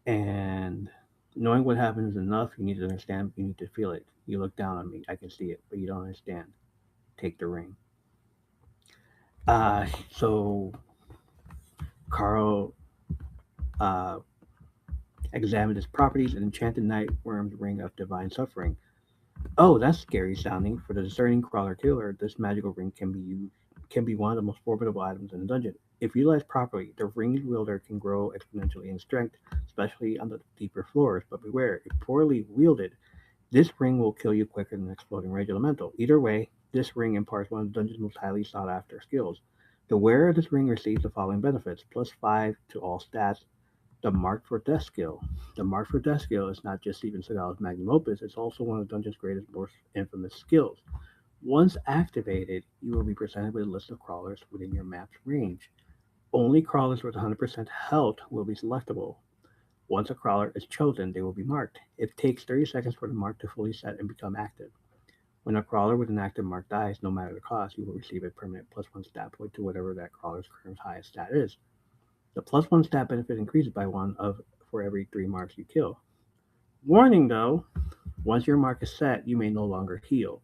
[SPEAKER 1] And knowing what happened is enough. You need to understand. You need to feel it. You look down on me. I can see it, but you don't understand. Take the ring. So Carl uh, examined his properties and enchanted Nightworm's ring of divine suffering. Oh, that's scary sounding. For the discerning crawler killer, this magical ring can be one of the most formidable items in the dungeon. If utilized properly, the ring's wielder can grow exponentially in strength, especially on the deeper floors. But beware, if poorly wielded, this ring will kill you quicker than an exploding rage elemental. Either way, this ring imparts one of the dungeon's most highly sought after skills. The wearer of this ring receives the following benefits: +5 to all stats, the Marked for Death skill. The Marked for Death skill is not just Steven Seagal's magnum opus, it's also one of the dungeon's greatest, most infamous skills. Once activated, you will be presented with a list of crawlers within your map's range. Only crawlers with 100% health will be selectable. Once a crawler is chosen, they will be marked. It takes 30 seconds for the mark to fully set and become active. When a crawler with an active mark dies, no matter the cost, you will receive a permanent +1 stat point to whatever that crawler's current highest stat is. The +1 stat benefit increases by one of for every 3 marks you kill. Warning though, once your mark is set, you may no longer heal.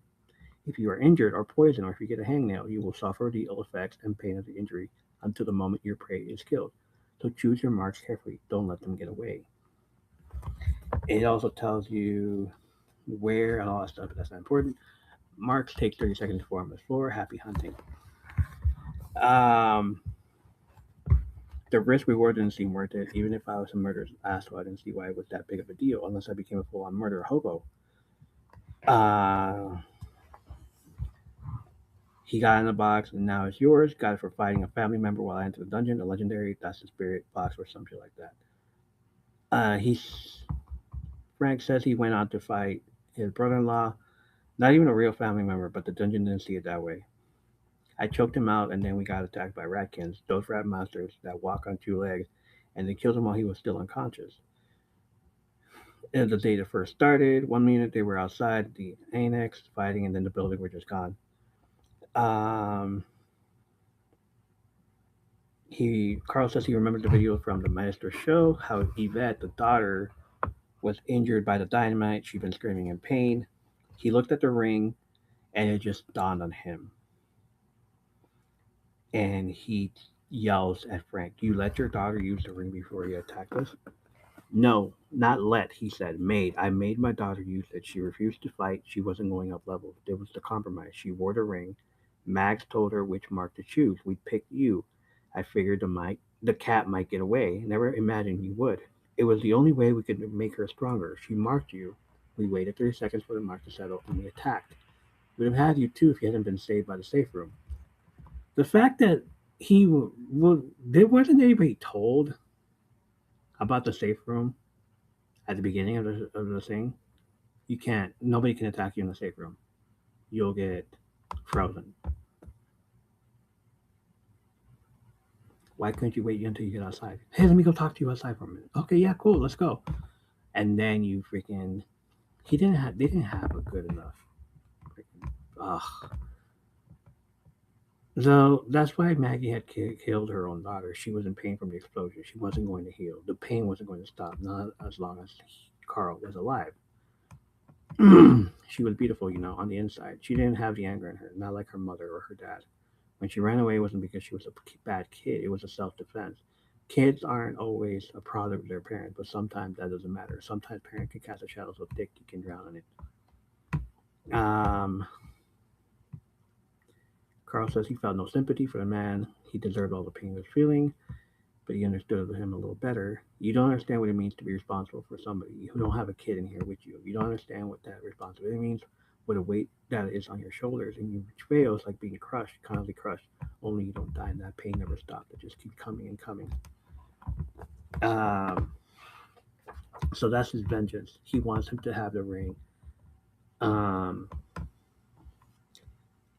[SPEAKER 1] If you are injured or poisoned or if you get a hangnail, you will suffer the ill effects and pain of the injury until the moment your prey is killed. So choose your marks carefully. Don't let them get away. It also tells you where and all that stuff, but that's not important. Marks take 30 seconds to form on the floor. Happy hunting. Um, the risk reward didn't seem worth it. Even if I was a murderer's asshole, I didn't see why it was that big of a deal unless I became a full on murderer hobo. Uh, he got in the box and now it's yours. Got it for fighting a family member while I entered the dungeon. A legendary, that's the spirit box or something like that. He's Frank says he went on to fight his brother-in-law. Not even a real family member, but the dungeon didn't see it that way. I choked him out, and then we got attacked by ratkins, those rat monsters that walk on 2 legs, and they killed him while he was still unconscious. And the day that first started, 1 minute they were outside the annex fighting, and then the building were just gone. Um, Carl says he remembered the video from the Maestro show, how Yvette, the daughter, was injured by the dynamite. She'd been screaming in pain. He looked at the ring, and it just dawned on him. And he yells at Frank, "You let your daughter use the ring before you attacked us?" "No, not let," he said. "Made. I made my daughter use it. She refused to fight. She wasn't going up levels. There was the compromise. She wore the ring. Max told her which mark to choose. We picked you. I figured the cat might get away. Never imagined you would. It was the only way we could make her stronger. She marked you. We waited 30 seconds for the mark to settle, and we attacked. We'd have had you too if you hadn't been saved by the safe room." The fact that there wasn't anybody told about the safe room at the beginning of the thing. You can't. Nobody can attack you in the safe room. You'll get frozen. Why couldn't you wait until you get outside? Hey, let me go talk to you outside for a minute. Okay, yeah, cool, let's go. And then you freaking. He didn't have. They didn't have a good enough. Freaking. Ugh. So that's why Maggie had killed her own daughter. She was in pain from the explosion. She wasn't going to heal. The pain wasn't going to stop, not as long as Carl was alive. She was beautiful, on the inside. She didn't have the anger in her, not like her mother or her dad. When she ran away, it wasn't because she was a bad kid, it was a self defense. Kids aren't always a product of their parents, but sometimes that doesn't matter. Sometimes parents can cast a shadow so thick you can drown in it. Um, Carl says he felt no sympathy for the man. He deserved all the pain he was feeling, but he understood him a little better. You don't understand what it means to be responsible for somebody who don't have a kid in here with you. You don't understand what that responsibility means, what a weight that is on your shoulders, and you fail is like being crushed, constantly crushed. Only you don't die, and that pain never stops. It just keeps coming and coming. Um, so that's his vengeance. He wants him to have the ring, um,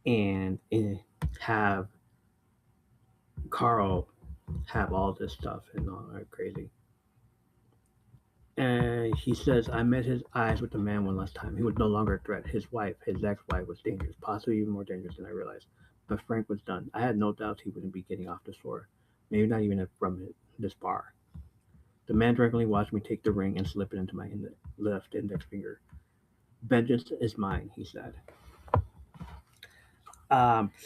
[SPEAKER 1] and have Carl have all this stuff and all that crazy. And he says, "I met his eyes with the man one last time. He was no longer a threat. His wife, his ex wife, was dangerous, possibly even more dangerous than I realized. but Frank was done. I had no doubts he wouldn't be getting off this floor, maybe not even from this bar. The man drunkenly watched me take the ring and slip it into my left index finger. Vengeance is mine, he said.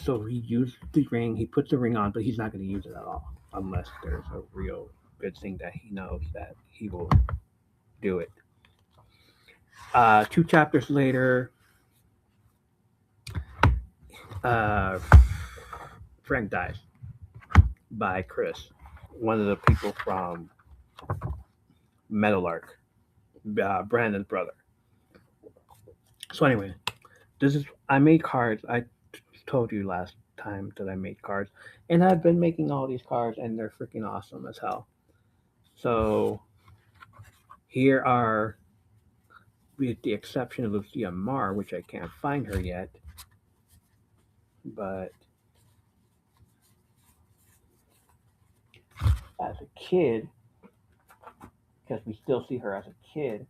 [SPEAKER 1] So he used the ring. He puts the ring on, but he's not going to use it at all unless there's a real good thing that he knows that he will do it. 2 chapters later, uh, Frank dies by Chris, one of the people from Metalark, Brandon's brother. So anyway, this is I made cards. I told you last time that I made cards, and I've been making all these cards, and they're freaking awesome as hell. So here are, with the exception of Lucia Marr, which I can't find her yet, but as a kid, because we still see her as a kid.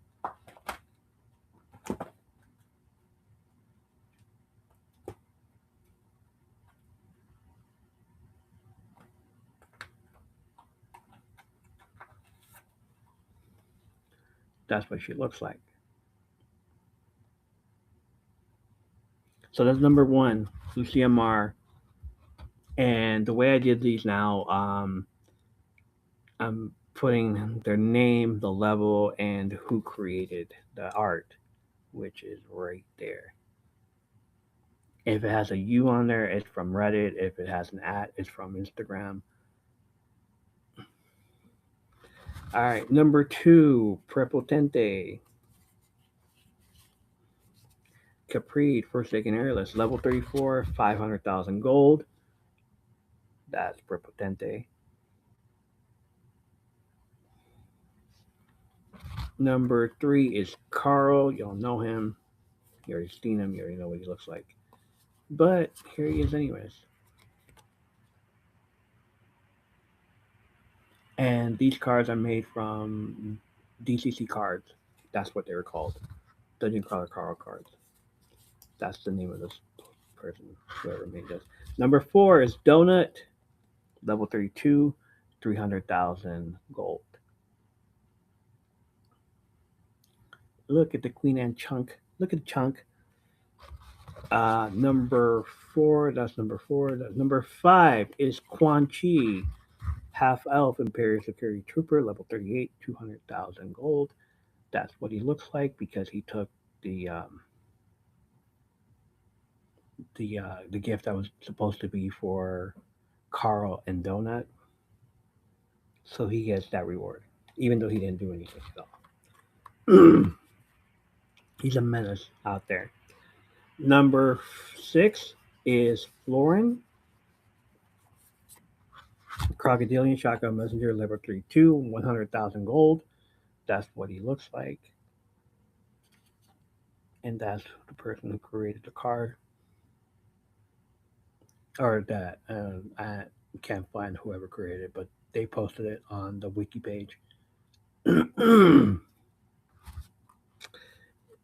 [SPEAKER 1] That's what she looks like. So that's number one, Lucia Marr. And the way I did these now, I'm putting their name, the level, and who created the art, which is right there. If it has a U on there, it's from Reddit. If it has an at, it's from Instagram. All right, number two, Prepotente. Capri, Forsaken Airless, level 34, 500,000 gold. That's Prepotente. Number three is Carl. You'll know him. You already seen him. You already know what he looks like. But here he is, anyways. And these cards are made from DCC cards. That's what they were called. Dungeon Crawler Carl cards. That's the name of this person, whoever made this. Number four is Donut, level 32, 300,000 gold. Look at the Queen Anne chunk. Look at the chunk. Number four, that's number four. Number five is Quan Chi, half elf Imperial Security Trooper, level 38, 200,000 gold. That's what he looks like because he took the the gift that was supposed to be for Carl and Donut. So he gets that reward, even though he didn't do anything at all. He's a menace out there. Number six is Florin, Crocodilian Shotgun Messenger, level 32, 100,000 gold. That's what he looks like. And that's the person who created the card. Or that, I can't find whoever created it, but they posted it on the wiki page.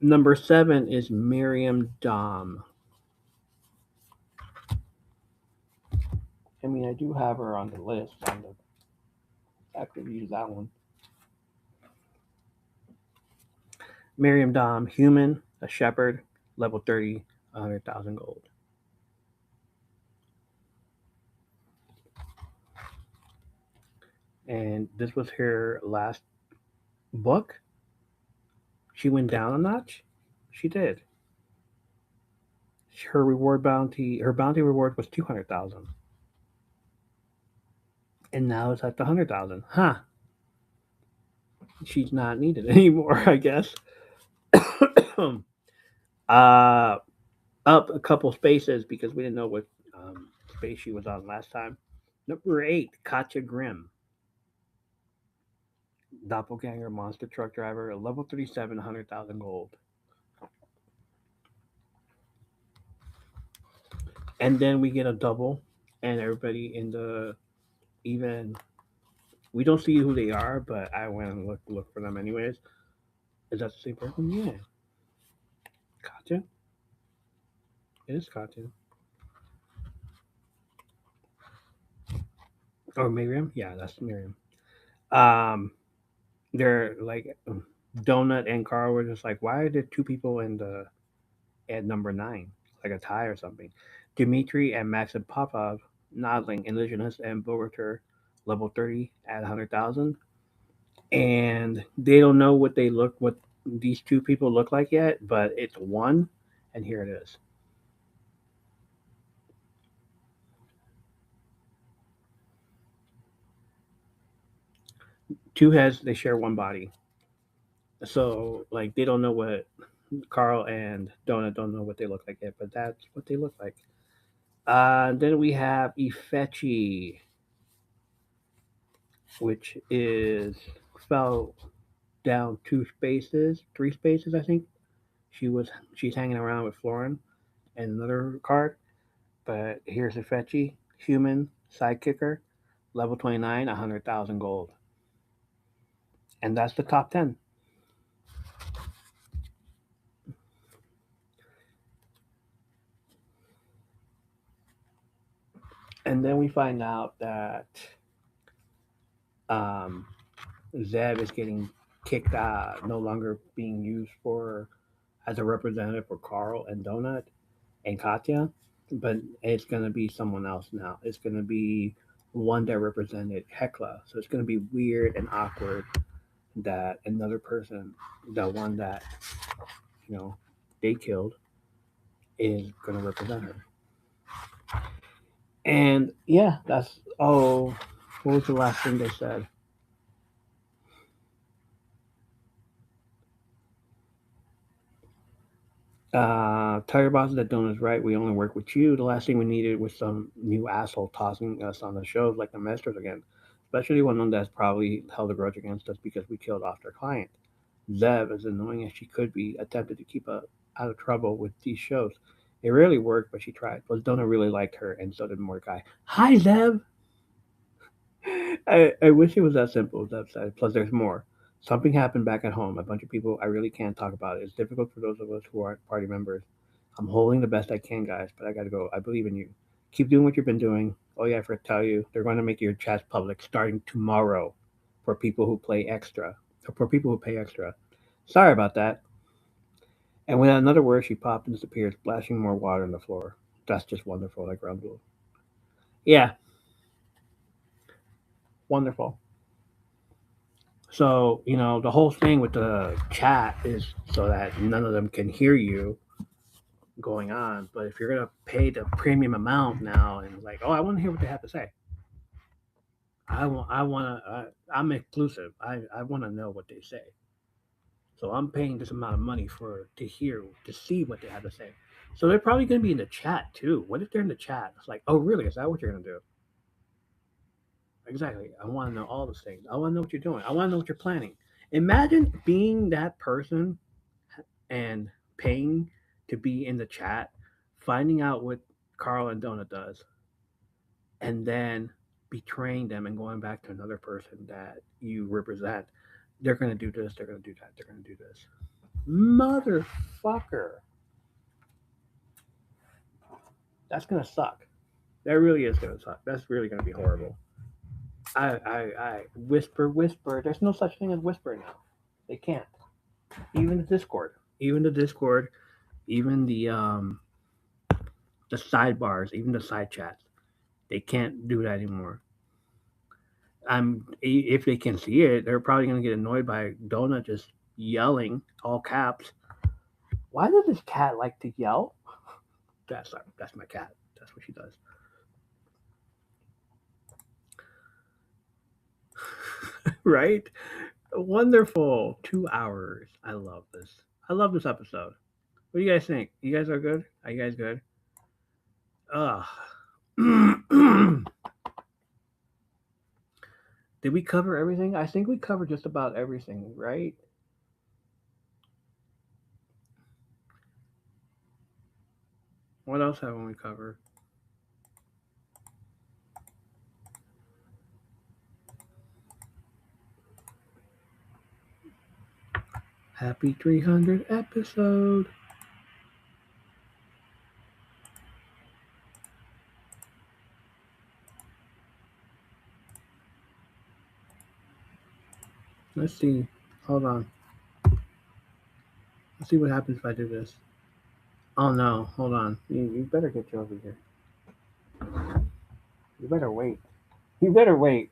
[SPEAKER 1] Number seven is Miriam Dom. I mean, I do have her on the list. I could use that one. Miriam Dom, human, a shepherd, level 30, 100,000 gold. And this was her last book. She went down a notch. She did. Her bounty reward was 200,000, and now it's at the 100,000. Huh? She's not needed anymore, I guess. uh, Up a couple spaces because we didn't know what space she was on last time. Number eight, Katja Grimm, doppelganger monster truck driver, level 37, 100,000 gold. And then we get a double, and everybody in the even we don't see who they are, but I went and look for them anyways. Is that the same person? Yeah, Katja. It is Katja. or Miriam. Yeah, that's Miriam. Um, they're like Donut and Carl were just like, why are there two people in the at number 9, like a tie or something? Dmitry and Maxim Popov, Nodling, Illusionist, and Bogarter, level 30 at 100,000. And they don't know what these two people look like yet, but it's one, and here it is. Two heads, they share one body. So like they don't know what Carl and Donut don't know what they look like yet, but that's what they look like. Then we have Ifechi, which is spelled down 2 spaces, 3 spaces, I think. She's hanging around with Florin and another card. But here's Ifechi, human sidekicker, level 29, 100,000 gold, and that's the top 10. And then we find out that um, Zeb is getting kicked out, no longer being used for as a representative for Carl and Donut and Katya, but it's going to be someone else now. It's going to be one that represented Hecla. So it's going to be weird and awkward that another person, the one that, you know, they killed, is going to represent her. And yeah, that's, oh, what was the last thing they said? Tiger Boss that Donut's right. We only work with you. The last thing we needed was some new asshole tossing us on the shows like the Masters again. Especially one that's probably held a grudge against us because we killed off their client. Zev, as annoying as she could be, attempted to keep us out of trouble with these shows. It rarely worked, but she tried. Plus, Donut really liked her, and so did Mordecai. Hi, Zev! I wish it was that simple, Zev said. Plus, there's more. Something happened back at home. A bunch of people I really can't talk about. It's difficult for those of us who aren't party members. I'm holding the best I can, guys, but I gotta go. I believe in you. Keep doing what you've been doing. Oh yeah, I forgot to tell you, they're going to make your chats public starting tomorrow for people who play extra, or for people who pay extra. Sorry about that. And without another word, she popped and disappeared, splashing more water on the floor. That's just wonderful, like ground rule. Yeah, wonderful. So, the whole thing with the chat is so that none of them can hear you going on. But if you're going to pay the premium amount now and like, oh, I want to hear what they have to say. I'm inclusive. I want to know what they say. So I'm paying this amount of money to see what they have to say. So they're probably going to be in the chat too. What if they're in the chat? It's like, oh, really? Is that what you're going to do? Exactly. I want to know all those things. I want to know what you're doing. I want to know what you're planning. Imagine being that person and paying to be in the chat, finding out what Carl and Donut does, and then betraying them and going back to another person that you represent. They're going to do this. They're going to do that. They're going to do this. Motherfucker. That's going to suck. That really is going to suck. That's really going to be horrible. I whisper. There's no such thing as whisper now. They can't. Even the Discord, even the Discord, even the sidebars, even the side chats, they can't do that anymore. If they can see it, they're probably gonna get annoyed by Donut just yelling all caps. Why does this cat like to yell? That's my cat. That's what she does. Right? Wonderful. 2 hours. I love this. I love this episode. What do you guys think? You guys are good? Are you guys good? Ugh. Did we cover everything? I think we covered just about everything, right? What else haven't we covered? Happy 300 episode. Let's see. Hold on. Let's see what happens if I do this. Oh no, hold on. You better get you over here. You better wait. You better wait.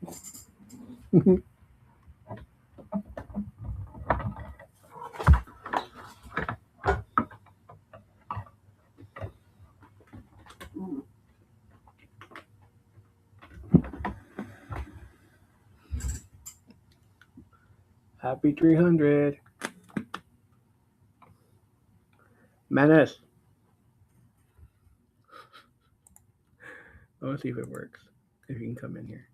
[SPEAKER 1] Happy 300. Menace. I want to see if it works. If you can come in here.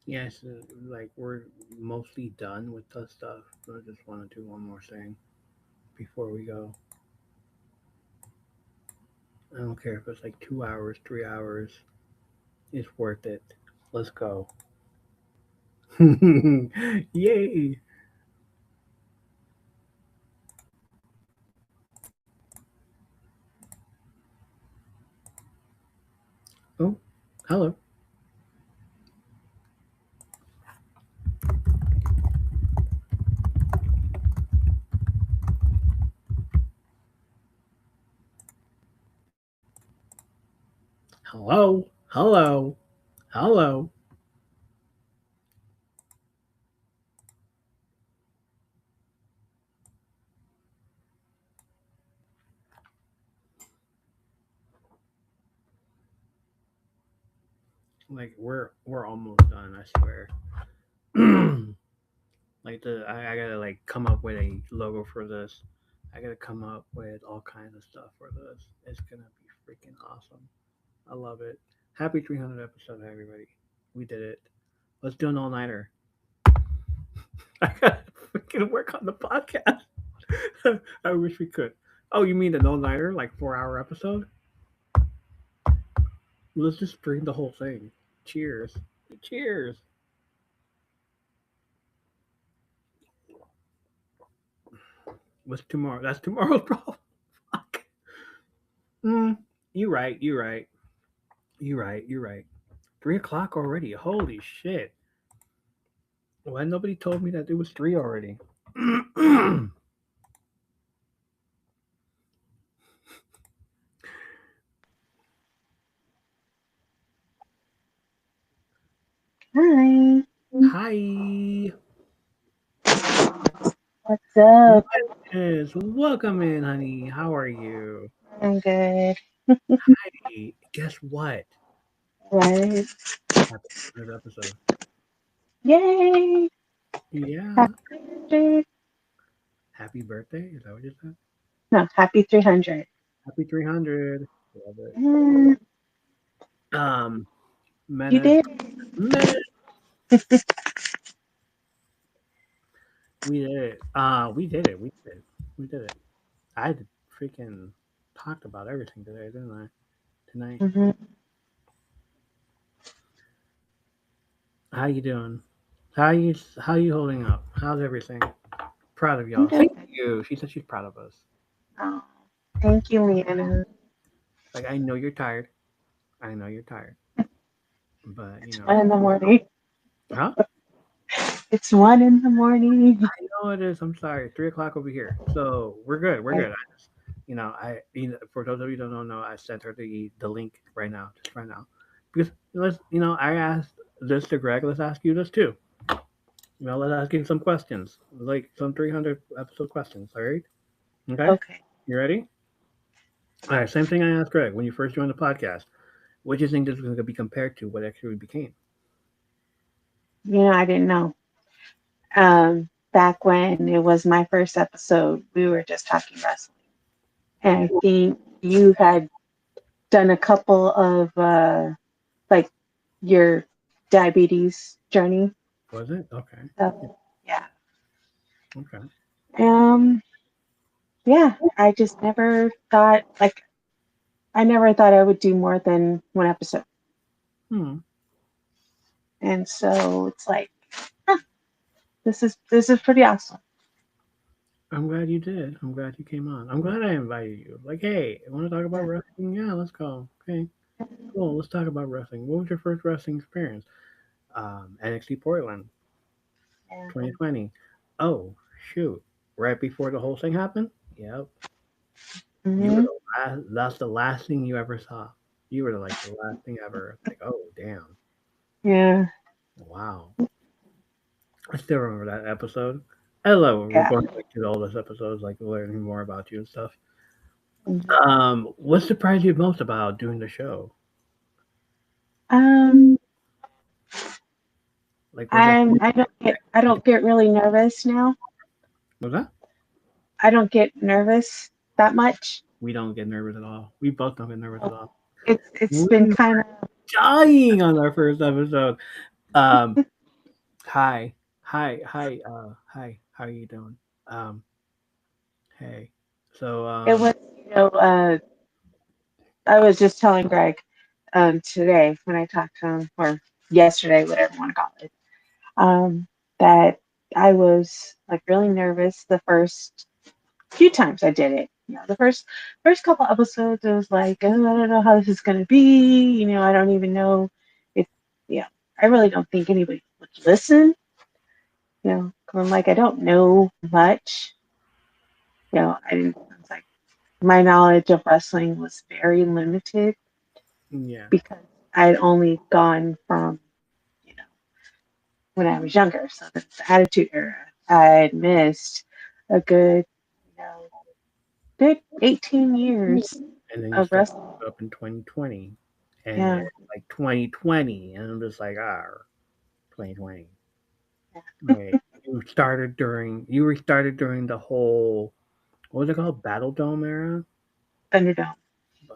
[SPEAKER 1] Yes, like we're mostly done with the stuff. I just want to do one more thing before we go. I don't care if it's like 2 hours, 3 hours. It's worth it. Let's go. Yay! Oh, hello. Hello. Hello. Hello. Like we're almost done, I swear. Like I gotta like come up with a logo for this. I gotta come up with all kinds of stuff for this. It's gonna be freaking awesome. I love it. Happy 300 episode, everybody. We did it. Let's do an all nighter. I gotta freaking work on the podcast. I wish we could. Oh, you mean an all nighter, like 4 hour episode? Let's just stream the whole thing. Cheers. Cheers. What's tomorrow? That's tomorrow's problem. Fuck. Mm, you right. You right. You right. You right. 3 o'clock already. Holy shit. Why nobody told me that it was three already?
[SPEAKER 2] Hi.
[SPEAKER 1] Hi.
[SPEAKER 2] What's up?
[SPEAKER 1] Yes, welcome in, honey. How are you?
[SPEAKER 2] I'm good.
[SPEAKER 1] Hey, guess what?
[SPEAKER 2] What?
[SPEAKER 1] Happy 100th episode.
[SPEAKER 2] Yay!
[SPEAKER 1] Yeah.
[SPEAKER 2] Happy 300.
[SPEAKER 1] Happy birthday. Is that what you said?
[SPEAKER 2] No, happy 300.
[SPEAKER 1] Happy 300. Love it.
[SPEAKER 2] Mm,
[SPEAKER 1] Um,
[SPEAKER 2] you
[SPEAKER 1] Menace.
[SPEAKER 2] did?
[SPEAKER 1] Menace. We did it. We did it. We did it. We did it. I freaking talked about everything today, didn't I? Tonight.
[SPEAKER 2] Mm-hmm.
[SPEAKER 1] How you doing? How you holding up? How's everything? Proud of
[SPEAKER 2] I'm
[SPEAKER 1] y'all.
[SPEAKER 2] doing
[SPEAKER 1] Thank you. She said she's proud of us.
[SPEAKER 2] oh, thank you, Leanna.
[SPEAKER 1] Like I know you're tired. I know you're tired. But
[SPEAKER 2] It's 1 in the morning.
[SPEAKER 1] huh?
[SPEAKER 2] It's 1 in the morning.
[SPEAKER 1] I know it is. I'm sorry. 3 o'clock over here. So we're good. We're good. I just, for those of you who don't know, I sent her the link right now, just right now, because I asked this to Greg. Let's ask you this too. Now let's ask you some questions, like some 300 episode questions. All right? Okay.
[SPEAKER 2] Okay.
[SPEAKER 1] You ready? All right. Same thing I asked Greg when you first joined the podcast. What do you think this is going to be compared to what actually became?
[SPEAKER 2] I didn't know. Back when it was my first episode, we were just talking wrestling. And I think you had done a couple of like your diabetes journey.
[SPEAKER 1] Was it? Okay.
[SPEAKER 2] Yeah.
[SPEAKER 1] Okay.
[SPEAKER 2] Um, yeah, I just never thought I never thought I would do more than one episode.
[SPEAKER 1] Hmm.
[SPEAKER 2] And so it's like, huh, this is pretty awesome.
[SPEAKER 1] I'm glad you did. I'm glad you came on. I'm glad I invited you. Like, hey, I want to talk about wrestling? Yeah, let's go. Okay, cool. Let's talk about wrestling. What was your first wrestling experience? NXT Portland,
[SPEAKER 2] Yeah.
[SPEAKER 1] 2020. Oh, shoot. Right before the whole thing happened? Yep. You were
[SPEAKER 2] Hmm.
[SPEAKER 1] the last, that's the last thing you ever saw. You were like the last thing ever. Like, oh, damn.
[SPEAKER 2] Yeah.
[SPEAKER 1] Wow. I still remember that episode. I love when we're
[SPEAKER 2] Yeah.
[SPEAKER 1] going back to all those episodes, like learning more about you and stuff.
[SPEAKER 2] Mhm.
[SPEAKER 1] What surprised you most about doing the show?
[SPEAKER 2] Um,
[SPEAKER 1] Like, was there something
[SPEAKER 2] I don't get really nervous now.
[SPEAKER 1] was that?
[SPEAKER 2] I don't get nervous that much.
[SPEAKER 1] We don't get nervous at all. We both don't get nervous at all.
[SPEAKER 2] It's
[SPEAKER 1] We
[SPEAKER 2] been
[SPEAKER 1] were
[SPEAKER 2] kind of
[SPEAKER 1] dying on our first episode. Um, hi, hi. How are you doing? Um, hey. So,
[SPEAKER 2] it was, I was just telling Greg today when I talked to him, or yesterday, whatever you want to call it, that I was like really nervous the first few times I did it. The first couple episodes, I was like, oh, I don't know how this is gonna be. I don't even know if, yeah, I really don't think anybody would listen. 'Cause I'm like, I don't know much. I didn't. I was like, my knowledge of wrestling was very limited
[SPEAKER 1] yeah.
[SPEAKER 2] because I had only gone from, you know, when I was younger. So the Attitude Era, I had missed a you know, good 18 years
[SPEAKER 1] And then you
[SPEAKER 2] of
[SPEAKER 1] started
[SPEAKER 2] wrestling.
[SPEAKER 1] up in 2020, and
[SPEAKER 2] Yeah.
[SPEAKER 1] it's like 2020, and I'm just like, 2020.
[SPEAKER 2] Yeah.
[SPEAKER 1] Wait, you restarted during the whole, what was it called? Battle Dome era?
[SPEAKER 2] Thunderdome.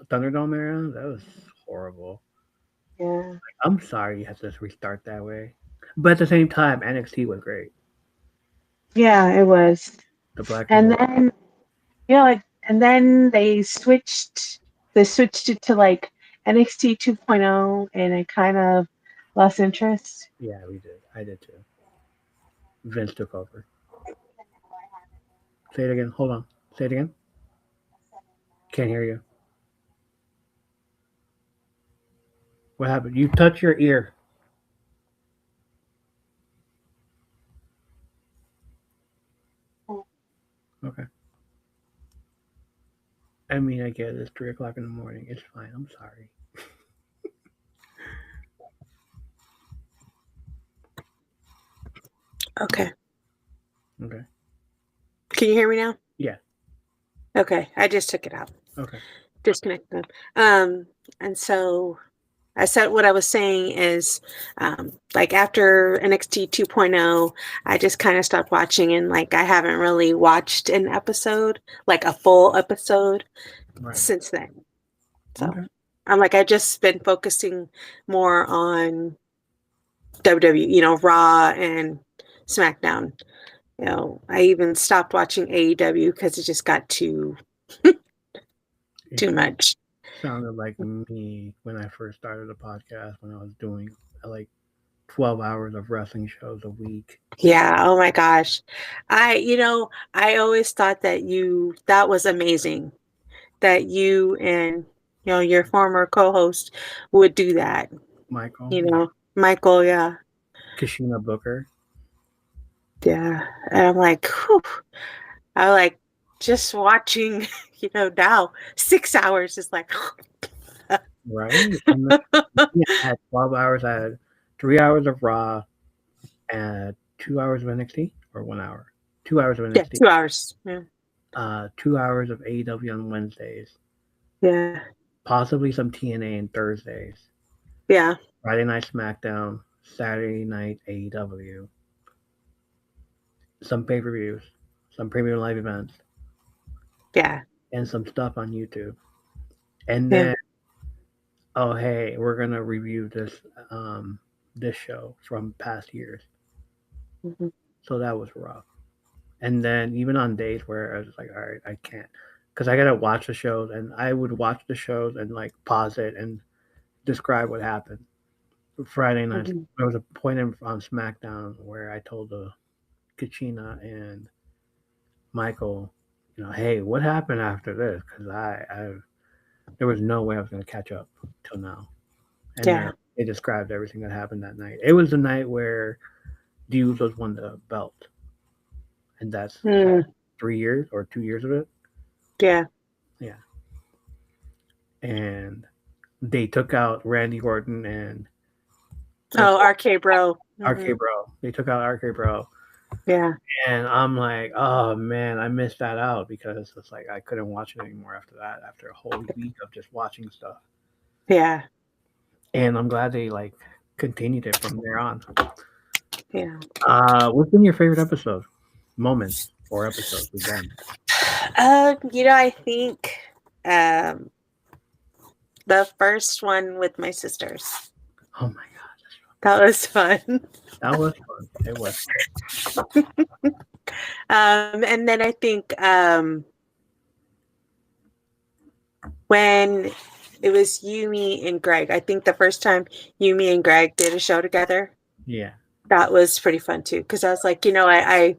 [SPEAKER 1] Thunderdome era? That was horrible.
[SPEAKER 2] Yeah.
[SPEAKER 1] I'm sorry you had to restart that way. But at the same time, NXT was great.
[SPEAKER 2] Yeah, it was.
[SPEAKER 1] The black and
[SPEAKER 2] And
[SPEAKER 1] white.
[SPEAKER 2] then, and then they switched it to like NXT 2.0, and I kind of lost interest.
[SPEAKER 1] Yeah, we did. I did too. Vince took over. Say it again. Hold on. Say it again. Can't hear you. What happened? You touch your ear. Okay. I mean, I get it. It's 3 o'clock in the morning. It's fine. I'm sorry.
[SPEAKER 3] Okay.
[SPEAKER 1] Okay.
[SPEAKER 3] Can you hear me now?
[SPEAKER 1] Yeah.
[SPEAKER 3] Okay. I just took it out.
[SPEAKER 1] Okay.
[SPEAKER 3] Disconnected. And so I said what I was saying is like after NXT 2.0, I just kind of stopped watching, and like I haven't really watched an episode, like a full episode
[SPEAKER 1] Right.
[SPEAKER 3] since then. So
[SPEAKER 1] Okay.
[SPEAKER 3] I'm like, I just been focusing more on WWE, Raw and SmackDown. I even stopped watching AEW because it just got too
[SPEAKER 1] It
[SPEAKER 3] much.
[SPEAKER 1] sounded like me when I first started the podcast when I was doing like 12 hours of wrestling shows a week.
[SPEAKER 3] Yeah. Oh my gosh. I always thought that was amazing that you and, your former co-host would do that.
[SPEAKER 1] Michael.
[SPEAKER 3] Michael. Yeah.
[SPEAKER 1] Kashina Booker.
[SPEAKER 3] Yeah. And I'm like, whew. I like just watching, now 6 hours is like,
[SPEAKER 1] Right? And then, yeah, I had 12 hours. I had 3 hours of Raw and 2 hours of NXT or 1 hour? 2 hours of
[SPEAKER 3] Yeah,
[SPEAKER 1] NXT.
[SPEAKER 3] 2 hours. Yeah.
[SPEAKER 1] 2 hours of AEW on Wednesdays.
[SPEAKER 3] Yeah.
[SPEAKER 1] Possibly some TNA on Thursdays.
[SPEAKER 3] Yeah.
[SPEAKER 1] Friday night SmackDown. Saturday night AEW. Some pay-per-views. Some premium live events.
[SPEAKER 3] Yeah.
[SPEAKER 1] And some stuff on YouTube. And
[SPEAKER 3] Yeah.
[SPEAKER 1] then, oh hey, we're gonna review this show from past years.
[SPEAKER 3] Mm-hmm.
[SPEAKER 1] So that was rough. And then even on days where I was like, all right, I can't, because I gotta watch the shows, and I would watch the shows and like pause it and describe what happened. Friday night,
[SPEAKER 3] Mm-hmm.
[SPEAKER 1] there was a point on SmackDown where I told Kachina and Michael, hey, what happened after this? Because there was no way I was gonna catch up till now. And
[SPEAKER 3] Yeah.
[SPEAKER 1] then they described everything that happened that night. It was the night where the Usos won the belt, and that's 3 years or 2 years of it.
[SPEAKER 3] Yeah.
[SPEAKER 1] Yeah. And they took out Randy Orton and
[SPEAKER 3] RK Bro.
[SPEAKER 1] RK Bro. They took out RK Bro.
[SPEAKER 3] Yeah.
[SPEAKER 1] And I'm like, oh man, I missed that out because it's like I couldn't watch it anymore after that, after a whole week of just watching stuff.
[SPEAKER 3] Yeah.
[SPEAKER 1] And I'm glad they like continued it from there on.
[SPEAKER 3] Yeah.
[SPEAKER 1] What's been your favorite episode? Moments or episodes we've done?
[SPEAKER 3] I think the first one with my sisters.
[SPEAKER 1] Oh my god.
[SPEAKER 3] That was fun.
[SPEAKER 1] That was fun. It was
[SPEAKER 3] fun. And then I think when it was Yumi and Greg, I think the first time Yumi and Greg did a show together.
[SPEAKER 1] Yeah.
[SPEAKER 3] That was pretty fun too. Because I was like, I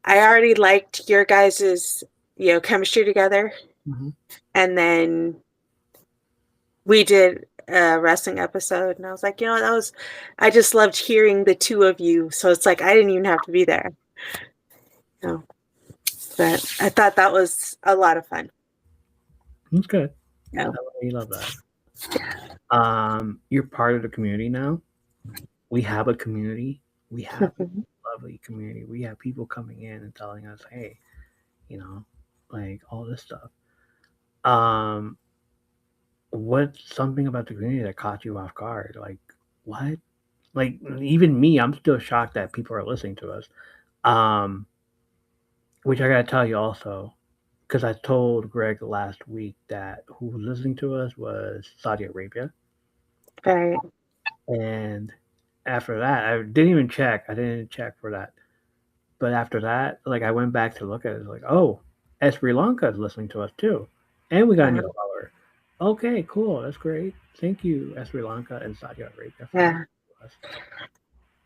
[SPEAKER 3] already liked your guys's, chemistry together.
[SPEAKER 1] Mm-hmm.
[SPEAKER 3] And then we did a wrestling episode, and I was like, I just loved hearing the two of you. So it's like I didn't even have to be there. No, but I thought that was a lot of fun.
[SPEAKER 1] That's good.
[SPEAKER 3] Yeah.
[SPEAKER 1] I love that. You're part of the community now. We have a community. We have a lovely community. We have people coming in and telling us, hey, like all this stuff. What's something about the community that caught you off guard? Like, what? Like, even me, I'm still shocked that people are listening to us. Which I gotta tell you also, because I told Greg last week that who was listening to us was Saudi Arabia.
[SPEAKER 3] Right.
[SPEAKER 1] And after that, I didn't even check. I didn't check for that. But after that, like I went back to look at it, like, oh, Sri Lanka is listening to us too. And we got a new follower. Okay, cool. That's great. Thank you, Sri Lanka and Saudi Arabia.
[SPEAKER 3] Yeah.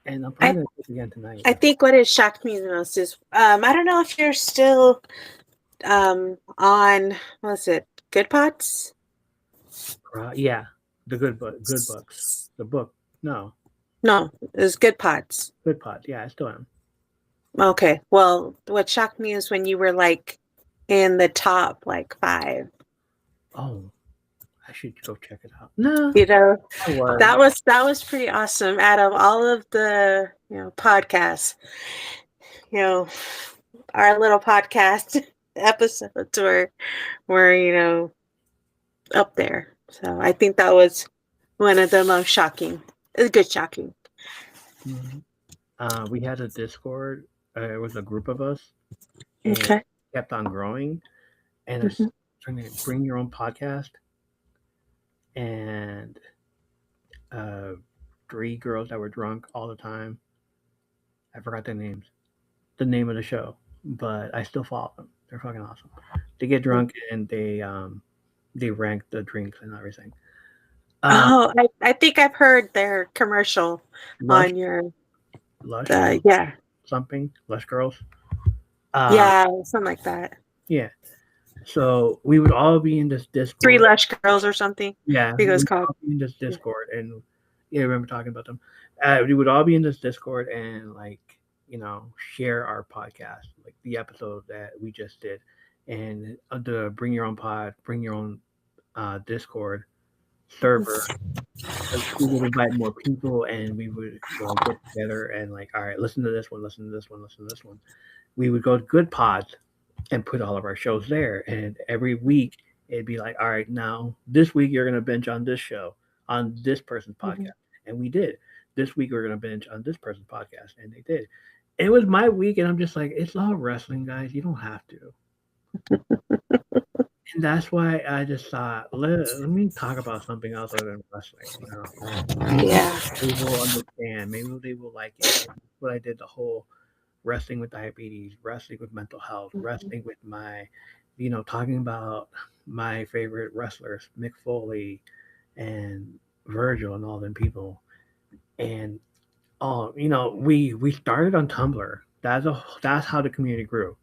[SPEAKER 1] And I'm probably going to do it again tonight.
[SPEAKER 3] I think what has shocked me the most is, I don't know if you're still on, what was it, Good Pots?
[SPEAKER 1] Yeah, the Good Books. The book. No,
[SPEAKER 3] it was Good Pots.
[SPEAKER 1] Good Pots. Yeah, I still am.
[SPEAKER 3] Okay. Well, what shocked me is when you were like in the top 5.
[SPEAKER 1] Oh, I should go check it out. No,
[SPEAKER 3] that was pretty awesome. Out of all of the podcasts, our little podcast episodes were up there. So I think that was one of the most shocking. It's good shocking.
[SPEAKER 1] Mm-hmm. We had a Discord. It was a group of us.
[SPEAKER 3] Okay.
[SPEAKER 1] It kept on growing, and it's trying to bring your own podcast. And 3 girls that were drunk all the time. I forgot their names. The name of the show, but I still follow them. They're fucking awesome. They get drunk and they rank the drinks and everything.
[SPEAKER 3] I think I've heard their commercial
[SPEAKER 1] Lush,
[SPEAKER 3] on your
[SPEAKER 1] Lush, something Lush Girls.
[SPEAKER 3] Something like that.
[SPEAKER 1] Yeah. So we would all be in this Discord.
[SPEAKER 3] 3 Lush Girls or something.
[SPEAKER 1] Yeah,
[SPEAKER 3] we would all
[SPEAKER 1] be in this Discord, and I remember talking about them. We would all be in this Discord and share our podcast, like the episode that we just did, and the bring your own Discord server we would invite more people, and we would get together and like, all right, listen to this one, listen to this one, listen to this one. We would go to Good Pods and put all of our shows there, and every week it'd be like, all right, now this week you're gonna binge on this show, on this person's podcast, and we did. This week we're gonna binge on this person's podcast, and they did. It was my week, and I'm just like, it's all wrestling, guys. You don't have to. And that's why I just thought, let me talk about something else other than wrestling. You know?
[SPEAKER 3] Yeah.
[SPEAKER 1] Maybe they will understand. Maybe they will like it. That's what I did the whole wrestling with diabetes, wrestling with mental health, wrestling with my, talking about my favorite wrestlers, Mick Foley and Virgil and all them people. And we started on Tumblr. That's how the community grew.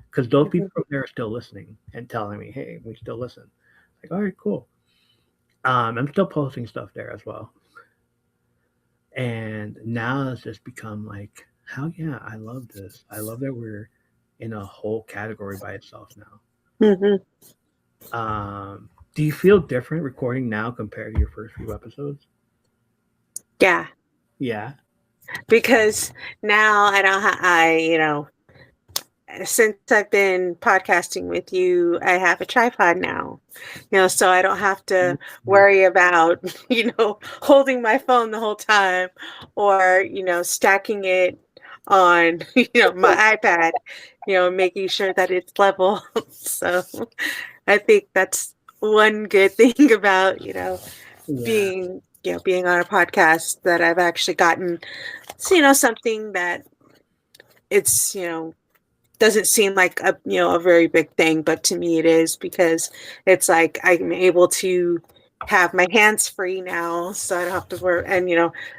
[SPEAKER 1] Because those people from there are still listening and telling me, hey, we still listen. Like, all right, cool. I'm still posting stuff there as well. And now it's just become like, hell yeah, I love this. I love that we're in a whole category by itself now. Do you feel different recording now compared to your first few episodes?
[SPEAKER 3] Yeah.
[SPEAKER 1] Yeah.
[SPEAKER 3] Because now I don't since I've been podcasting with you, I have a tripod now, so I don't have to worry about, holding my phone the whole time or, stacking it on, my iPad, making sure that it's level. So I think that's one good thing about, being on a podcast, that I've actually gotten, something that it's, doesn't seem like a very big thing, but to me it is, because it's like I'm able to have my hands free now, so I don't have to work, and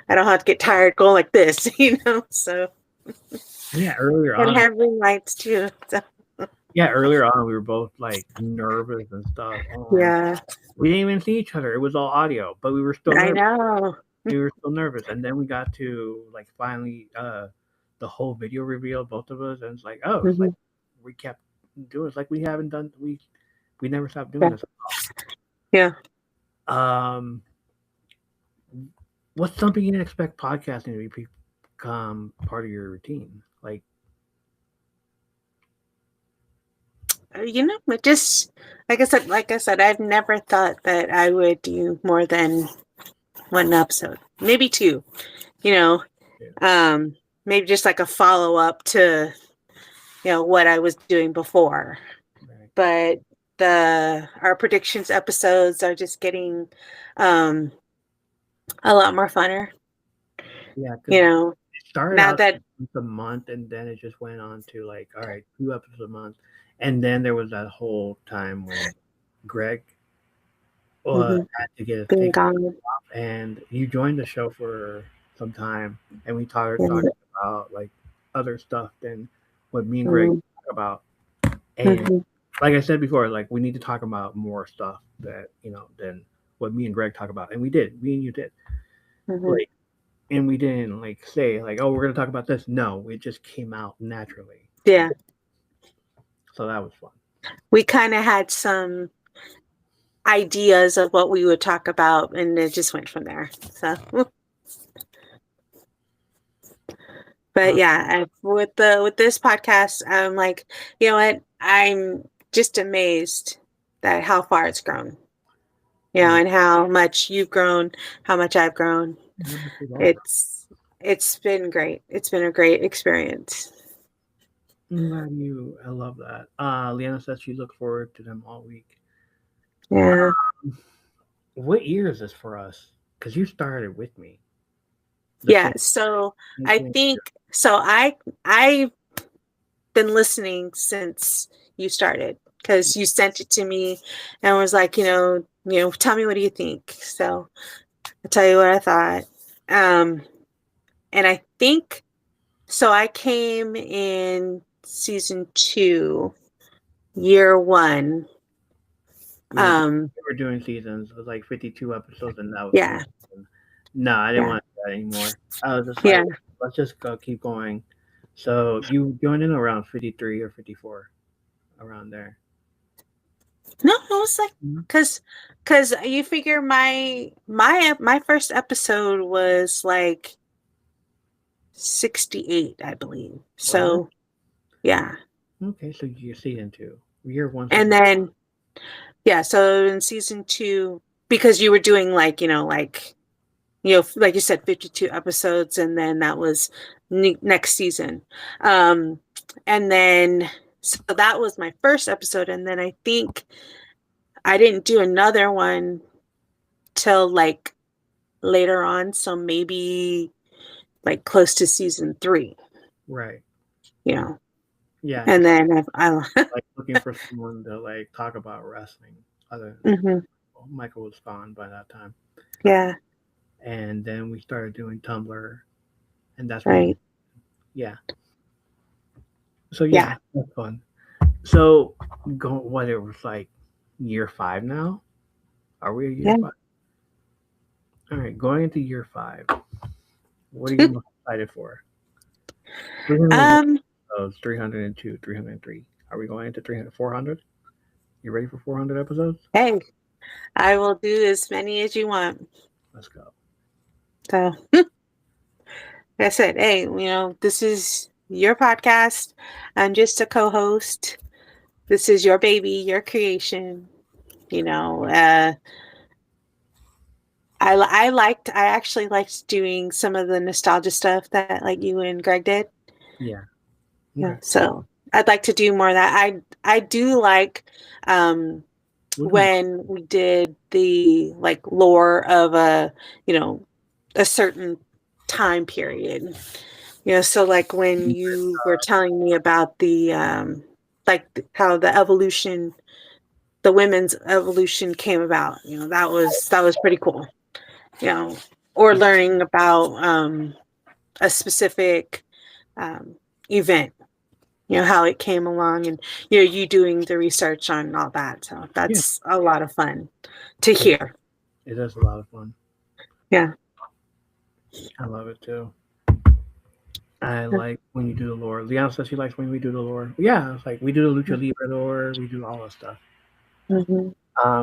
[SPEAKER 3] I don't have to get tired going like this, so
[SPEAKER 1] yeah, earlier
[SPEAKER 3] and
[SPEAKER 1] on
[SPEAKER 3] having lights too. So.
[SPEAKER 1] Yeah, earlier on we were both like nervous and stuff.
[SPEAKER 3] Yeah,
[SPEAKER 1] we didn't even see each other. It was all audio, but we were still nervous.
[SPEAKER 3] I know.
[SPEAKER 1] We were still nervous, and then we got to like finally the whole video reveal, both of us, and it's like, oh, it's like we kept doing. It's like we haven't done. We never stopped doing this.
[SPEAKER 3] Yeah.
[SPEAKER 1] What's something you didn't expect podcasting to become part of your routine? Like,
[SPEAKER 3] it just, like I said, I've never thought that I would do more than one episode, maybe two. Maybe just like a follow up to, what I was doing before. Right. But our predictions episodes are just getting a lot more funner.
[SPEAKER 1] Yeah,
[SPEAKER 3] it
[SPEAKER 1] started out that a month, and then it just went on to like, all right, 2 episodes a month, and then there was that whole time when Greg had to get his thing off, and you joined the show for some time, and we talked about like other stuff than what me and Greg talk about. And like I said before, like we need to talk about more stuff that than what me and Greg talk about, and we did. Me and you did. Like, and we didn't like say like, oh, we're gonna talk about this. No, it just came out naturally.
[SPEAKER 3] Yeah.
[SPEAKER 1] So that was fun.
[SPEAKER 3] We kind of had some ideas of what we would talk about, and it just went from there. So. But yeah, with this podcast, I'm like, you know what? I'm just amazed at how far it's grown. And how much you've grown, how much I've grown. It's been great. It's been a great experience.
[SPEAKER 1] I'm glad I love that. Leanna says she looked forward to them all week.
[SPEAKER 3] Yeah.
[SPEAKER 1] What year is this for us? Because you started with me.
[SPEAKER 3] Yeah, so I think so. I've been listening since you started, because you sent it to me and was like, tell me, what do you think? So I'll tell you what I thought. And I think so. I came in season 2, year 1.
[SPEAKER 1] We were doing seasons. It was like 52 episodes, and that was No, I didn't want to do that anymore. I was just like, let's just keep going. So you joined in around 53 or 54, around there.
[SPEAKER 3] No, it was like
[SPEAKER 1] Mhm.
[SPEAKER 3] because you figure my first episode was like 68, I believe.
[SPEAKER 1] Was it?
[SPEAKER 3] So yeah,
[SPEAKER 1] Okay, so you're season 2. Year 1,
[SPEAKER 3] and
[SPEAKER 1] season.
[SPEAKER 3] then yeah, so in season 2, because you were doing like like you said, 52 episodes, and then that was next season. Um, and then, so that was my first episode. And then I think I didn't do another one till like later on. So maybe like close to season 3,
[SPEAKER 1] Right.
[SPEAKER 3] you know.
[SPEAKER 1] Yeah,
[SPEAKER 3] And then
[SPEAKER 1] like looking for someone to like talk about wrestling other than
[SPEAKER 3] Mhm,
[SPEAKER 1] Michael was gone by that time.
[SPEAKER 3] yeah,
[SPEAKER 1] And then we started doing Tumblr, and that's when
[SPEAKER 3] right.
[SPEAKER 1] yeah. So
[SPEAKER 3] Yeah.
[SPEAKER 1] yeah, that's fun. So what it was like year 5 now? Are we at year
[SPEAKER 3] Yeah.
[SPEAKER 1] 5? All right, going into year 5. What are you most excited for? 301
[SPEAKER 3] Um,
[SPEAKER 1] episodes, 302, 303. Are we going into 300, 400? You ready for 400 episodes?
[SPEAKER 3] hey, I will do as many as you want.
[SPEAKER 1] Let's go.
[SPEAKER 3] So, like I said, hey, this is your podcast. I'm just a co-host. This is your baby, your creation. You know, I actually liked doing some of the nostalgia stuff that like you and Greg did.
[SPEAKER 1] Yeah.
[SPEAKER 3] Yeah,
[SPEAKER 1] Okay.
[SPEAKER 3] so I'd like to do more of that. I do like um
[SPEAKER 1] We'll do more.
[SPEAKER 3] when we did the like lore of a certain time period. So like when you were telling me about the how the women's evolution came about, that was pretty cool. You know, or learning about a specific um, event, how it came along, and you doing the research on all that. So
[SPEAKER 1] Yeah.
[SPEAKER 3] that's a lot of fun to
[SPEAKER 1] It,
[SPEAKER 3] hear.
[SPEAKER 1] it is a lot of fun.
[SPEAKER 3] Yeah.
[SPEAKER 1] I love it too. I like when you do the lore. Leon says she likes when we do the lore. Yeah, it's like we do the Lucha Libre lore. We do all that stuff.
[SPEAKER 3] Mhm.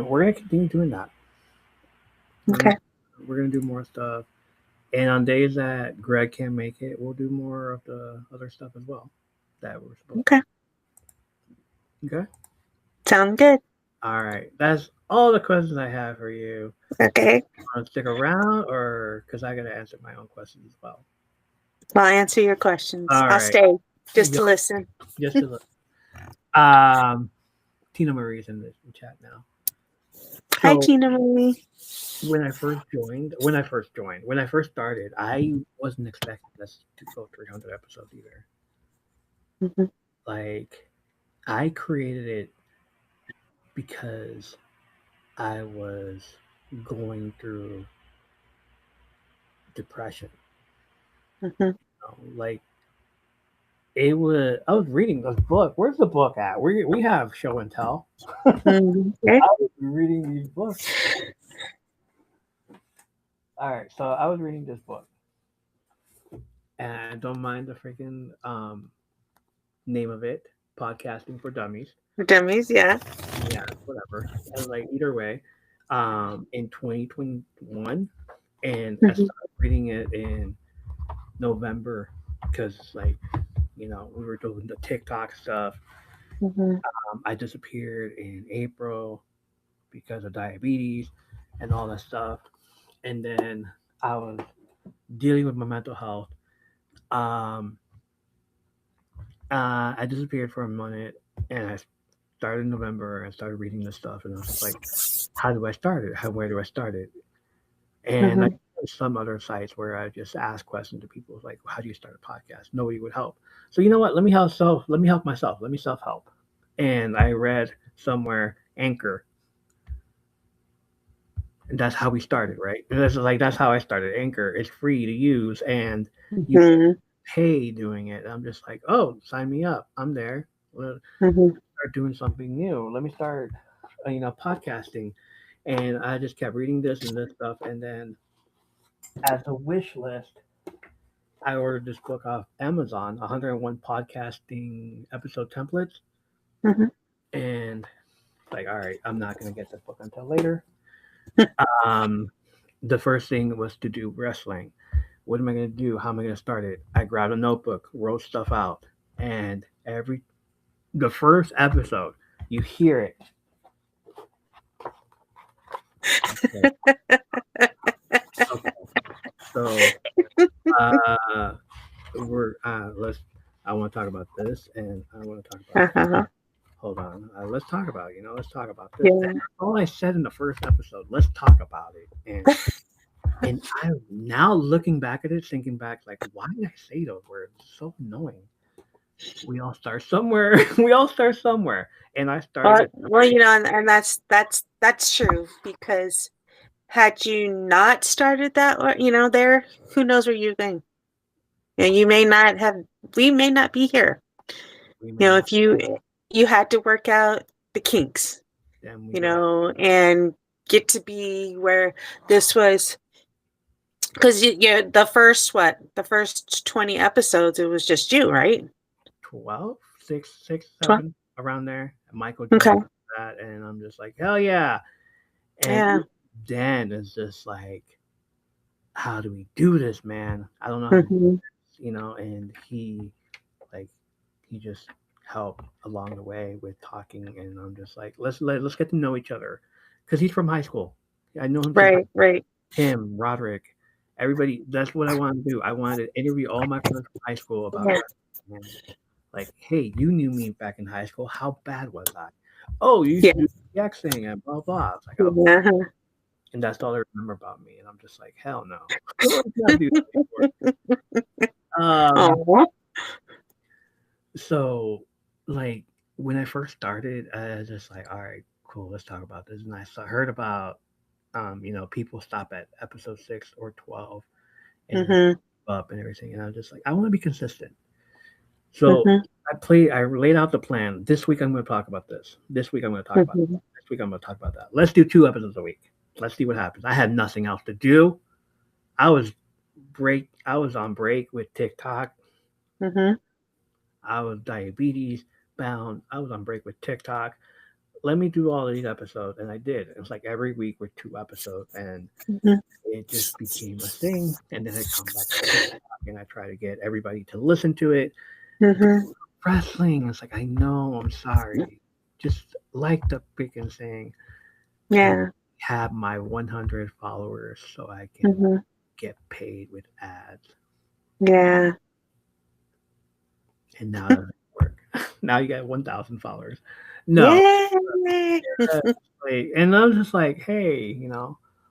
[SPEAKER 1] We're gonna continue doing that. We're gonna
[SPEAKER 3] Okay.
[SPEAKER 1] we're gonna do more stuff. And on days that Greg can't make it, we'll do more of the other stuff as well that we're supposed
[SPEAKER 3] Okay.
[SPEAKER 1] to. Okay.
[SPEAKER 3] Sound good.
[SPEAKER 1] All right. That's all the questions I have for you.
[SPEAKER 3] Okay.
[SPEAKER 1] Want to stick around, or because I gotta answer my own questions as well.
[SPEAKER 3] I'll answer your questions.
[SPEAKER 1] All
[SPEAKER 3] I'll
[SPEAKER 1] right.
[SPEAKER 3] stay just
[SPEAKER 1] Just,
[SPEAKER 3] to listen.
[SPEAKER 1] just to look. Um, Tina Marie's in the chat now.
[SPEAKER 3] Hi,
[SPEAKER 1] So
[SPEAKER 3] Tina Marie.
[SPEAKER 1] when I first started, I wasn't expecting this to go 300 episodes either.
[SPEAKER 3] Mhm.
[SPEAKER 1] Like, I created it because I was going through depression.
[SPEAKER 3] Mhm.
[SPEAKER 1] Like, it was, I was reading this book. Where's the book at? We have show and tell.
[SPEAKER 3] Mhm. Okay.
[SPEAKER 1] I was reading these books. All right, so I was reading this book, and I don't mind the freaking name of it, Podcasting for Dummies.
[SPEAKER 3] Dummies, yeah.
[SPEAKER 1] Yeah, whatever. And like either way, in 2021, and I
[SPEAKER 3] Mhm.
[SPEAKER 1] started reading it in November because like we were doing the TikTok stuff.
[SPEAKER 3] Mhm.
[SPEAKER 1] I disappeared in April because of diabetes and all that stuff, and then I was dealing with my mental health. Um, I disappeared for a minute, and I started in November. I started reading this stuff, and I was just like, "How do I start it? Where do I start it?" And I
[SPEAKER 3] Mhm.
[SPEAKER 1] some other sites where I just ask questions to people like, "How do you start a podcast?" Nobody would help. So you know what? Let me help myself. Let me self help. And I read somewhere Anchor, and that's how we started, right? And that's how I started. Anchor. It's free to use, and you can
[SPEAKER 3] Mhm.
[SPEAKER 1] pay doing it. I'm just like, oh, sign me up. I'm there. Well,
[SPEAKER 3] Mhm.
[SPEAKER 1] start doing something new. Let me start, podcasting. And I just kept reading this and this stuff, and then as a wish list, I ordered this book off Amazon, 101 podcasting episode templates,
[SPEAKER 3] Mhm.
[SPEAKER 1] and like, all right, I'm not gonna get this book until later. The first thing was to do wrestling. What am I gonna do? How am I gonna start it? I grabbed a notebook, wrote stuff out, and the first episode, you hear it. Okay. Okay. So we're let's. I want to talk about this, and I want to talk about.
[SPEAKER 3] Uh-huh.
[SPEAKER 1] Hold on. Let's talk about it. Let's talk about this.
[SPEAKER 3] Yeah.
[SPEAKER 1] And all I said in the first episode. Let's talk about it. And I'm now looking back at it, thinking back, like, why did I say those words? It's so annoying. We all start somewhere. We all start somewhere, and I started.
[SPEAKER 3] Well, and that's true, because had you not started that, or there, who knows where you've been? You may not have. We may not be here. If you had to work out the kinks, and get to be where this was, because the first 20 episodes, it was just you, right?
[SPEAKER 1] 12, 6, 7, around there. Michael
[SPEAKER 3] Okay.
[SPEAKER 1] That, and I'm just like, hell yeah. And Dan is just like, how do we do this, man? I don't know how to do this, and he just helped along the way with talking, and I'm just like, let's get to know each other, because he's from high school. I know him.
[SPEAKER 3] Right.
[SPEAKER 1] Him, Roderick, everybody. That's what I wanted to do. I wanted to interview all my friends from high school about it. And like, hey, you knew me back in high school. How bad was I? Oh, you used to do the X thing and blah blah. It's like, oh. And that's all they remember about me. And I'm just like, hell no. Let's not do that. So, like, when I first started, I was just like, all right, cool, let's talk about this. And I heard about, people stop at episode 6 or 12 and up and everything. And I was just like, I want to be consistent. So I laid out the plan. This week I'm going to talk about this. This week I'm going to talk about that. This week I'm going to talk about that. Let's do 2 episodes a week. Let's see what happens. I had nothing else to do. I was on break with TikTok. I was diabetes bound. I was on break with TikTok. Let me do all these episodes, and I did. It was like every week with 2 episodes, and it just became a thing. And then I come back to TikTok, and I try to get everybody to listen to it. Wrestling, it's like, I know, I'm sorry. Just like the freaking saying, have my 100 followers so I can get paid with ads.
[SPEAKER 3] Yeah.
[SPEAKER 1] And now it doesn't work. Now you got 1,000 followers. No. And I was just like, hey,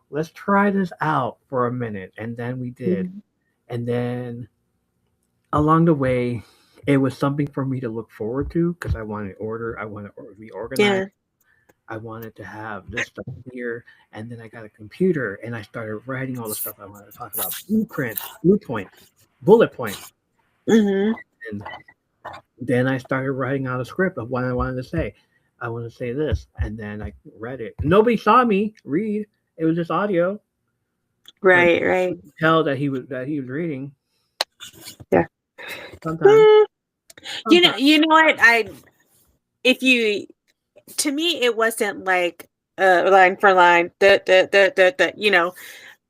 [SPEAKER 1] let's try this out for a minute. And then we did. And then along the way, it was something for me to look forward to, because I wanted order. I wanted to be organized. I wanted to have this stuff here. And then I got a computer, and I started writing all the stuff I wanted to talk about. Blueprints, bullet points. And then I started writing out a script of what I wanted to say. I want to say this, and then I read it. Nobody saw me read. It was just audio.
[SPEAKER 3] Right.
[SPEAKER 1] You could tell that he was reading.
[SPEAKER 3] Yeah.
[SPEAKER 1] Sometimes.
[SPEAKER 3] You know what? To me, it wasn't like line for line,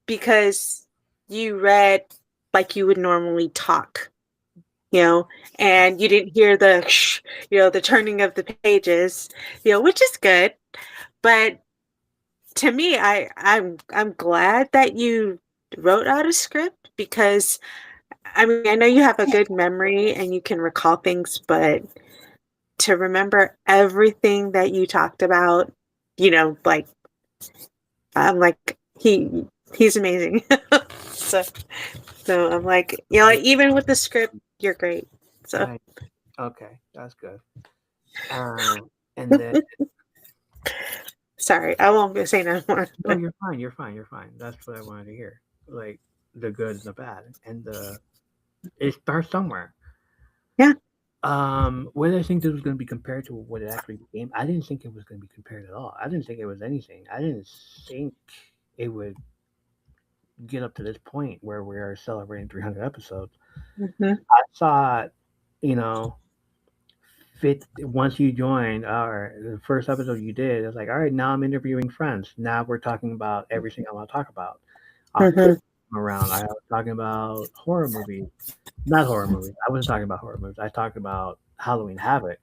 [SPEAKER 3] because you read like you would normally talk. And you didn't hear the turning of the pages, which is good. But to me, I'm glad that you wrote out a script, because I mean, I know you have a good memory and you can recall things, but to remember everything that you talked about, like, I'm like, he's amazing. So I'm like, even with the script, you're great. So
[SPEAKER 1] right. Okay, that's good. And then
[SPEAKER 3] sorry, I won't say no more.
[SPEAKER 1] No, you're fine. You're fine. That's what I wanted to hear. Like the good and the bad, and it starts somewhere.
[SPEAKER 3] Yeah.
[SPEAKER 1] Whether I think this was going to be compared to what it actually became, I didn't think it was going to be compared at all. I didn't think it was anything. I didn't think it would get up to this point where we are celebrating 300 episodes. I thought, once you joined our the first episode you did, it's like, all right, now I'm interviewing friends. Now we're talking about everything I want to talk about. October around, I was talking about horror movies, not horror movies. I wasn't talking about horror movies. I talked about Halloween Havoc,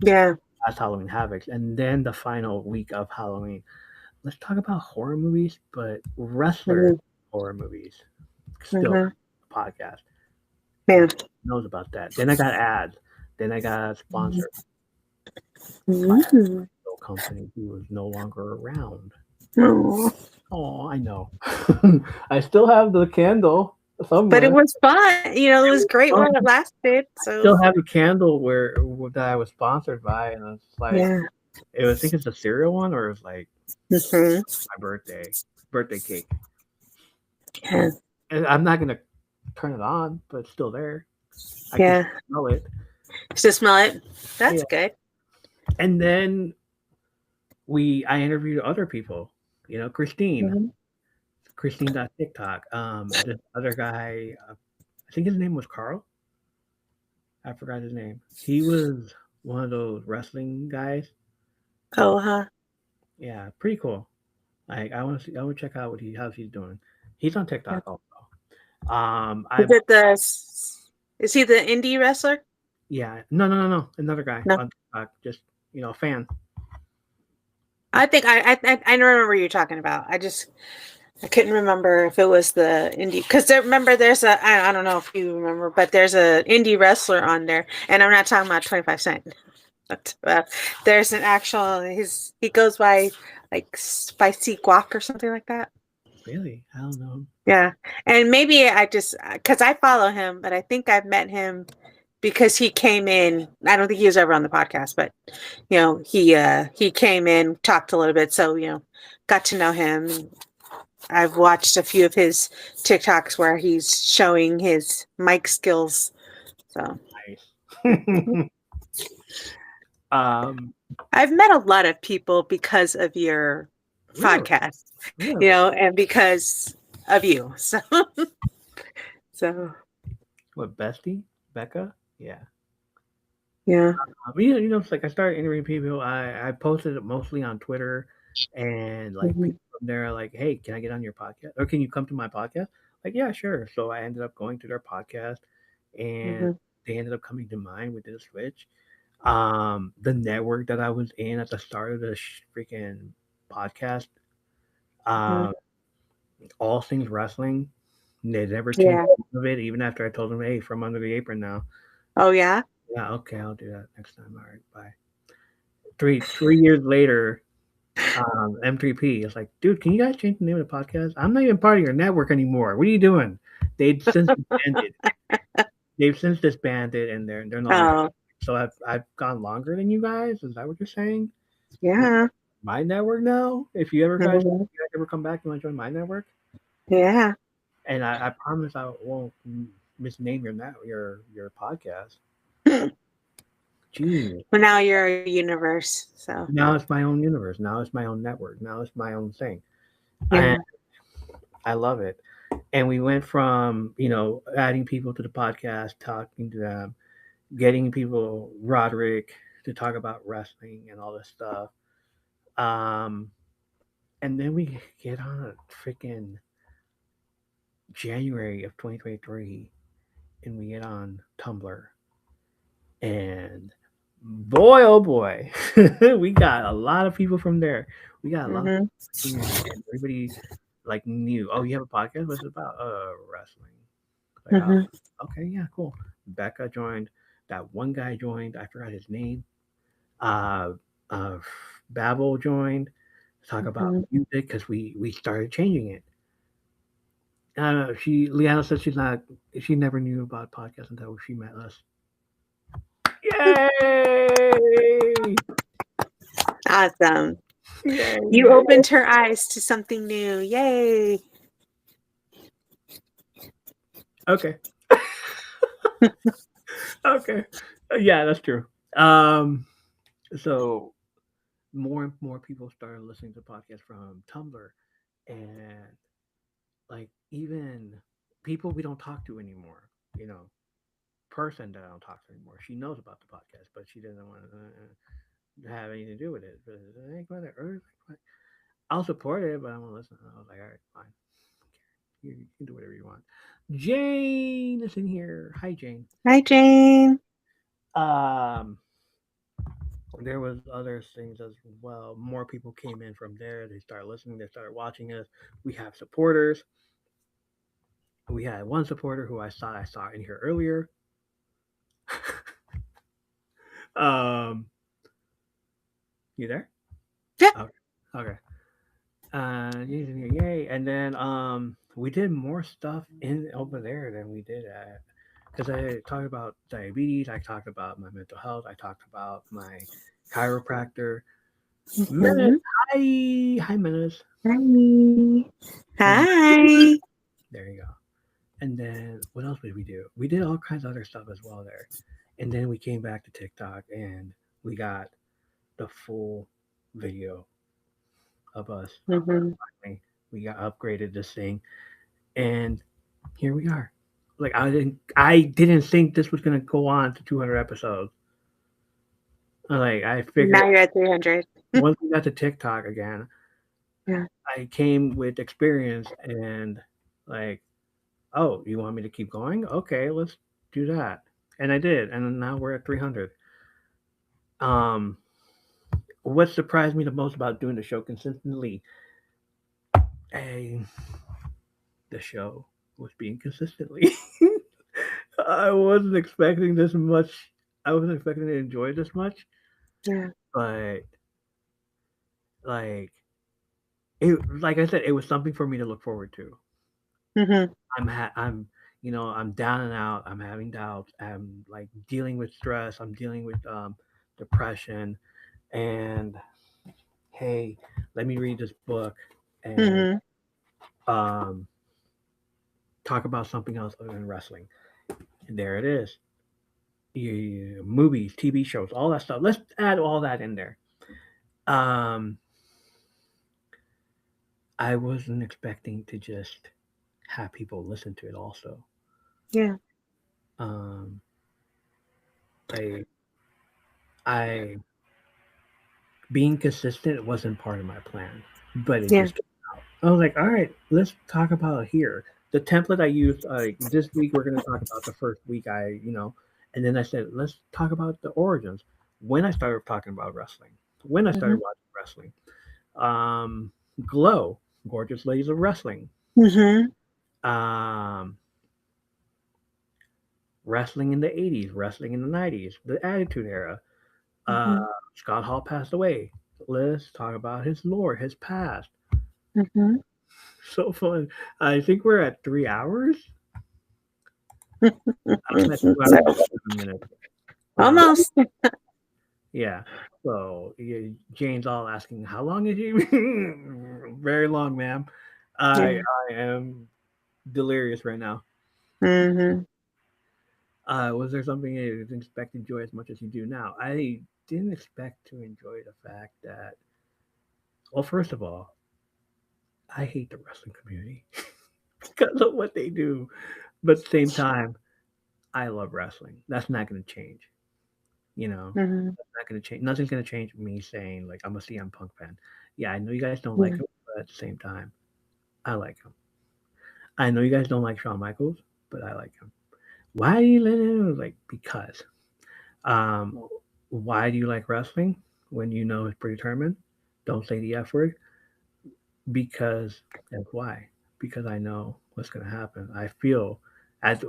[SPEAKER 3] Yeah.
[SPEAKER 1] last Halloween Havoc, and then the final week of Halloween. Let's talk about horror movies, but wrestler
[SPEAKER 3] Mhm.
[SPEAKER 1] horror movies. Still
[SPEAKER 3] Mhm.
[SPEAKER 1] podcast.
[SPEAKER 3] Yeah.
[SPEAKER 1] Knows about that. Then I got ads. Then I got sponsored by a
[SPEAKER 3] Mhm.
[SPEAKER 1] company who was no longer around.
[SPEAKER 3] Aw.
[SPEAKER 1] Oh, I know. I still have the candle
[SPEAKER 3] But it
[SPEAKER 1] somewhere.
[SPEAKER 3] was fun. You know, it was great
[SPEAKER 1] Oh,
[SPEAKER 3] while it lasted. So
[SPEAKER 1] still have a candle where that I was sponsored by, and it's like
[SPEAKER 3] yeah.
[SPEAKER 1] it was. I think it's a cereal one, or it was like
[SPEAKER 3] Mhm.
[SPEAKER 1] my birthday cake.
[SPEAKER 3] Yeah.
[SPEAKER 1] And I'm not gonna turn it on, but it's still there. I can
[SPEAKER 3] Yeah.
[SPEAKER 1] smell it.
[SPEAKER 3] Just smell it.
[SPEAKER 1] Yeah.
[SPEAKER 3] That's good.
[SPEAKER 1] And then I interviewed other people. You know,
[SPEAKER 3] Mhm.
[SPEAKER 1] Christine.TikTok. This other guy, I think his name was Carl. I forgot his name. He was one of those wrestling guys.
[SPEAKER 3] Oh, huh.
[SPEAKER 1] Yeah, pretty cool. Like I want to see. I want to check out how he's doing. He's on
[SPEAKER 3] Yeah.
[SPEAKER 1] TikTok also.
[SPEAKER 3] Is
[SPEAKER 1] I
[SPEAKER 3] it is he the indie wrestler?
[SPEAKER 1] yeah. No. Another guy
[SPEAKER 3] No.
[SPEAKER 1] on TikTok. Just a fan.
[SPEAKER 3] I think I remember what you're talking about. I couldn't remember if it was the indie because remember there's I don't know if you remember, but there's a indie wrestler on there, and I'm not talking about 25 Cent. But, there's an actual he goes by like Spicy Guac or something like that.
[SPEAKER 1] Really? I don't know.
[SPEAKER 3] Yeah, and maybe I just because I follow him, but I think I've met him because he came in. I don't think he was ever on the podcast, but he came in, talked a little bit, so got to know him. I've watched a few of his TikToks where he's showing his mic skills. So
[SPEAKER 1] Nice. um.
[SPEAKER 3] I've met a lot of people because of your
[SPEAKER 1] Really?
[SPEAKER 3] podcast,
[SPEAKER 1] Really?
[SPEAKER 3] and because of you. So
[SPEAKER 1] What, Bestie? Becca? Yeah.
[SPEAKER 3] yeah.
[SPEAKER 1] It's like I started interviewing people. I posted it mostly on Twitter, and like
[SPEAKER 3] Mhm.
[SPEAKER 1] people from there are like, "Hey, can I get on your podcast? Or can you come to my podcast?" Like, yeah, sure. So I ended up going to their podcast, and
[SPEAKER 3] Mhm.
[SPEAKER 1] they ended up coming to mine. We did a switch. The network that I was in at the start of the freaking podcast,
[SPEAKER 3] Mhm.
[SPEAKER 1] um, all things wrestling. They never changed
[SPEAKER 3] Yeah.
[SPEAKER 1] of it, even after I told them, "Hey, from under the apron now."
[SPEAKER 3] Oh yeah.
[SPEAKER 1] Yeah, okay, I'll do that next time. All right, bye. Three years later, M3P is like, dude, can you guys change the name of the podcast? I'm not even part of your network anymore. What are you doing? They've since disbanded. They've since disbanded, and they're no longer.
[SPEAKER 3] Oh
[SPEAKER 1] So I've gone longer than you guys. Is that what you're saying?
[SPEAKER 3] yeah.
[SPEAKER 1] My network now. If you
[SPEAKER 3] Mhm.
[SPEAKER 1] ever come back, you want to join my network?
[SPEAKER 3] Yeah.
[SPEAKER 1] And I promise I won't misname your podcast. Gee,
[SPEAKER 3] But now you're a universe. So
[SPEAKER 1] now it's my own universe. Now it's my own network. Now it's my own thing.
[SPEAKER 3] yeah.
[SPEAKER 1] And I love it. And we went from adding people to the podcast, talking to them, getting people Roderick to talk about wrestling and all this stuff. Um, and then we get on a freaking January of 2023, and we get on Tumblr, and boy, oh boy, we got a lot of people from there. We got a lot of
[SPEAKER 3] Mhm.
[SPEAKER 1] community, and everybody like knew. Oh, you have a podcast? What's it about? Wrestling. Like, oh,
[SPEAKER 3] Mhm.
[SPEAKER 1] okay, yeah, cool. Becca joined. That one guy joined. I forgot his name. Uh, uh, Babel joined to talk about
[SPEAKER 3] Mhm.
[SPEAKER 1] music because we started changing it. Liana said she never knew about podcasts until she met us. Yay!
[SPEAKER 3] Awesome.
[SPEAKER 1] Yay!
[SPEAKER 3] You opened her eyes to something new. Yay.
[SPEAKER 1] Okay. Okay. Yeah, that's true. Um, so more and more people started listening to podcasts from Tumblr, and like even people we don't talk to anymore, you know, person that I don't talk to anymore. She knows about the podcast, but she doesn't want to have anything to do with it. But I'll support it, but I won't listen. I was like, all right, fine. You can do whatever you want. Jane is in here. Hi, Jane.
[SPEAKER 3] Hi, Jane.
[SPEAKER 1] There was other things as well. More people came in from there. They started listening. They started watching us. We have supporters. We had one supporter who I saw in here earlier. You there?
[SPEAKER 3] Yeah.
[SPEAKER 1] Okay. Yay! And then we did more stuff in over there than we did at, because I talked about diabetes. I talked about my mental health. I talked about my chiropractor. Menace, hi, Menace.
[SPEAKER 3] Hi.
[SPEAKER 1] There you go. And then what else did we do? We did all kinds of other stuff as well there. And then we came back to TikTok and we got the full video of us. We got upgraded this thing, and here we are. Like I didn't think this was gonna go on to 200 episodes. Like I figured
[SPEAKER 3] now you're at 300.
[SPEAKER 1] Once we got to TikTok again,
[SPEAKER 3] yeah,
[SPEAKER 1] I came with experience and like, oh, you want me to keep going? Okay, let's do that. And I did, and now we're at 300. What surprised me the most about doing the show consistently? The show was being consistently. I wasn't expecting this much. I wasn't expecting to enjoy this much.
[SPEAKER 3] Yeah.
[SPEAKER 1] But like I said, it was something for me to look forward to. I'm I'm down and out. I'm having doubts. I'm like dealing with stress. I'm dealing with depression. And hey, let me read this book and talk about something else other than wrestling. And there it is. Movies, TV shows, all that stuff. Let's add all that in there. I wasn't expecting to just have people listen to it also.
[SPEAKER 3] Yeah.
[SPEAKER 1] I being consistent wasn't part of my plan, but it just came out. I was like, all right, let's talk about it here. The template I used, this week we're going to talk about the first week and then I said, let's talk about the origins. When I started talking about wrestling, when I started watching wrestling, Glow, Gorgeous Ladies of Wrestling, wrestling in the 80s, wrestling in the 90s, the Attitude Era. Scott Hall passed away. Let's talk about his lore, his past. So fun. I think we're at 3 hours. I'm at 2 hours and 7 minutes.
[SPEAKER 3] Almost.
[SPEAKER 1] Yeah. So Jane's all asking, how long is he? Very long, ma'am. I am delirious right now. Was there something you didn't expect to enjoy as much as you do now? I didn't expect to enjoy the fact that, well, first of all, I hate the wrestling community because of what they do. But at the same time, I love wrestling. That's not going to change. That's not going to change. Nothing's going to change me saying, like, I'm a CM Punk fan. Yeah, I know you guys don't like him, but at the same time, I like him. I know you guys don't like Shawn Michaels, but I like him. Why do you let him? Like, because. Why do you like wrestling when you know it's predetermined? Don't say the F word. Because that's why. Because I know what's going to happen. I feel at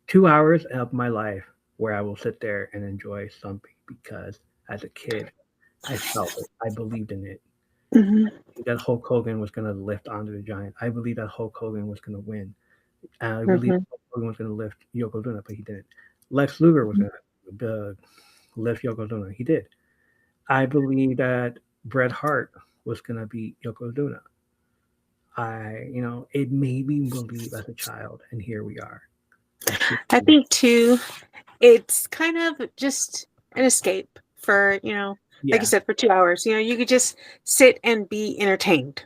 [SPEAKER 1] 2 hours of my life where I will sit there and enjoy something because as a kid, I felt it. I believed in it. That Hulk Hogan was going to lift Andre the Giant. I believe that Hulk Hogan was going to win. I believe Hulk Hogan was going to lift Yokozuna, but he didn't. Lex Luger was going to lift Yokozuna. He did. I believe that Bret Hart was going to beat Yokozuna. It made me believe as a child, and here we are.
[SPEAKER 3] I think too, it's kind of just an escape for, like you said, for 2 hours. You could just sit and be entertained.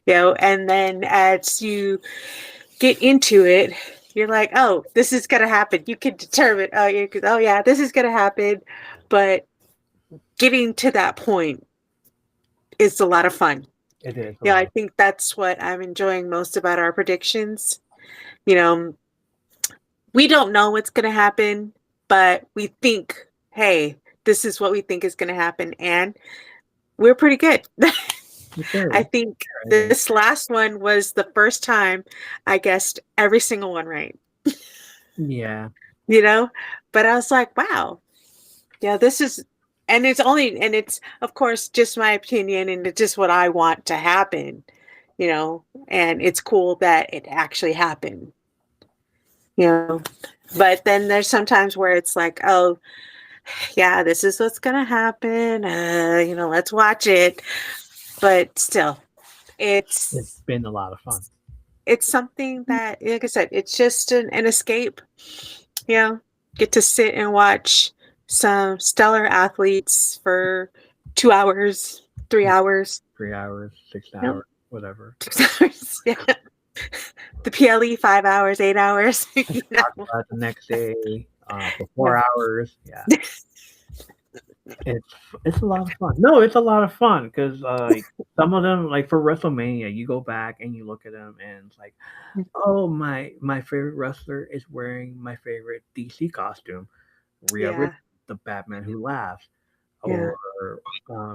[SPEAKER 3] And then as you get into it, you're like, oh, this is gonna happen. You can determine, oh yeah, this is gonna happen. But getting to that point is a lot of fun.
[SPEAKER 1] It is.
[SPEAKER 3] Yeah, I think that's what I'm enjoying most about our predictions. You know, we don't know what's gonna happen, but we think, hey, this is what we think is gonna happen, and we're pretty good. I think this last one was the first time I guessed every single one right.
[SPEAKER 1] Yeah.
[SPEAKER 3] You know, but I was like, wow, yeah, this is, and it's of course just my opinion and it's just what I want to happen, you know, and it's cool that it actually happened, you know. But then there's sometimes where it's like, oh, yeah, this is what's gonna happen. You know, let's watch it. But still,
[SPEAKER 1] It's been a lot of fun.
[SPEAKER 3] It's something that, like I said, it's just an escape. You know, get to sit and watch some stellar athletes for 2 hours, 3 hours.
[SPEAKER 1] 3 hours, 6 hours, whatever.
[SPEAKER 3] 6 hours, yeah. The PLE, 5 hours, 8 hours. You know?
[SPEAKER 1] Talk about the next day for 4 hours. Yeah. It's a lot of fun. No, it's a lot of fun because like some of them, like for WrestleMania, you go back and you look at them and it's like, oh my favorite wrestler is wearing my favorite DC costume, Rhea Ripley, the Batman Who Laughs, or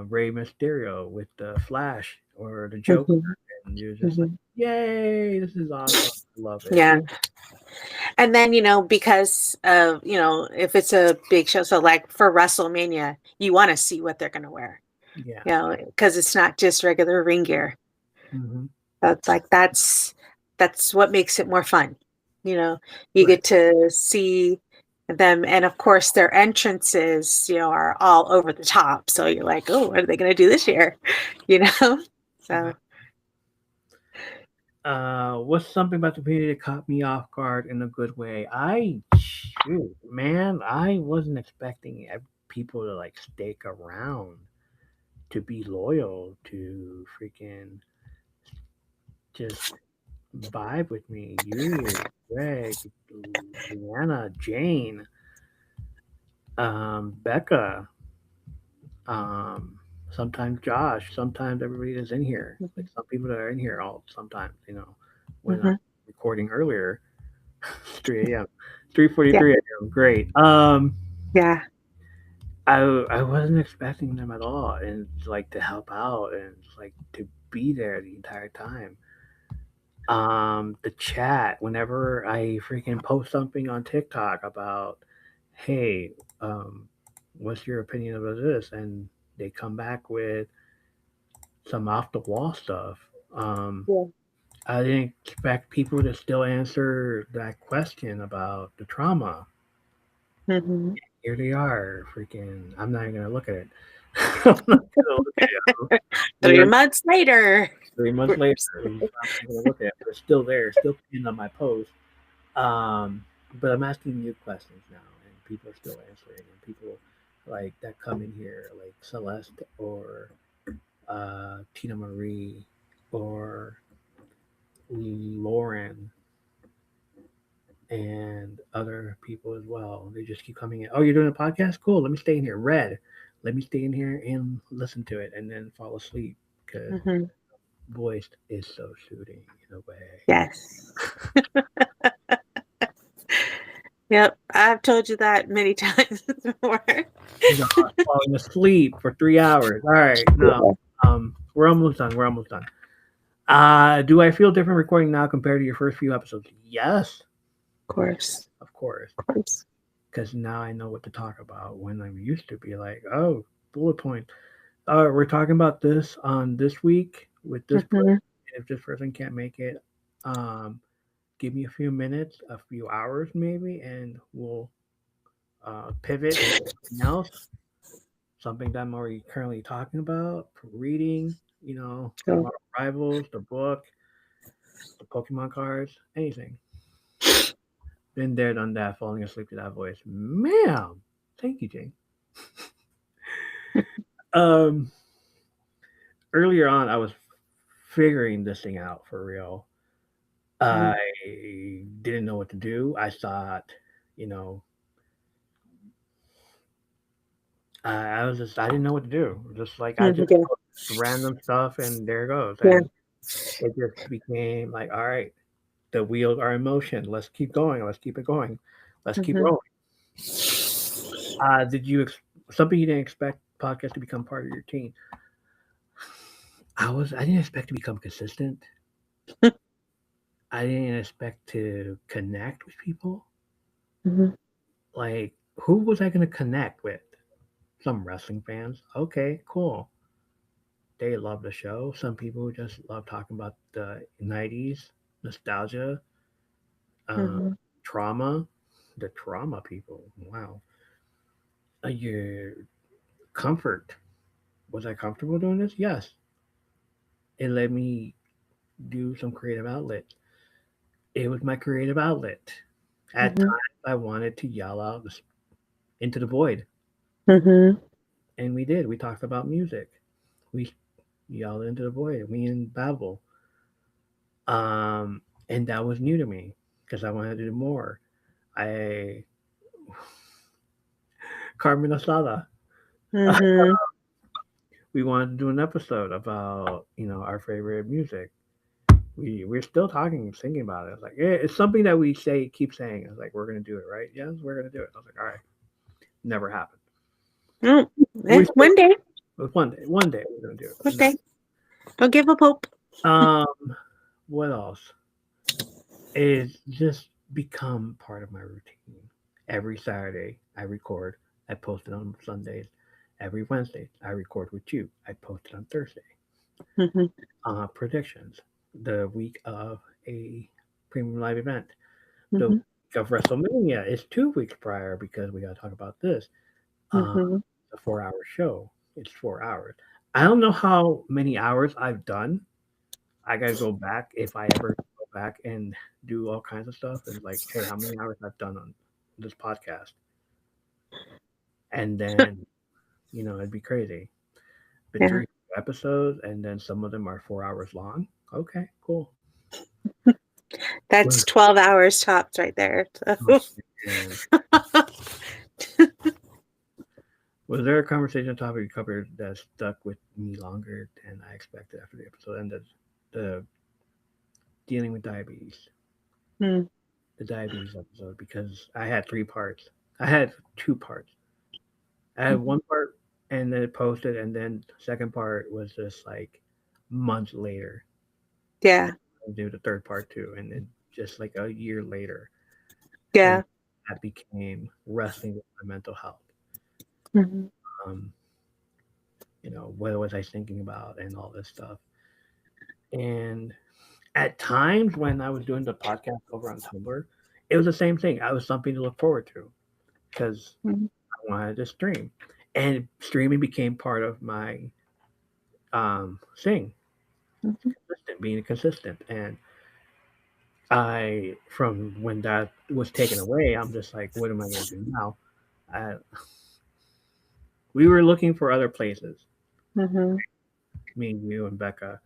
[SPEAKER 1] Rey Mysterio with the Flash or the Joker, and you're just like, yay, this is awesome, I love it.
[SPEAKER 3] Yeah. And then, you know, because of, you know, if it's a big show, so like for WrestleMania, you want to see what they're going to wear.
[SPEAKER 1] Yeah.
[SPEAKER 3] You know, because it's not just regular ring gear. That's like, that's what makes it more fun. You know, you get to see them. And of course, their entrances, you know, are all over the top. So you're like, oh, what are they going to do this year? You know, so.
[SPEAKER 1] What's something about the video that caught me off guard in a good way? I wasn't expecting people to like stake around to be loyal to freaking just vibe with me. You, Greg, Leanna, Jane, Becca, sometimes Josh, sometimes everybody that's in here. Like some people that are in here sometimes, you know, when I'm recording earlier, 3 a.m., 3:43 a.m. Great.
[SPEAKER 3] Yeah.
[SPEAKER 1] I wasn't expecting them at all, and like to help out and like to be there the entire time. The chat whenever I freaking post something on TikTok about, hey, what's your opinion about this, and they come back with some off the wall stuff. I didn't expect people to still answer that question about the trauma. Here they are, freaking. I'm not even gonna look at it. I'm not gonna look at it.
[SPEAKER 3] 3 months later.
[SPEAKER 1] 3 months later, I'm not gonna look at it. They're still there, still pinned on my post. But I'm asking new questions now, and people are still answering. And people like that come in here, like Celeste or Tina Marie or Lauren and other people as well. They just keep coming in. Oh, you're doing a podcast? Cool. Let me stay in here. Red. Let me stay in here and listen to it and then fall asleep because voice is so soothing in a way.
[SPEAKER 3] Yes. Yep, I've told you that many times before.
[SPEAKER 1] Falling asleep for 3 hours. All right, no, we're almost done. We're almost done. Do I feel different recording now compared to your first few episodes? Yes,
[SPEAKER 3] of course.
[SPEAKER 1] Because now I know what to talk about. When I used to be like, oh, bullet point. We're talking about this on this week with this person. If this person can't make it, give me a few minutes, a few hours maybe, and we'll pivot to something else, something that I'm already currently talking about, reading, you know, Tomorrow Rivals, the book, the Pokemon cards, anything. Been there, done that, falling asleep to that voice. Ma'am. Thank you, Jane. Earlier on, I was figuring this thing out for real. I didn't know what to do. I thought, you know, I didn't know what to do. Just like I just
[SPEAKER 3] Yeah.
[SPEAKER 1] put random stuff and there it goes.
[SPEAKER 3] Yeah.
[SPEAKER 1] And it just became like, all right, the wheels are in motion. Let's keep going. Let's keep it going. Let's keep
[SPEAKER 3] Mhm.
[SPEAKER 1] rolling. Did you something you didn't expect podcast to become part of your team? I didn't expect to become consistent. I didn't expect to connect with people.
[SPEAKER 3] Mhm.
[SPEAKER 1] Like, who was I going to connect with? Some wrestling fans. Okay, cool. They love the show. Some people just love talking about the 90s, nostalgia, uh,
[SPEAKER 3] Mhm.
[SPEAKER 1] trauma. The trauma people. Wow. Your comfort. Was I comfortable doing this? Yes. It let me do some creative outlet. It was my creative outlet. At
[SPEAKER 3] Mhm.
[SPEAKER 1] times, I wanted to yell out into the void,
[SPEAKER 3] Mhm.
[SPEAKER 1] and we did. We talked about music. We yelled into the void. Me and Babel, and that was new to me because I wanted to do more. I Carmen Asada.
[SPEAKER 3] Mhm.
[SPEAKER 1] We wanted to do an episode about our favorite music. We're still talking, thinking about it. It's like it's something that we keep saying. It's like we're gonna do it, right? Yes, we're gonna do it. I was like, all right, never happened.
[SPEAKER 3] Oh,
[SPEAKER 1] We still
[SPEAKER 3] one day.
[SPEAKER 1] one day we're gonna do it.
[SPEAKER 3] One day. Don't give up hope.
[SPEAKER 1] Um, what else? Is just become part of my routine. Every Saturday I record. I post it on Sundays. Every Wednesday I record with you. I post it on Thursday.
[SPEAKER 3] Mhm.
[SPEAKER 1] Predictions. The week of a premium live event. The
[SPEAKER 3] Mhm.
[SPEAKER 1] week of WrestleMania is 2 weeks prior because we got to talk about this. Uh,
[SPEAKER 3] Mhm.
[SPEAKER 1] a 4 hour show. It's 4 hours. I don't know how many hours I've done. I got to go back if I ever go back and do all kinds of stuff and like, hey, how many hours I've done on this podcast. And then, it'd be crazy. But
[SPEAKER 3] Yeah.
[SPEAKER 1] 3 episodes and then some of them are 4 hours long. Okay, cool.
[SPEAKER 3] That's 12 hours tops right there.
[SPEAKER 1] Oh,
[SPEAKER 3] So.
[SPEAKER 1] man. Was there a conversation topic you covered that stuck with me longer than I expected after the episode ended? The dealing with diabetes,
[SPEAKER 3] Mm.
[SPEAKER 1] the diabetes episode, because I had 3 parts. I had 2 parts. I had
[SPEAKER 3] Mhm.
[SPEAKER 1] one part and then it posted, and then the second part was just like months later. And
[SPEAKER 3] Yeah.
[SPEAKER 1] I do the third part too, and then just like a year later, and
[SPEAKER 3] Yeah.
[SPEAKER 1] that became wrestling with my mental health.
[SPEAKER 3] Mhm.
[SPEAKER 1] Um, what was I thinking about and all this stuff. And at times when I was doing the podcast over on Tumblr, it was the same thing. I was something to look forward to because
[SPEAKER 3] Mhm.
[SPEAKER 1] I wanted to stream, and streaming became part of my thing,
[SPEAKER 3] Mhm.
[SPEAKER 1] being consistent. And from when that was taken away, I'm just like, what am I going to do now? Uh, we were looking for other places,
[SPEAKER 3] Mhm.
[SPEAKER 1] me, you, and Becca,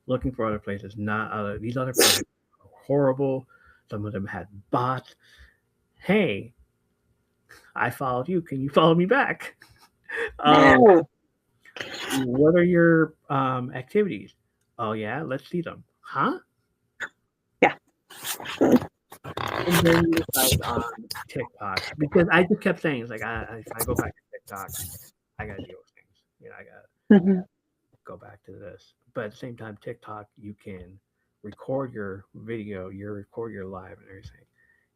[SPEAKER 1] looking for other places. Not other these other places were horrible. Some of them had bots. Hey, I followed you. Can you follow me back? Um,
[SPEAKER 3] No.
[SPEAKER 1] what are your activities? Oh yeah, let's see them. Huh?
[SPEAKER 3] Yeah.
[SPEAKER 1] And then you decide on TikTok because I just kept saying it's like if I go back to TikTok, I gotta deal with things. I gotta
[SPEAKER 3] Mhm.
[SPEAKER 1] go back to this. But at the same time, TikTok you can record your video, you record your live and everything.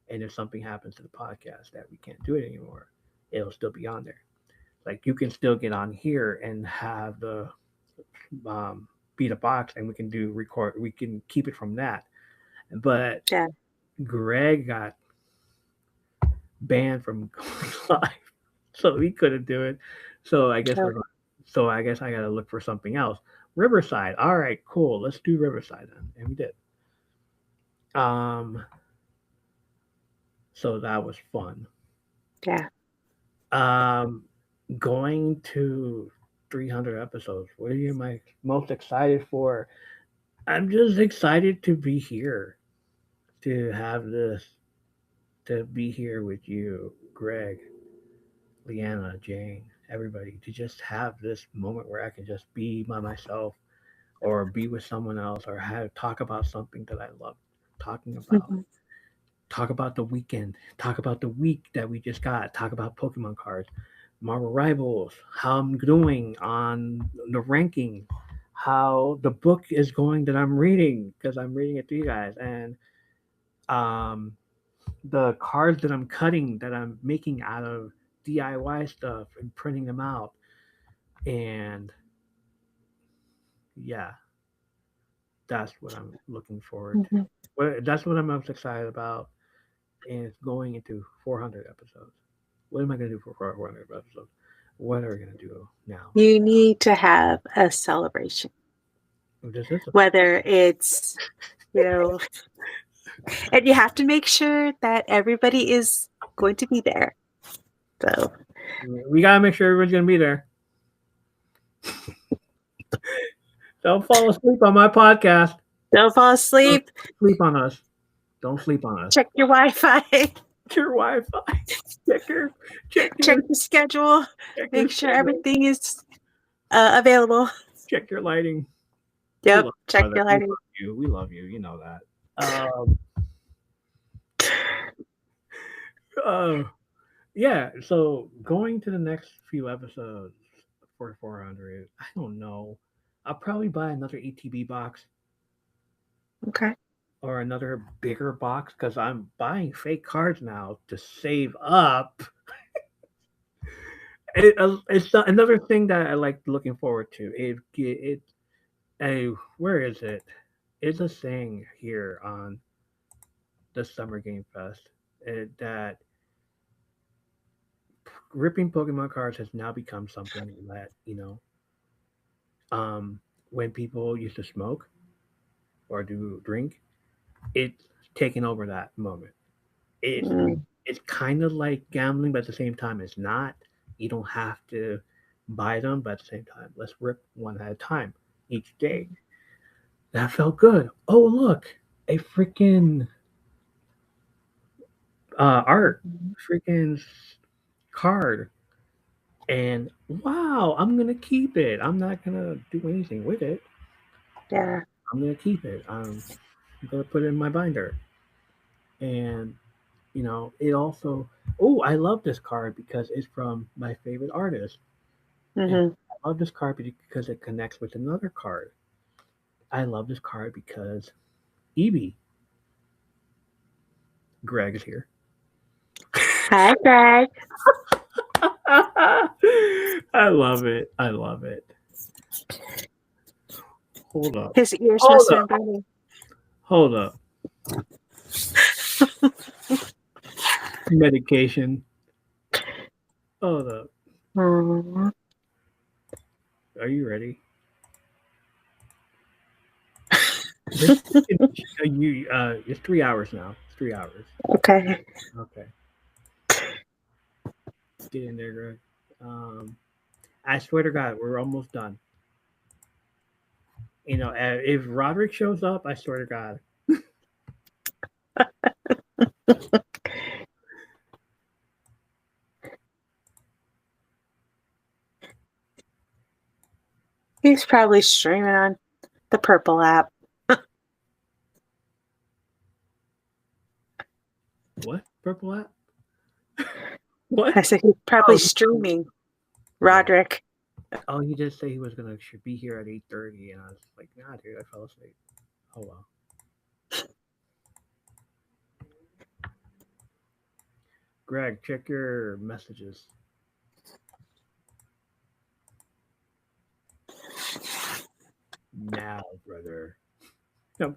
[SPEAKER 1] And if something happens to the podcast that we can't do it anymore, it'll still be on there. Like you can still get on here and have the beat a box, and we can do record. We can keep it from that. But
[SPEAKER 3] Yeah.
[SPEAKER 1] Greg got banned from going live, so he couldn't do it. So I guess
[SPEAKER 3] Oh.
[SPEAKER 1] we're going. So I guess I got to look for something else. Riverside. All right, cool. Let's do Riverside then, and we did. Um, so that was fun.
[SPEAKER 3] Yeah.
[SPEAKER 1] Um, going to 300 episodes. What are you most excited for? I'm just excited to be here. to have this, to be here with you, Greg, Leanna, Jane, everybody, to just have this moment where I can just be by myself or be with someone else or have talk about something that I love talking about.
[SPEAKER 3] Mhm.
[SPEAKER 1] Talk about the weekend. Talk about the week that we just got. Talk about Pokemon cards, Marvel Rivals, how I'm doing on the ranking, how the book is going that I'm reading because I'm reading it to you guys, and um, the cards that I'm cutting that I'm making out of DIY stuff and printing them out. And yeah, that's what I'm looking forward to.
[SPEAKER 3] Mhm.
[SPEAKER 1] That's what I'm most excited about is going into 400 episodes. What am I going to do for 400 episodes? What are we going to do now?
[SPEAKER 3] You need to have a celebration,
[SPEAKER 1] This is
[SPEAKER 3] whether it's, you know, and you have to make sure that everybody is going to be there. So
[SPEAKER 1] we got to make sure everyone's going to be there. Don't fall asleep on my podcast.
[SPEAKER 3] don't fall asleep.
[SPEAKER 1] Don't sleep on us. Don't sleep on us.
[SPEAKER 3] Check your Wi-Fi.
[SPEAKER 1] Check your Wi-Fi. Check
[SPEAKER 3] Check the schedule. Make sure everything is available.
[SPEAKER 1] Check your lighting.
[SPEAKER 3] Yep. Check your lighting.
[SPEAKER 1] We love you. You know that. Yeah. So going to the next few episodes for 400, I don't know. I'll probably buy another ETB box
[SPEAKER 3] Okay.
[SPEAKER 1] or another bigger box because I'm buying fake cards now to save up. It's another thing that I like looking forward to. Where is it? It's a saying here on the Summer Game Fest that ripping Pokemon cards has now become something that when people used to smoke or do drink, it's taken over that moment. It's
[SPEAKER 3] Mm.
[SPEAKER 1] it's kind of like gambling, but at the same time, it's not. You don't have to buy them, but at the same time, let's rip one at a time each day. That felt good. Oh, look, a freaking art, freaking card, and wow, I'm gonna keep it. I'm not gonna do anything with it.
[SPEAKER 3] Yeah.
[SPEAKER 1] I'm gonna keep it. I'm gonna put it in my binder, and it also. Oh, I love this card because it's from my favorite artist. And
[SPEAKER 3] Hmm.
[SPEAKER 1] I love this card because it connects with another card. I love this card because Eevee, Greg is here.
[SPEAKER 3] Hi, Greg.
[SPEAKER 1] I love it. I love it. Hold up.
[SPEAKER 3] His ears
[SPEAKER 1] Hold
[SPEAKER 3] must have
[SPEAKER 1] up.
[SPEAKER 3] been burning.
[SPEAKER 1] Hold up. Medication. Hold up.
[SPEAKER 3] Aw.
[SPEAKER 1] Are you ready? It's 3 hours now. It's 3 hours.
[SPEAKER 3] Okay.
[SPEAKER 1] Okay. Get in there, Greg. I swear to God, we're almost done. If Roderick shows up, I swear to God.
[SPEAKER 3] He's probably streaming on the Purple app.
[SPEAKER 1] What? Purple app? What?
[SPEAKER 3] I said he's probably
[SPEAKER 1] Oh.
[SPEAKER 3] streaming. Roderick.
[SPEAKER 1] Oh, he did say he was should be here at 8:30, and I was like, nah, dude, I fell asleep. Oh well. Greg, check your messages. Now, brother.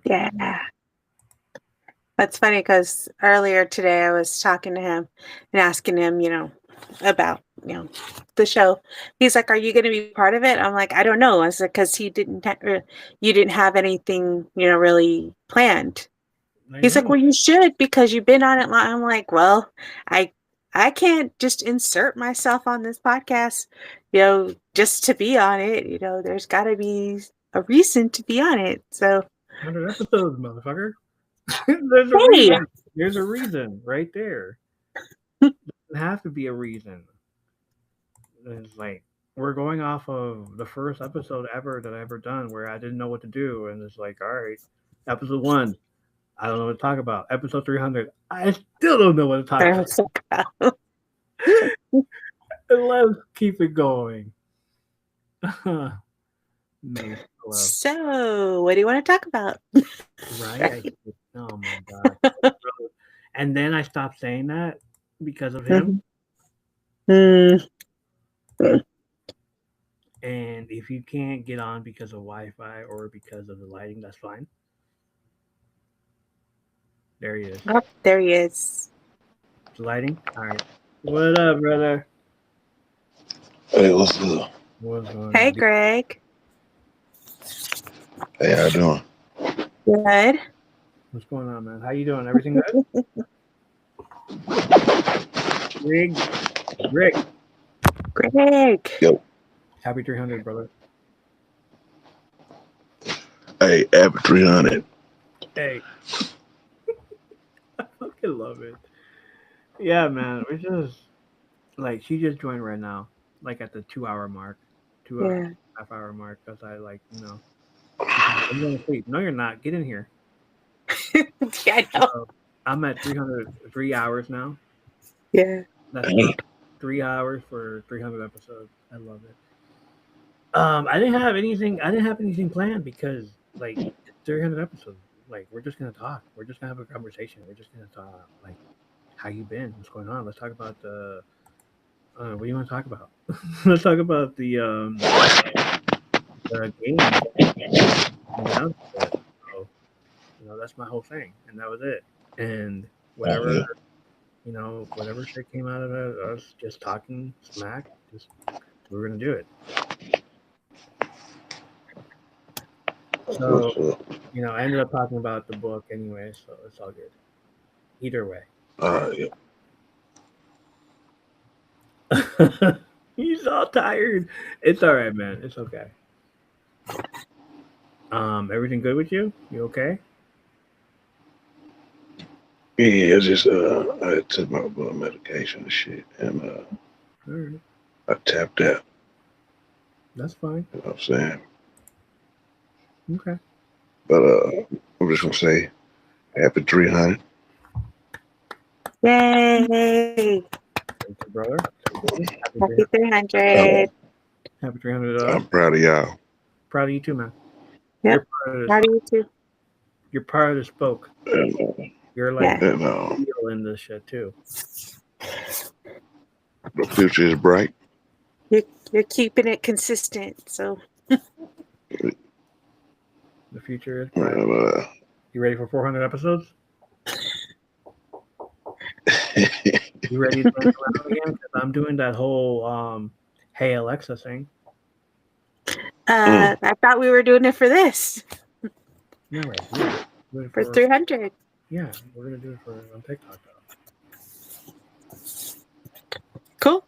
[SPEAKER 3] Yeah. That's funny because earlier today I was talking to him and asking him, about, the show. He's like, "Are you going to be part of it?" I'm like, "I don't know." I said, "Because you didn't have anything, really planned." He's like, "Well, you should because you've been on it." I'm like, "Well, I can't just insert myself on this podcast, just to be on it. There's got to be a reason to be on it." So
[SPEAKER 1] 100 episodes, motherfucker. There's a
[SPEAKER 3] Hey,
[SPEAKER 1] reason. There's a reason right there. Doesn't have to be a reason. It's like we're going off of the first episode ever that I ever done where I didn't know what to do, and it's like, all right, episode 1, I don't know what to talk about. Episode 300, I still don't know what to talk about.
[SPEAKER 3] there's a cow.
[SPEAKER 1] Let's keep it going. Mace, hello.
[SPEAKER 3] So, what do you want to talk about?
[SPEAKER 1] Right? Oh my god. And then I stopped saying that because of him.
[SPEAKER 3] Mm,
[SPEAKER 1] And if you can't get on because of Wi-Fi or because of the lighting, that's fine. There he is.
[SPEAKER 3] oh, there he is.
[SPEAKER 1] The lighting? All right. What up, brother?
[SPEAKER 4] Hey, what's up?
[SPEAKER 1] What's going
[SPEAKER 3] Hey,
[SPEAKER 1] on?
[SPEAKER 3] Greg.
[SPEAKER 4] Hey, how you doing?
[SPEAKER 3] Good.
[SPEAKER 1] What's going on, man? How you doing? Everything good? Rick.
[SPEAKER 3] Greg.
[SPEAKER 1] Happy 300, brother.
[SPEAKER 4] Hey, Abbott 300.
[SPEAKER 1] Hey. I fucking love it. Yeah, man. We're just like she just joined right now, like at the 2 hour mark, 2 hour,
[SPEAKER 3] Yeah.
[SPEAKER 1] half-hour mark. Because I I'm going to sleep. No, you're not. Get in here.
[SPEAKER 3] Yeah, I know.
[SPEAKER 1] I'm at 303 hours now.
[SPEAKER 3] Yeah.
[SPEAKER 1] That's 3 hours for 300 episodes. I love it. I didn't have anything planned because like 300 episodes. Like we're just gonna talk. We're just gonna have a conversation. We're just gonna talk. Like, how you been? What's going on? Let's talk about the. What do you want to talk about? Let's talk about the game. So, that's my whole thing, and that was it. And whatever whatever shit came out of it, us just talking smack, we're gonna do it. So, I ended up talking about the book anyway, so it's all good. Either way.
[SPEAKER 4] All right, yeah.
[SPEAKER 1] He's all tired. It's all right, man. It's okay. Everything good with you? You okay?
[SPEAKER 4] Yeah, it's just I took my blood medication and shit, and
[SPEAKER 1] All right.
[SPEAKER 4] I tapped out.
[SPEAKER 1] That's fine.
[SPEAKER 4] You know what I'm saying?
[SPEAKER 1] Okay.
[SPEAKER 4] But I'm just gonna say, happy 300.
[SPEAKER 3] Yay.
[SPEAKER 1] Thank you, brother.
[SPEAKER 3] Happy 300.
[SPEAKER 1] Happy 300.
[SPEAKER 4] I'm proud of y'all.
[SPEAKER 1] Proud of you too, man.
[SPEAKER 3] Yep. Proud of you too.
[SPEAKER 1] You're part of the spoke.
[SPEAKER 4] And,
[SPEAKER 1] You're like
[SPEAKER 4] and
[SPEAKER 1] real in this shit too.
[SPEAKER 4] the future is bright.
[SPEAKER 3] You're keeping it consistent, so.
[SPEAKER 1] The future is bright.
[SPEAKER 4] And,
[SPEAKER 1] You ready for 400 episodes? You ready to dance around again? Because I'm doing that whole Hey Alexa thing.
[SPEAKER 3] I thought we were doing it for this.
[SPEAKER 1] No, right.
[SPEAKER 3] For 300.
[SPEAKER 1] Yeah, we're gonna do it on TikTok though.
[SPEAKER 3] Cool.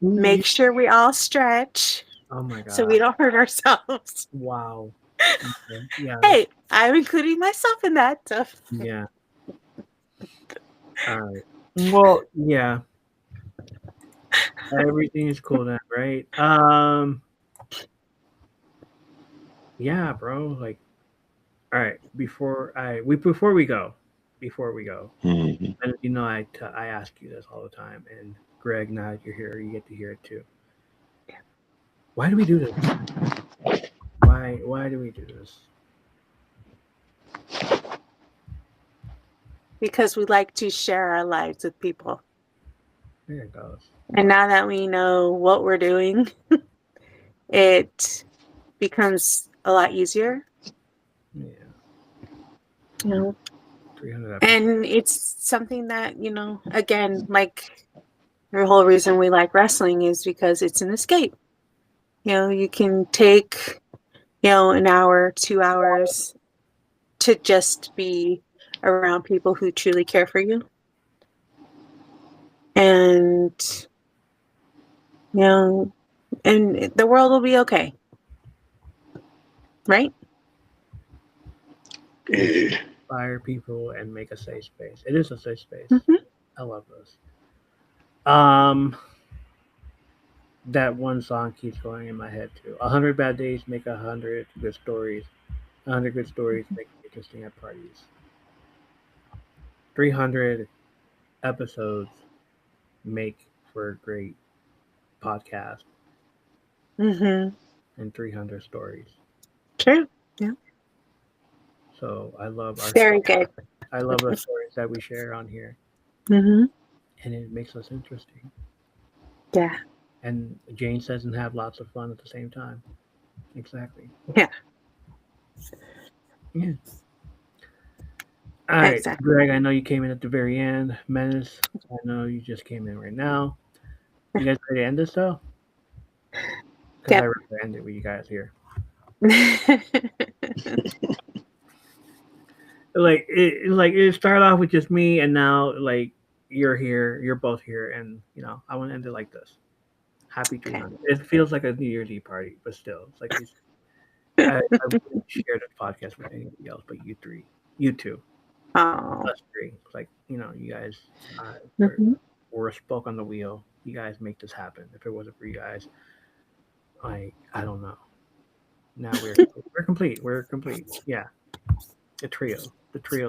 [SPEAKER 3] Make sure we all stretch.
[SPEAKER 1] Oh my god.
[SPEAKER 3] So we don't hurt ourselves.
[SPEAKER 1] Wow. Okay. Yeah.
[SPEAKER 3] Hey, I'm including myself in that. So.
[SPEAKER 1] Yeah. All right. Well, yeah. Everything is cool then, right? Yeah, bro. Like, all right. Before we go,
[SPEAKER 4] mm-hmm.
[SPEAKER 1] and I ask you this all the time, and Greg, now that you're here, you get to hear it too. Why do we do this? Why do we do this?
[SPEAKER 3] Because we like to share our lives with people.
[SPEAKER 1] There it goes.
[SPEAKER 3] And now that we know what we're doing, it becomes a lot easier.
[SPEAKER 1] Yeah.
[SPEAKER 3] 300 episodes. And it's something that, again, like the whole reason we like wrestling is because it's an escape. You can take, an hour, 2 hours to just be around people who truly care for you. And, and the world will be okay. Right?
[SPEAKER 4] Yeah.
[SPEAKER 1] inspire people and make a safe space. It is a safe space.
[SPEAKER 3] Mhm.
[SPEAKER 1] I love this. That one song keeps going in my head too. 100 bad days make 100 good stories. 100 good stories make it interesting at parties. 300 episodes make for a great podcast,
[SPEAKER 3] Mhm.
[SPEAKER 1] and 300 stories.
[SPEAKER 3] True. Yeah.
[SPEAKER 1] So I love our
[SPEAKER 3] Very good.
[SPEAKER 1] I love the stories that we share on here,
[SPEAKER 3] Mhm.
[SPEAKER 1] and it makes us interesting.
[SPEAKER 3] Yeah.
[SPEAKER 1] And Jane says and have lots of fun at the same time. Exactly.
[SPEAKER 3] Yeah.
[SPEAKER 1] Yeah. All right,
[SPEAKER 3] Exactly.
[SPEAKER 1] Greg. I know you came in at the very end. Menace. I know you just came in right now. You guys ready to end this though? Because I
[SPEAKER 3] Yep.
[SPEAKER 1] rather end it with you guys here. Like it started off with just me, and now like you're here. You're both here, and I want to end it like this. Happy
[SPEAKER 3] Okay.
[SPEAKER 1] 300. It feels like a New Year's Eve party, but still, it's like I wouldn't share this podcast with anybody else but you three, you two,
[SPEAKER 3] Oh.
[SPEAKER 1] us three. It's like you guys, uh, we're,
[SPEAKER 3] Mhm.
[SPEAKER 1] we're a spoke on the wheel. You guys make this happen. If it wasn't for you guys, I don't know. Now we're complete. We're complete. Yeah, the trio